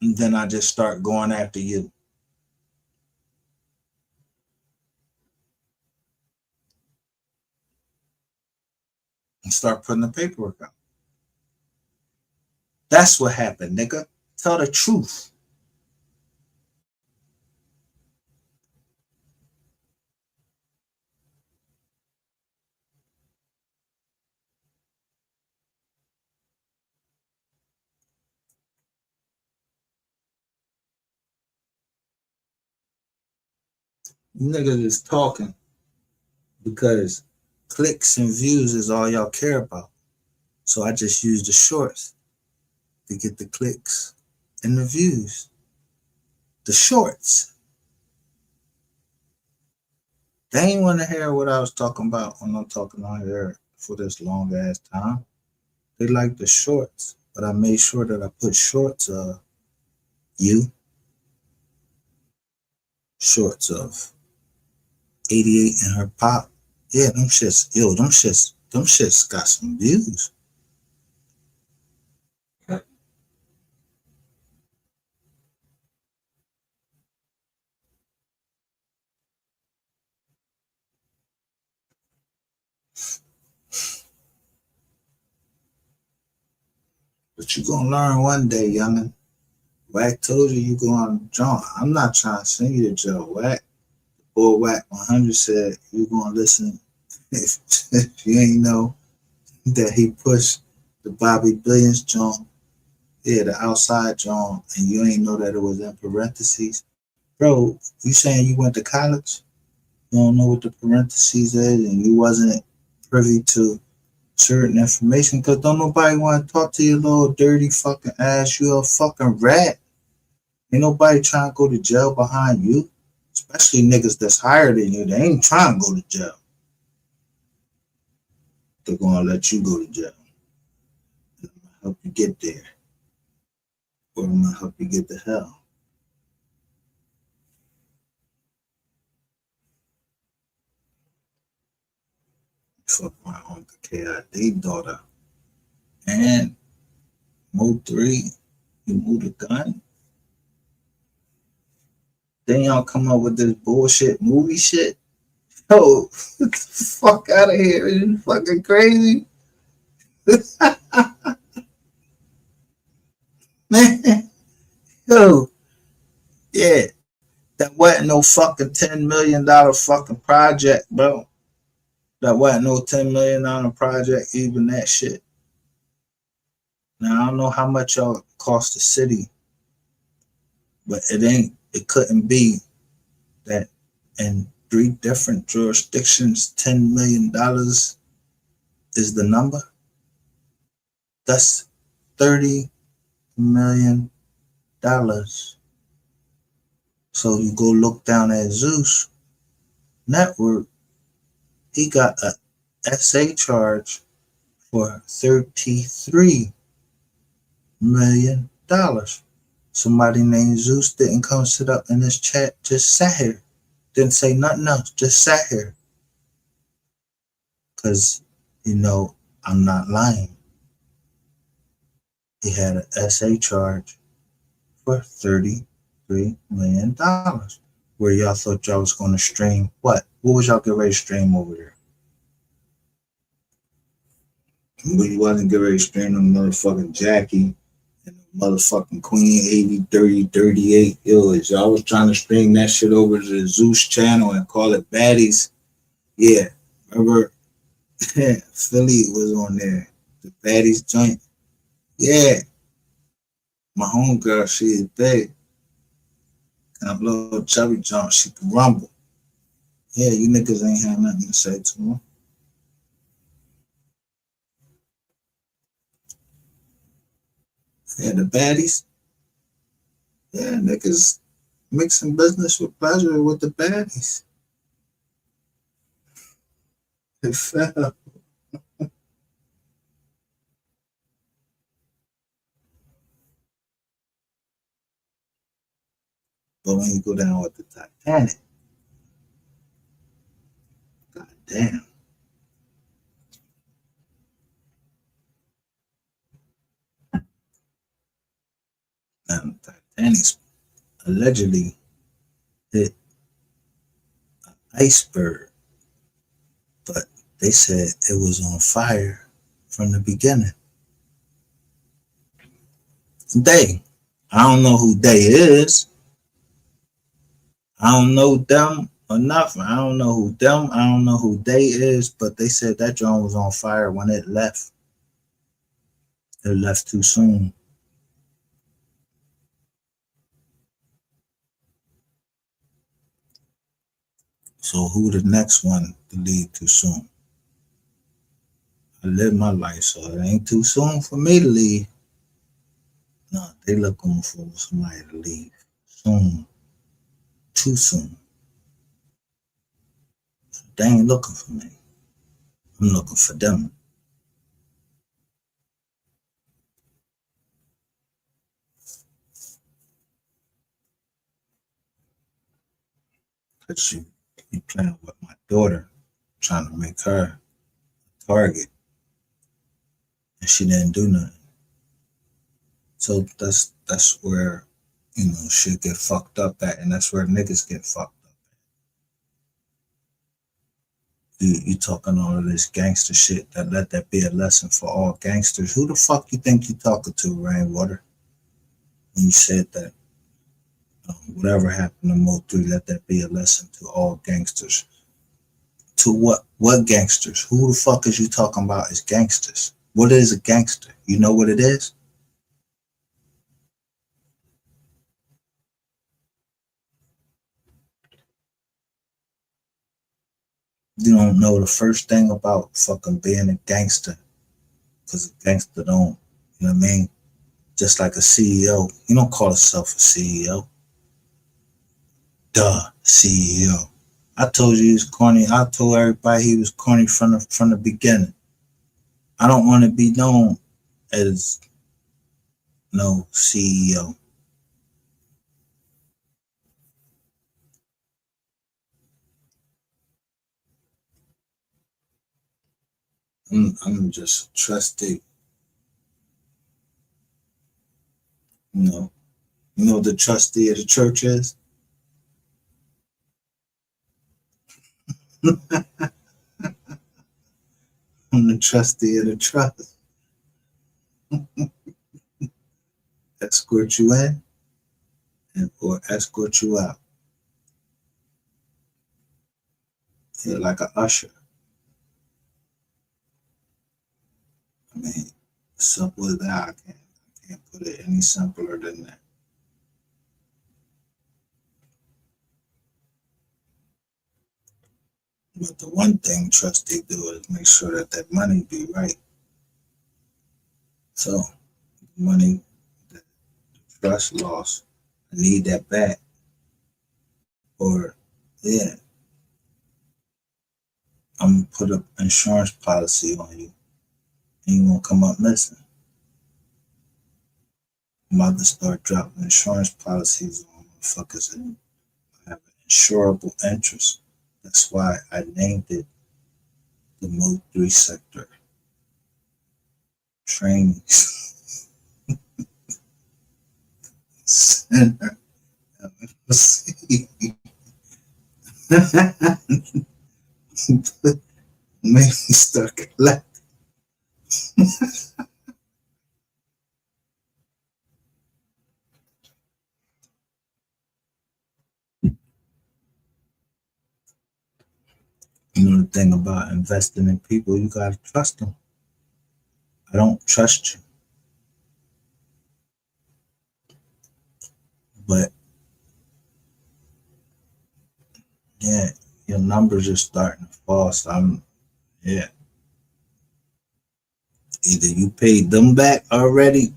And then I just start going after you. And start putting the paperwork out. That's what happened, nigga. Tell the truth. You niggas is talking because clicks and views is all y'all care about. So I just use the shorts to get the clicks and the views. The shorts. They ain't want to hear what I was talking about when I'm talking on here for this long ass time. They like the shorts, but I made sure that I put shorts of you, shorts of 88 and her pop. Yeah, them shits got some views. But you gonna learn one day, youngin'. Wack told you going John. I'm not trying to send you to jail, Wack. Or Wack 100 said you gonna listen if you ain't know that he pushed the Bobby Billions joint, yeah, the outside joint, and you ain't know that it was in parentheses. Bro, you saying you went to college? You don't know what the parentheses is, and you wasn't privy to certain information because don't nobody want to talk to your little dirty fucking ass. You a fucking rat. Ain't nobody trying to go to jail behind you, especially niggas that's higher than you. They ain't trying to go to jail. They're gonna let you go to jail. I'm gonna help you get there, or I'm gonna help you get to hell. Fuck my uncle KID daughter and MO3. You move the gun. Then y'all come up with this bullshit movie shit. Yo, get the fuck out of here. Are you fucking crazy? Man, yo, yeah, that wasn't no fucking $10 million fucking project, bro. That wasn't no $10 million project, even that shit. Now, I don't know how much y'all cost the city, but it couldn't be that in 3 different jurisdictions, $10 million is the number. That's $30 million. So you go look down at Zeus Network, he got a SA charge for $33 million. Somebody named Zeus didn't come sit up in this chat, just sat here. Didn't say nothing else, just sat here. Because, I'm not lying. He had an SA charge for $33 million. Where y'all thought y'all was going to stream what? What was y'all getting ready to stream over there? We wasn't getting ready to stream the motherfucking Jackie and the motherfucking Queen 80, 30, 38. Yo, y'all was trying to stream that shit over to the Zeus channel and call it Baddies. Yeah, remember Philly was on there. The Baddies joint. Yeah. My homegirl, she is big. And a little chubby jump, she can rumble. Yeah, you niggas ain't have nothing to say to her. Yeah, the baddies. Yeah, niggas mixing business with pleasure with the baddies. It fell. But when you go down with the Titanic, god damn. Now, the Titanic's allegedly hit an iceberg, but they said it was on fire from the beginning. I don't know who they is. I don't know them or nothing. I don't know who them. I don't know who they is, but they said that drone was on fire when it left. It left too soon. So who the next one to leave too soon? I live my life, so it ain't too soon for me to leave. No, they looking for somebody to leave soon, too soon. They ain't looking for me. I'm looking for them. Cause you playing with my daughter, trying to make her a target, and she didn't do nothing. So that's where, shit get fucked up at, and that's where niggas get fucked up. You talking all of this gangster shit, that let that be a lesson for all gangsters. Who the fuck you think you talking to, Rainwater? When you said that, whatever happened to MO3, let that be a lesson to all gangsters. To what? What gangsters? Who the fuck is you talking about as gangsters? What is a gangster? You know what it is? You don't know the first thing about fucking being a gangster, because a gangster don't, you know what I mean? Just like a CEO, he don't call himself a CEO. Duh, CEO. I told you he was corny. I told everybody he was corny from the beginning. I don't want to be known as no CEO. I'm just a trustee. You know what the trustee of the church is? I'm the trustee of the trust. Escort you in or escort you out. You're like an usher. I mean, simple as that. I can't put it any simpler than that. But the one thing trustee do is make sure that that money be right. So, money that the trust lost, I need that back. Or, yeah, I'm gonna put an insurance policy on you, and you won't come up missing. I'm about to start dropping insurance policies on motherfuckers and have an insurable interest. That's why I named it the MO3 sector training center. Make me start collecting. You know the thing about investing in people, you gotta trust them. I don't trust you, but yeah, your numbers are starting to fall. So yeah. Either you paid them back already,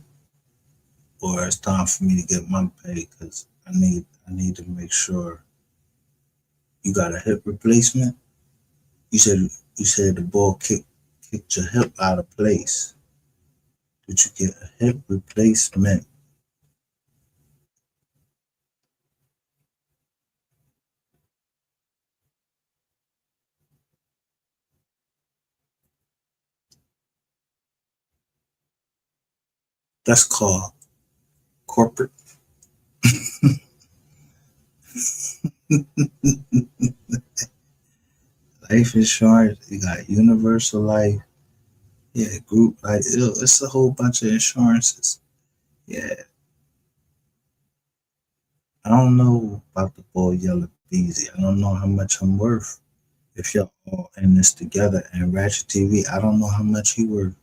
or it's time for me to get my pay, because I need to make sure you got a hip replacement. You said the ball kicked your hip out of place. Did you get a hip replacement? That's called corporate. Life insurance. You got universal life. Yeah, group life. It's a whole bunch of insurances. Yeah. I don't know about the boy Yellow Beezy. I don't know how much I'm worth. If y'all all in this together, and Ratchet TV, I don't know how much he worth.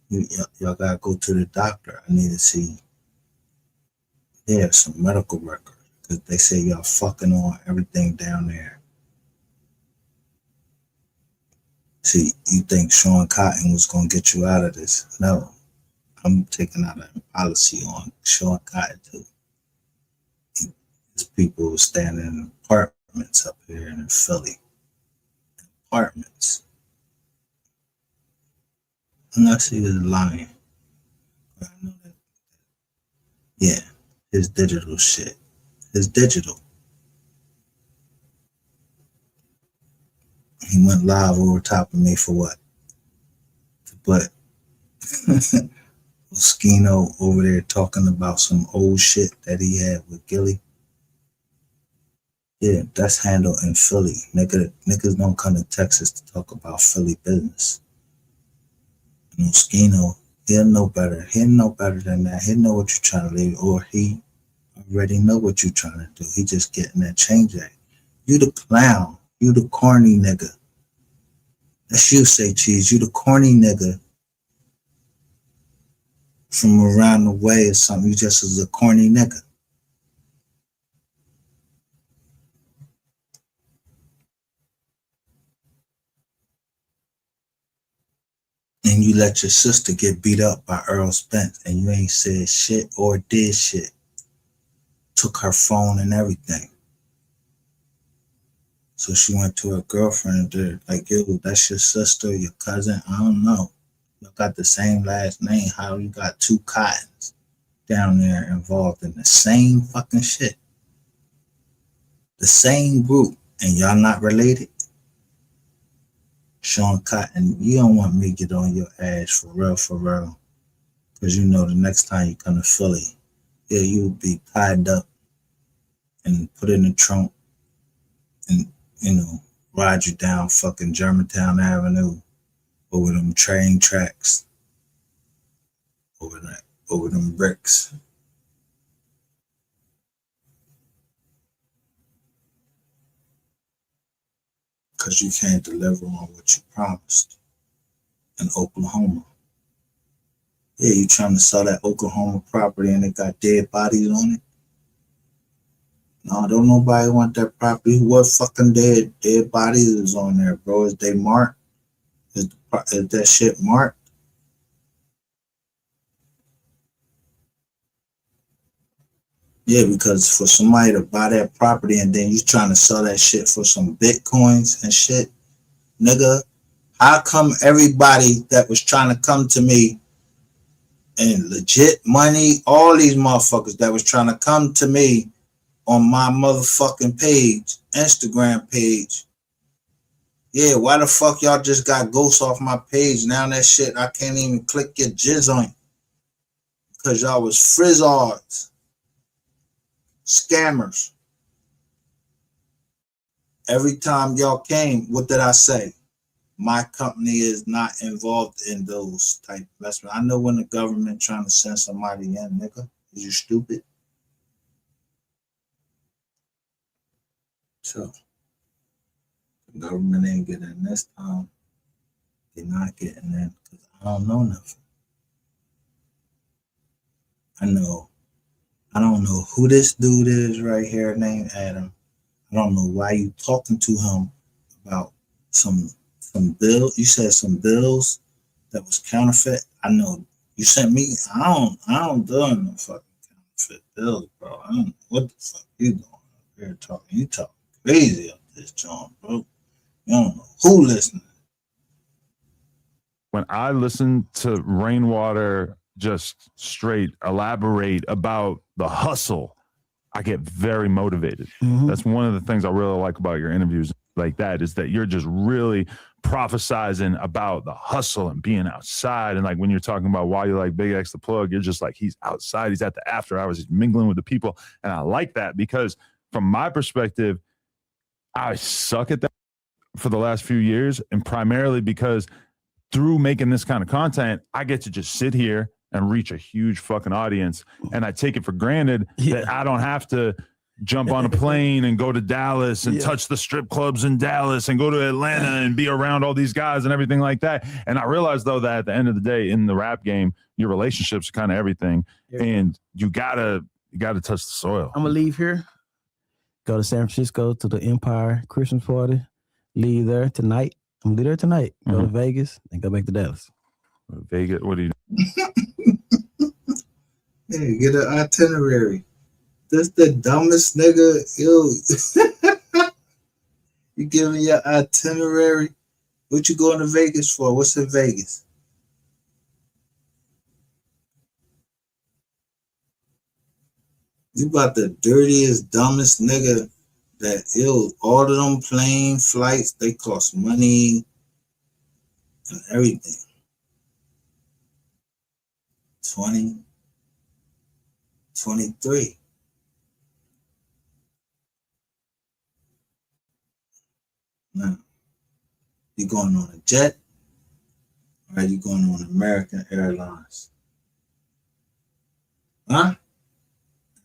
Y'all gotta go to the doctor. I need to see, some medical records, because they say y'all fucking on everything down there. See, you think Sean Cotton was gonna get you out of this? No, I'm taking out a policy on Sean Cotton too. There's people standing in apartments up here in Philly. Apartments. Unless he is lying. But I know that. Yeah, his digital shit. His digital. He went live over top of me for what? To put Moschino over there talking about some old shit that he had with Gilly. Yeah, that's handled in Philly. Niggas don't come to Texas to talk about Philly business. Moschino, he'll know better. He'll know better than that. He'll know what you're trying to leave, or he already know what you're trying to do. He just getting that change act. You the clown. You the corny nigga. That's you, say Cheese. You the corny nigga from around the way or something. You just is a corny nigga. And you let your sister get beat up by Earl Spence and you ain't said shit or did shit. Took her phone and everything. So she went to her girlfriend and like, yo, that's your sister, your cousin? I don't know. You got the same last name. How you got two Cottons down there involved in the same fucking shit? The same group. And y'all not related? Sean Cotton, you don't want me to get on your ass for real. Because you know the next time you come to Philly, yeah, you'll be tied up and put in the trunk and, you know, ride you down fucking Germantown Avenue over them train tracks, over them bricks. Because you can't deliver on what you promised in Oklahoma. Yeah, you trying to sell that Oklahoma property and it got dead bodies on it? No, don't nobody want that property. What fucking dead bodies is on there, bro? Is they marked? Is that shit marked? Yeah, because for somebody to buy that property and then you trying to sell that shit for some Bitcoins and shit, nigga, how come everybody that was trying to come to me and legit money, all these motherfuckers that was trying to come to me on my motherfucking page, Instagram page, yeah, why the fuck y'all just got ghosts off my page? Now that shit, I can't even click your jizz on it. Because y'all was frizzards. Scammers. Every time y'all came, what did I say? My company is not involved in those type of investments. I know when the government trying to send somebody in, nigga. Is you stupid? So, the government ain't getting this time. They're not getting in because I don't know nothing. I don't know who this dude is right here named Adam. I don't know why you talking to him about some bill. You said some bills that was counterfeit. I know you sent me. I don't do no fucking counterfeit bills, bro. I don't know what the fuck you doing up here talking. You talking crazy up this joint, bro. You don't know who listening. When I listen to Rainwater just straight elaborate about the hustle, I get very motivated. Mm-hmm. That's one of the things I really like about your interviews like that, is that you're just really prophesizing about the hustle and being outside. And like when you're talking about why you like Big X the Plug, you're just like, he's outside, he's at the after hours, he's mingling with the people. And I like that because from my perspective, I suck at that for the last few years, and primarily because through making this kind of content, I get to just sit here and reach a huge fucking audience. And I take it for granted that I don't have to jump on a plane and go to Dallas and touch the strip clubs in Dallas and go to Atlanta and be around all these guys and everything like that. And I realized, though, that at the end of the day, in the rap game, your relationships are kind of everything. And you gotta touch the soil. I'm gonna leave here, go to San Francisco to the Empire Christmas party, leave there tonight. I'm gonna be there tonight. Go to Mhm. Vegas and go back to Dallas. Vegas. What do you? Hey, get an itinerary. This the dumbest nigga. Yo, you giving your itinerary? What you going to Vegas for? What's in Vegas? You about the dirtiest, dumbest nigga that all of them plane flights, they cost money and everything. 20, 23. Now, you going on a jet or you going on American Airlines? Huh?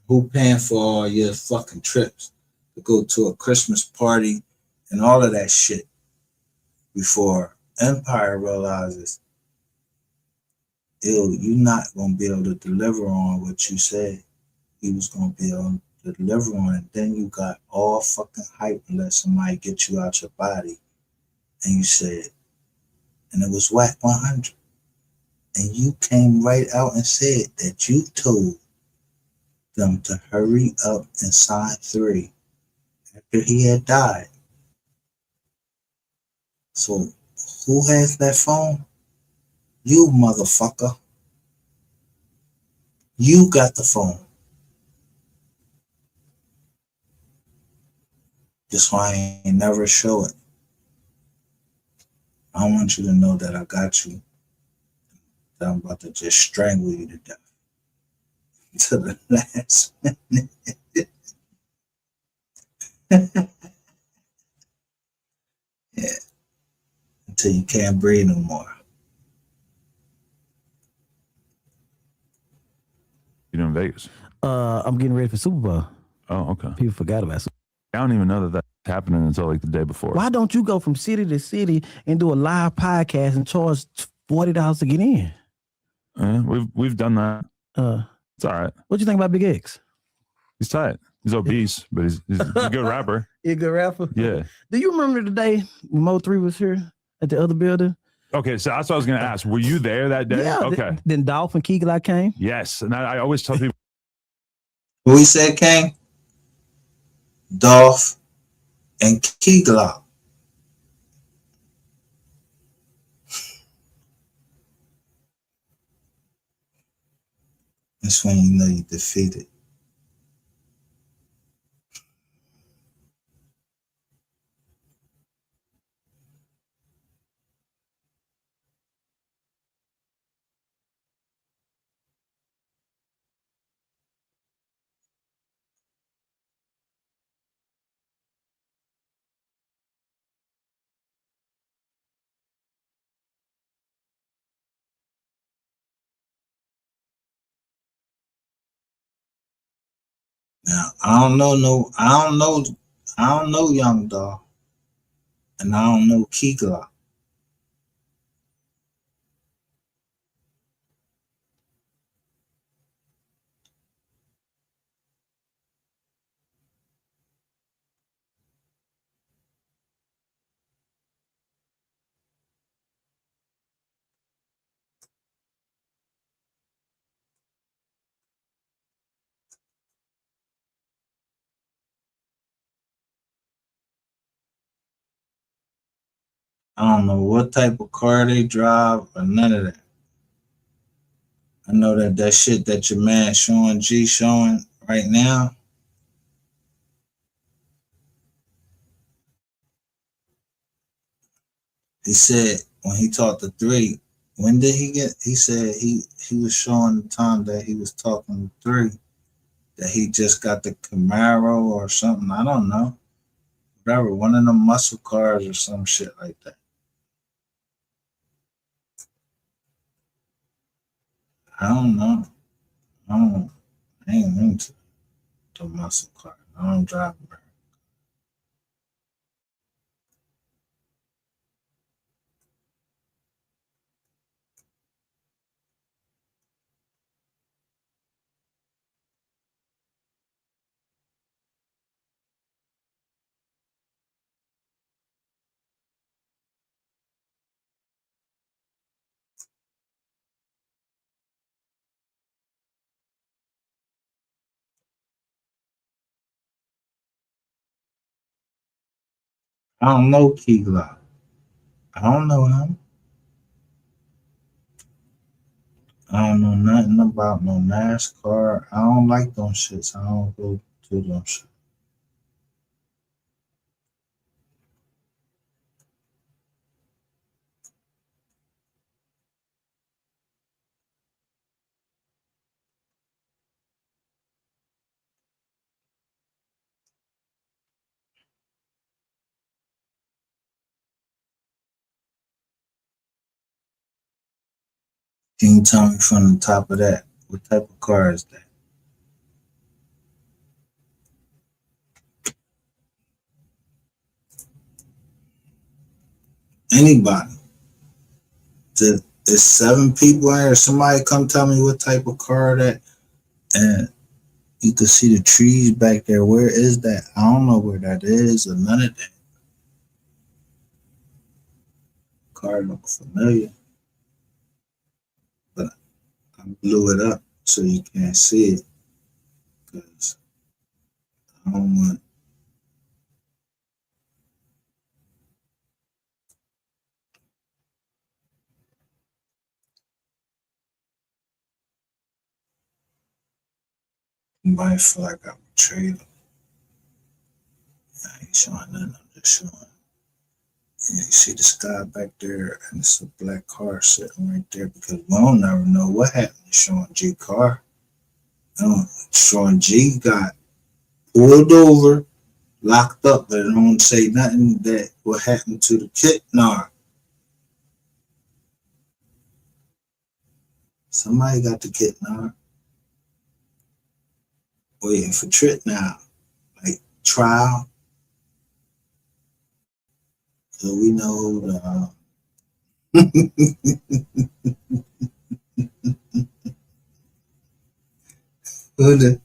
Who paying for all your fucking trips to go to a Christmas party and all of that shit before Empire realizes, you're not gonna be able to deliver on what you said he was gonna be able to deliver on, and then you got all fucking hype and let somebody get you out your body, and you said, and it was whack 100, and you came right out and said that you told them to hurry up and sign 3 after he had died. So who has that phone? You motherfucker. You got the phone. Just why I ain't never show it. I want you to know that I got you. That I'm about to just strangle you to death. To the last minute. Yeah. Until you can't breathe no more. You doing Vegas? I'm getting ready for Super Bowl. Oh, okay. People forgot about Super I don't even know that that's happening until like the day before. Why don't you go from city to city and do a live podcast and charge $40 to get in? We've done that. It's all right. What you think about Big X? He's tight. He's obese, but he's a good rapper. He a good rapper? Yeah. Do you remember the day MO3 was here at the other building? Okay, so that's what I was going to ask. Were you there that day? Yeah. Okay. Then Dolph and Keegan came? Yes. And I always tell people. Who he said came? Dolph and Key Glock. That's when you know you defeated. Now I don't know Young Dog, and I don't know Key Glock. I don't know what type of car they drive or none of that. I know that shit that your man Sean G showing right now. He said when he talked to 3, when did he get? He said he was showing the time that he was talking to 3, that he just got the Camaro or something. I don't know. Whatever, one of them muscle cars or some shit like that. I don't know. I ain't into the muscle car. I don't drive them. I don't know Key Glock. I don't know him. I don't know nothing about no NASCAR. I don't like them shits. I don't go to them shit. Can you tell me from the top of that, what type of car is that? Anybody. There's 7 people in here. Somebody come tell me what type of car that, and you can see the trees back there. Where is that? I don't know where that is or none of that. Car look familiar, but I blew it up so you can't see it because I don't want. Anybody feel like I'm betrayed. I ain't showing nothing. I'm just showing. And you see the sky back there, and it's a black car sitting right there because we don't never know what happened to Sean G car. Sean G got pulled over, locked up, but it don't say nothing that what happened to the kid. Nah, somebody got the kid. Nah, waiting for Trit now, like trial. So we know the. Who the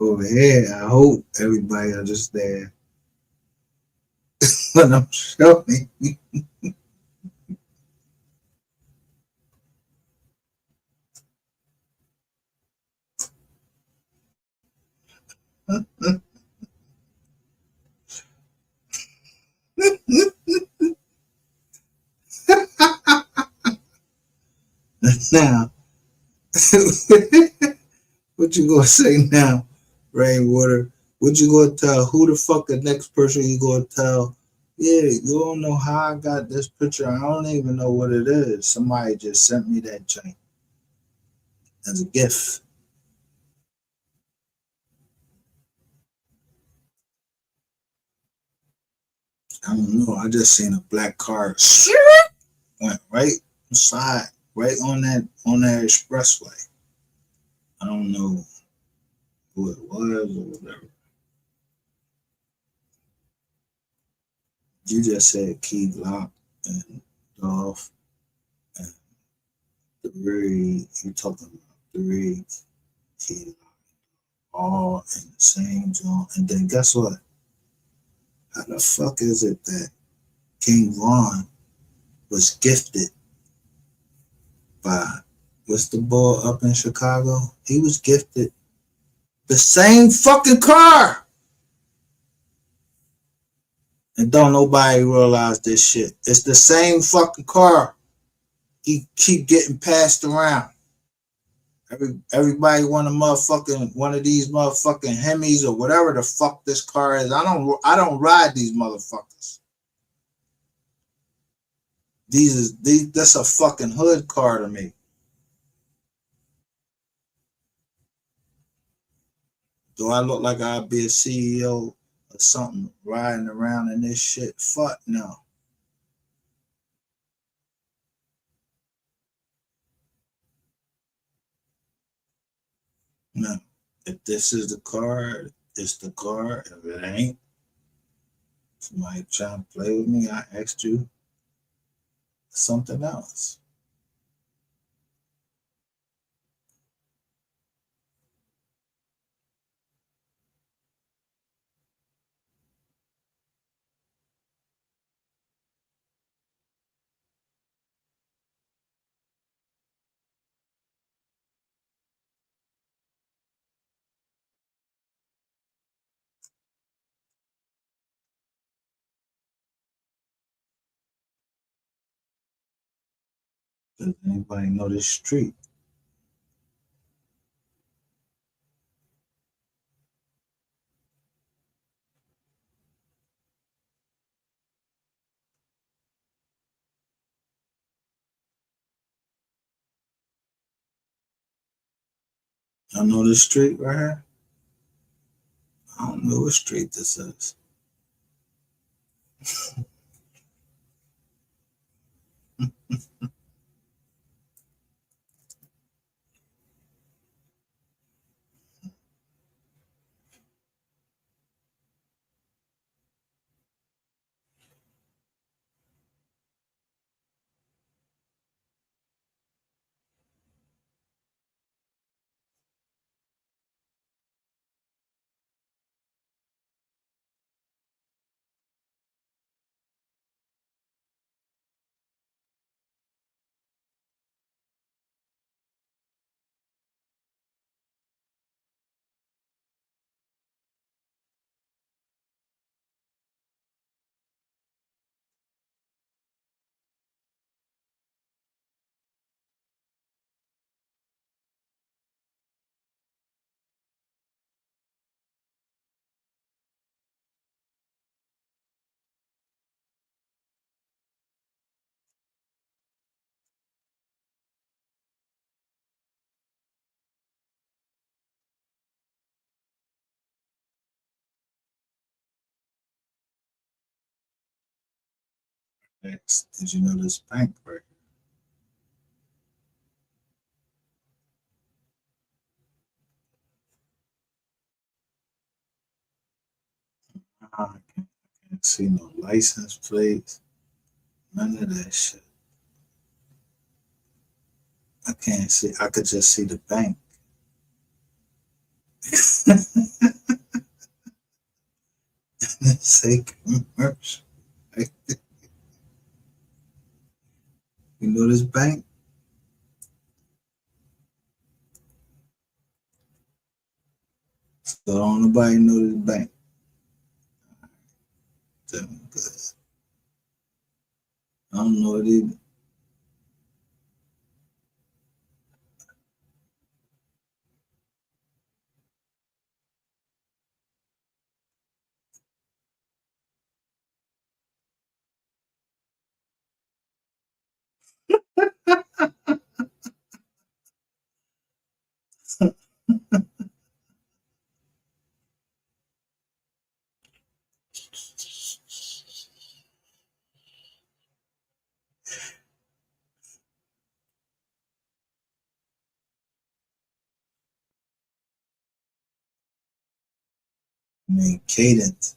over here? I hope everybody understand what I'm showing. Now, what you gonna say now, Rainwater? What you gonna tell? Who the fuck the next person you gonna tell? Yeah, you don't know how I got this picture. I don't even know what it is. Somebody just sent me that joint as a gift. I don't know. I just seen a black car went right inside, right on that expressway. I don't know who it was or whatever. You just said Key Glock and Dolph and you talking about 3 Key Glock all in the same joint. And then guess what? How the fuck is it that King Von was gifted by what's the boy up in Chicago? He was gifted the same fucking car. And don't nobody realize this shit. It's the same fucking car. He keep getting passed around. Everybody want one of these motherfucking Hemis or whatever the fuck this car is. I don't ride these motherfuckers. That's a fucking hood car to me. Do I look like I'd be a CEO or something riding around in this shit? Fuck no. No. If this is the car, it's the car. If it ain't, somebody trying to play with me, I asked you something else. Does anybody know this street? Y'all know this street right here? I don't know what street this is. Next, did you know this bank right here? I can't see no license plates. None of that shit. I can't see. I could just see the bank. Say commercial. You know this bank? So don't nobody know this bank. I don't know it either. I mean, cadence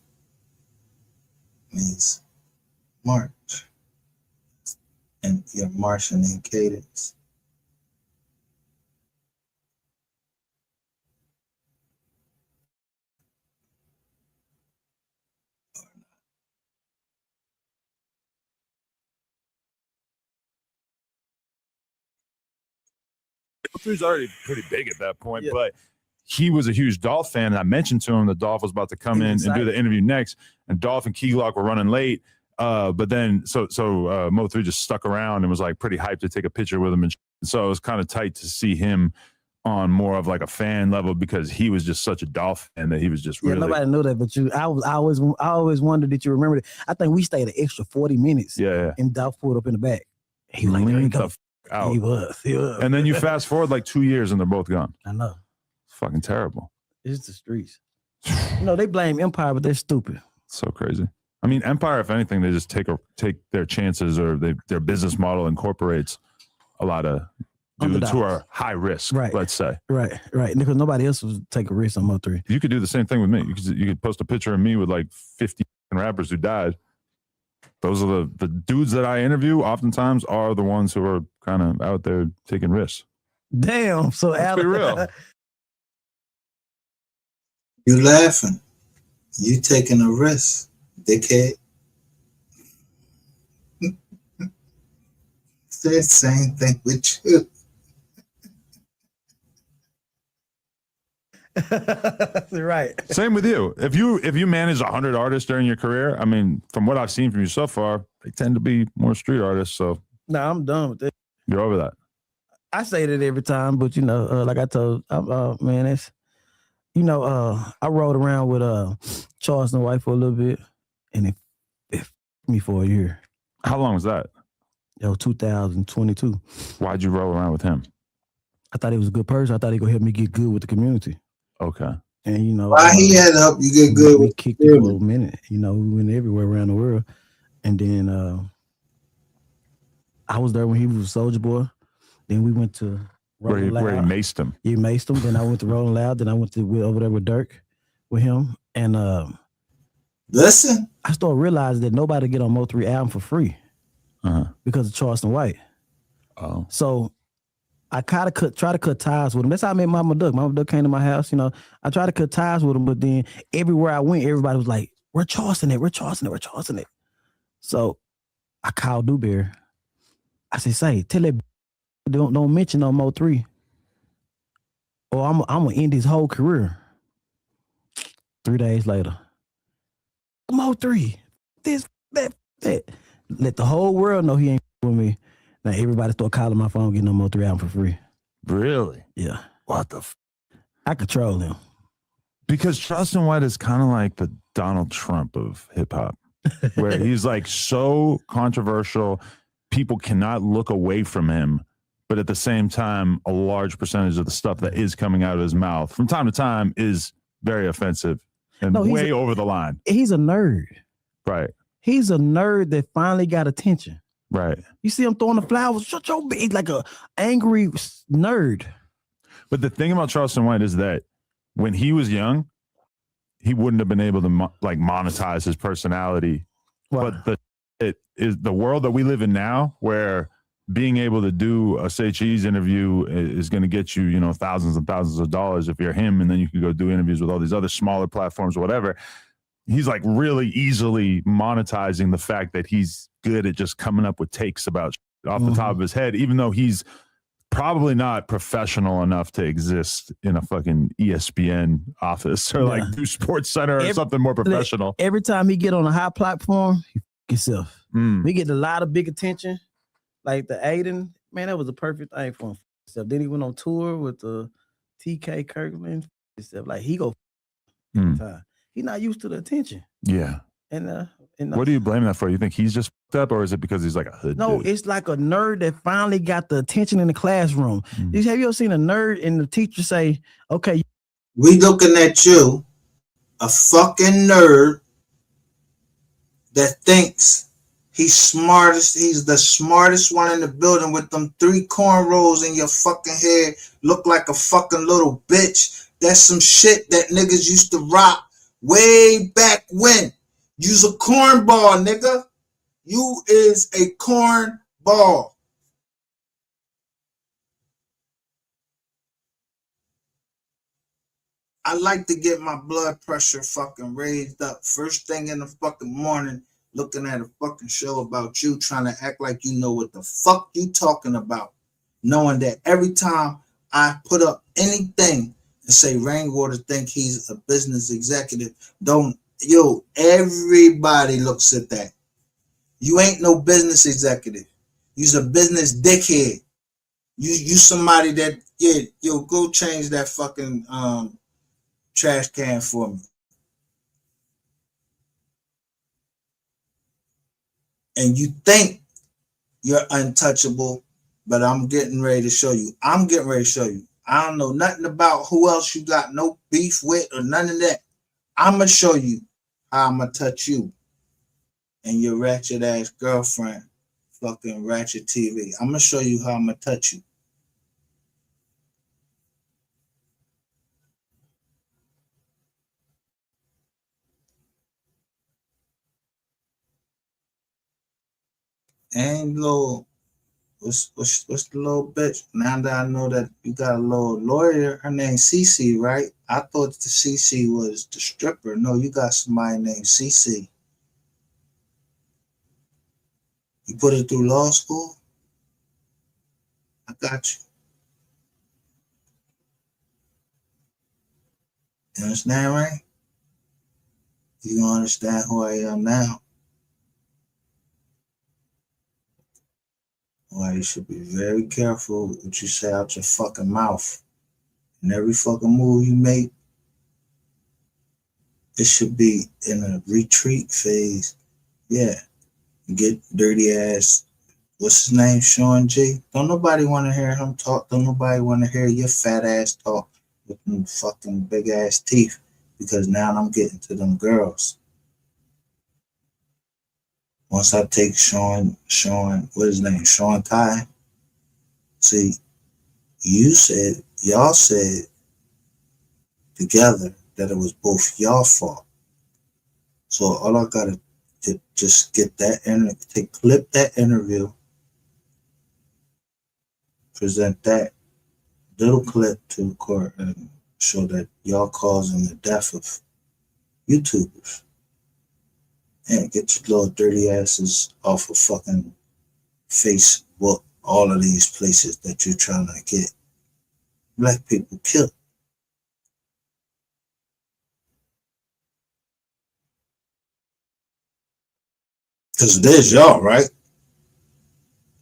means march, and you're marching in cadence. MO3's already pretty big at that point, but he was a huge Dolph fan. And I mentioned to him that Dolph was about to come in and do the interview next, and Dolph and Key Glock were running late. But then so MO3 just stuck around and was like pretty hyped to take a picture with him. And so it was kind of tight to see him on more of like a fan level, because he was just such a Dolph fan that he was just really. Yeah, nobody knew that, but you. I always wondered that you remembered it. I think we stayed an extra 40 minutes. Yeah. And Dolph pulled up in the back. He was like, "There you go." Out. He was. And then you fast forward like 2 years and they're both gone. I know. It's fucking terrible. It's the streets. They blame Empire, but they're stupid. So crazy. I mean, Empire, if anything, they just take their chances, or their business model incorporates a lot of dudes who are high risk, let's say. Right. Because nobody else would take a risk on MO3. You could do the same thing with me. You could post a picture of me with like 50 rappers who died. Those are the dudes that I interview oftentimes are the ones who are kind of out there taking risks. Damn. So let's be real. You laughing. You taking a risk, dickhead. It's the same thing with you. Right. Same with you. If you manage 100 artists during your career, I mean, from what I've seen from you so far, they tend to be more street artists. So I'm done with it. You're over that. I say that every time, but like I told, man, it's I rode around with Charleston White for a little bit, and it f***ed me for a year. How long was that? 2022. Why'd you roll around with him? I thought he was a good person. I thought he could help me get good with the community. Okay. And why he had to help you get good? We kicked it for a minute. We went everywhere around the world, and then I was there when he was a Soldier Boy. Then we went to where he maced him. He maced him. Then I went to Rolling Loud. Then I went to over there with Dirk, with him. And listen, I started realizing that nobody get on MO3 album for free because of Charleston White. Oh, so I try to cut ties with him. That's how I met Mama Duck. Mama Duck came to my house. I tried to cut ties with him, but then everywhere I went, everybody was like, "We're Charleston it. We're Charleston it. We're Charleston it." So I called Dewberry. I said, "Say, tell that don't mention no MO3, or I'm gonna end his whole career." 3 days later, MO3, this, that. Let the whole world know he ain't with me. Now everybody start calling my phone, getting no MO3 album for free. Really? Yeah. What the? I control him. Because Charleston White is kind of like the Donald Trump of hip hop, where he's like so controversial, people cannot look away from him. But at the same time, a large percentage of the stuff that is coming out of his mouth from time to time is very offensive and way over the line. He's a nerd. Right. He's a nerd that finally got attention. Right. You see him throwing the flowers, shut your bitch, like a angry nerd. But the thing about Charleston White is that when he was young, he wouldn't have been able to monetize his personality. Wow. But it is the world that we live in now, where being able to do a Say Cheese interview is going to get you, thousands and thousands of dollars if you're him, and then you can go do interviews with all these other smaller platforms or whatever. He's like really easily monetizing the fact that he's good at just coming up with takes about off the top of his head, even though he's probably not professional enough to exist in a fucking ESPN office or like do Sports Center or something more professional. Every time he get on a high platform, he himself. We get a lot of big attention. Like the Aiden, man, that was a perfect thing for him. So then he went on tour with the TK Kirkland. Like he go time. He's not used to the attention. Yeah. And what do you blame that for? You think he's just fucked up, or is it because he's like a hood dude? It's like a nerd that finally got the attention in the classroom. Have you ever seen a nerd and the teacher say, "Okay, we looking at you, a fucking nerd that thinks he's smartest. He's the smartest one in the building with them 3 cornrows in your fucking head, look like a fucking little bitch. That's some shit that niggas used to rock way back when. You's a cornball, nigga. You is a cornball." I like to get my blood pressure fucking raised up first thing in the fucking morning, looking at a fucking show about you, trying to act like you know what the fuck you talking about, knowing that every time I put up anything and say Rainwater think he's a business executive, everybody looks at that. You ain't no business executive. You's a business dickhead. You somebody that, go change that fucking trash can for me. And you think you're untouchable, but I'm getting ready to show you. I don't know nothing about who else you got no beef with or none of that. I'm going to show you how I'm going to touch you and your ratchet ass girlfriend, fucking Ratchet TV. I'm going to show you how I'm going to touch you. And little, what's the little bitch? Now that I know that you got a little lawyer, her name's Cece, right? I thought the Cece was the stripper. No, you got somebody named Cece. You put it through law school? I got you. You understand, right? You gonna understand who I am now. Why you should be very careful what you say out your fucking mouth. And every fucking move you make, it should be in a retreat phase. Yeah. Get dirty ass. What's his name? Sean G. Don't nobody want to hear him talk. Don't nobody want to hear your fat ass talk with them fucking big ass teeth. Because now I'm getting to them girls. Once I take Sean, what his name? Sean Ty. See, y'all said together that it was both y'all fault. So all I gotta just get that clip that interview, present that little clip to court and show that y'all causing the death of YouTubers. And get your little dirty asses off of fucking Facebook, all of these places that you're trying to get black people killed. Because it is y'all, right?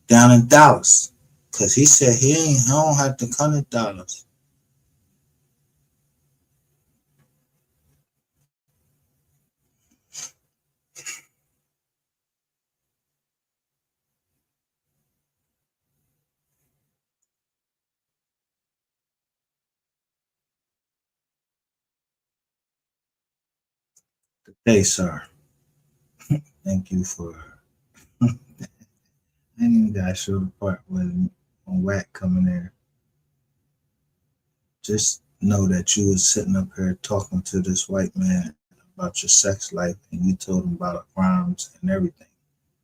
Down in Dallas. Because he said he don't have to come to Dallas. Hey, sir. Thank you for. I didn't even got to show the part when Whack coming there. Just know that you was sitting up here talking to this white man about your sex life and you told him about crimes and everything.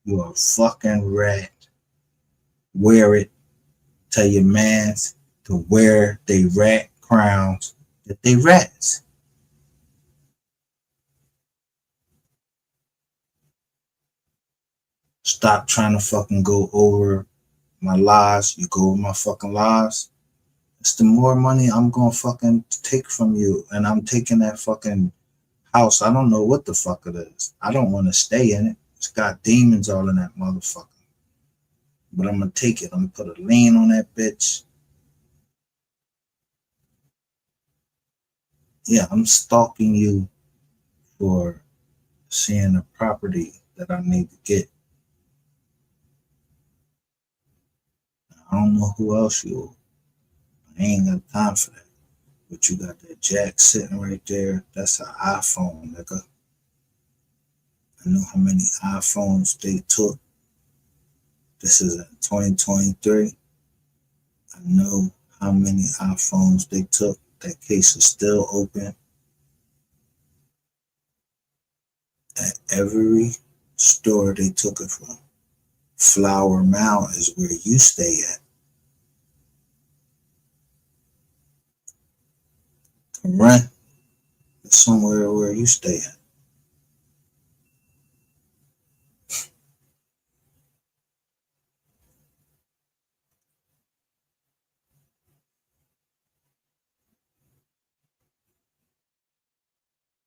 You are a fucking rat. Wear it. Tell your mans to wear they rat crowns that they rats. Stop trying to fucking go over my lies. You go over my fucking lies. It's the more money I'm gonna fucking take from you. And I'm taking that fucking house. I don't know what the fuck it is. I don't want to stay in it. It's got demons all in that motherfucker. But I'm gonna take it. I'm gonna put a lien on that bitch. Yeah, I'm stalking you for seeing a property that I need to get. I don't know who else you are. I ain't got time for that. But you got that jack sitting right there. That's an iPhone, nigga. I know how many iPhones they took. This is in 2023. I know how many iPhones they took. That case is still open. At every store they took it from. Flower Mound is where you stay at. Rent is somewhere where you stay at.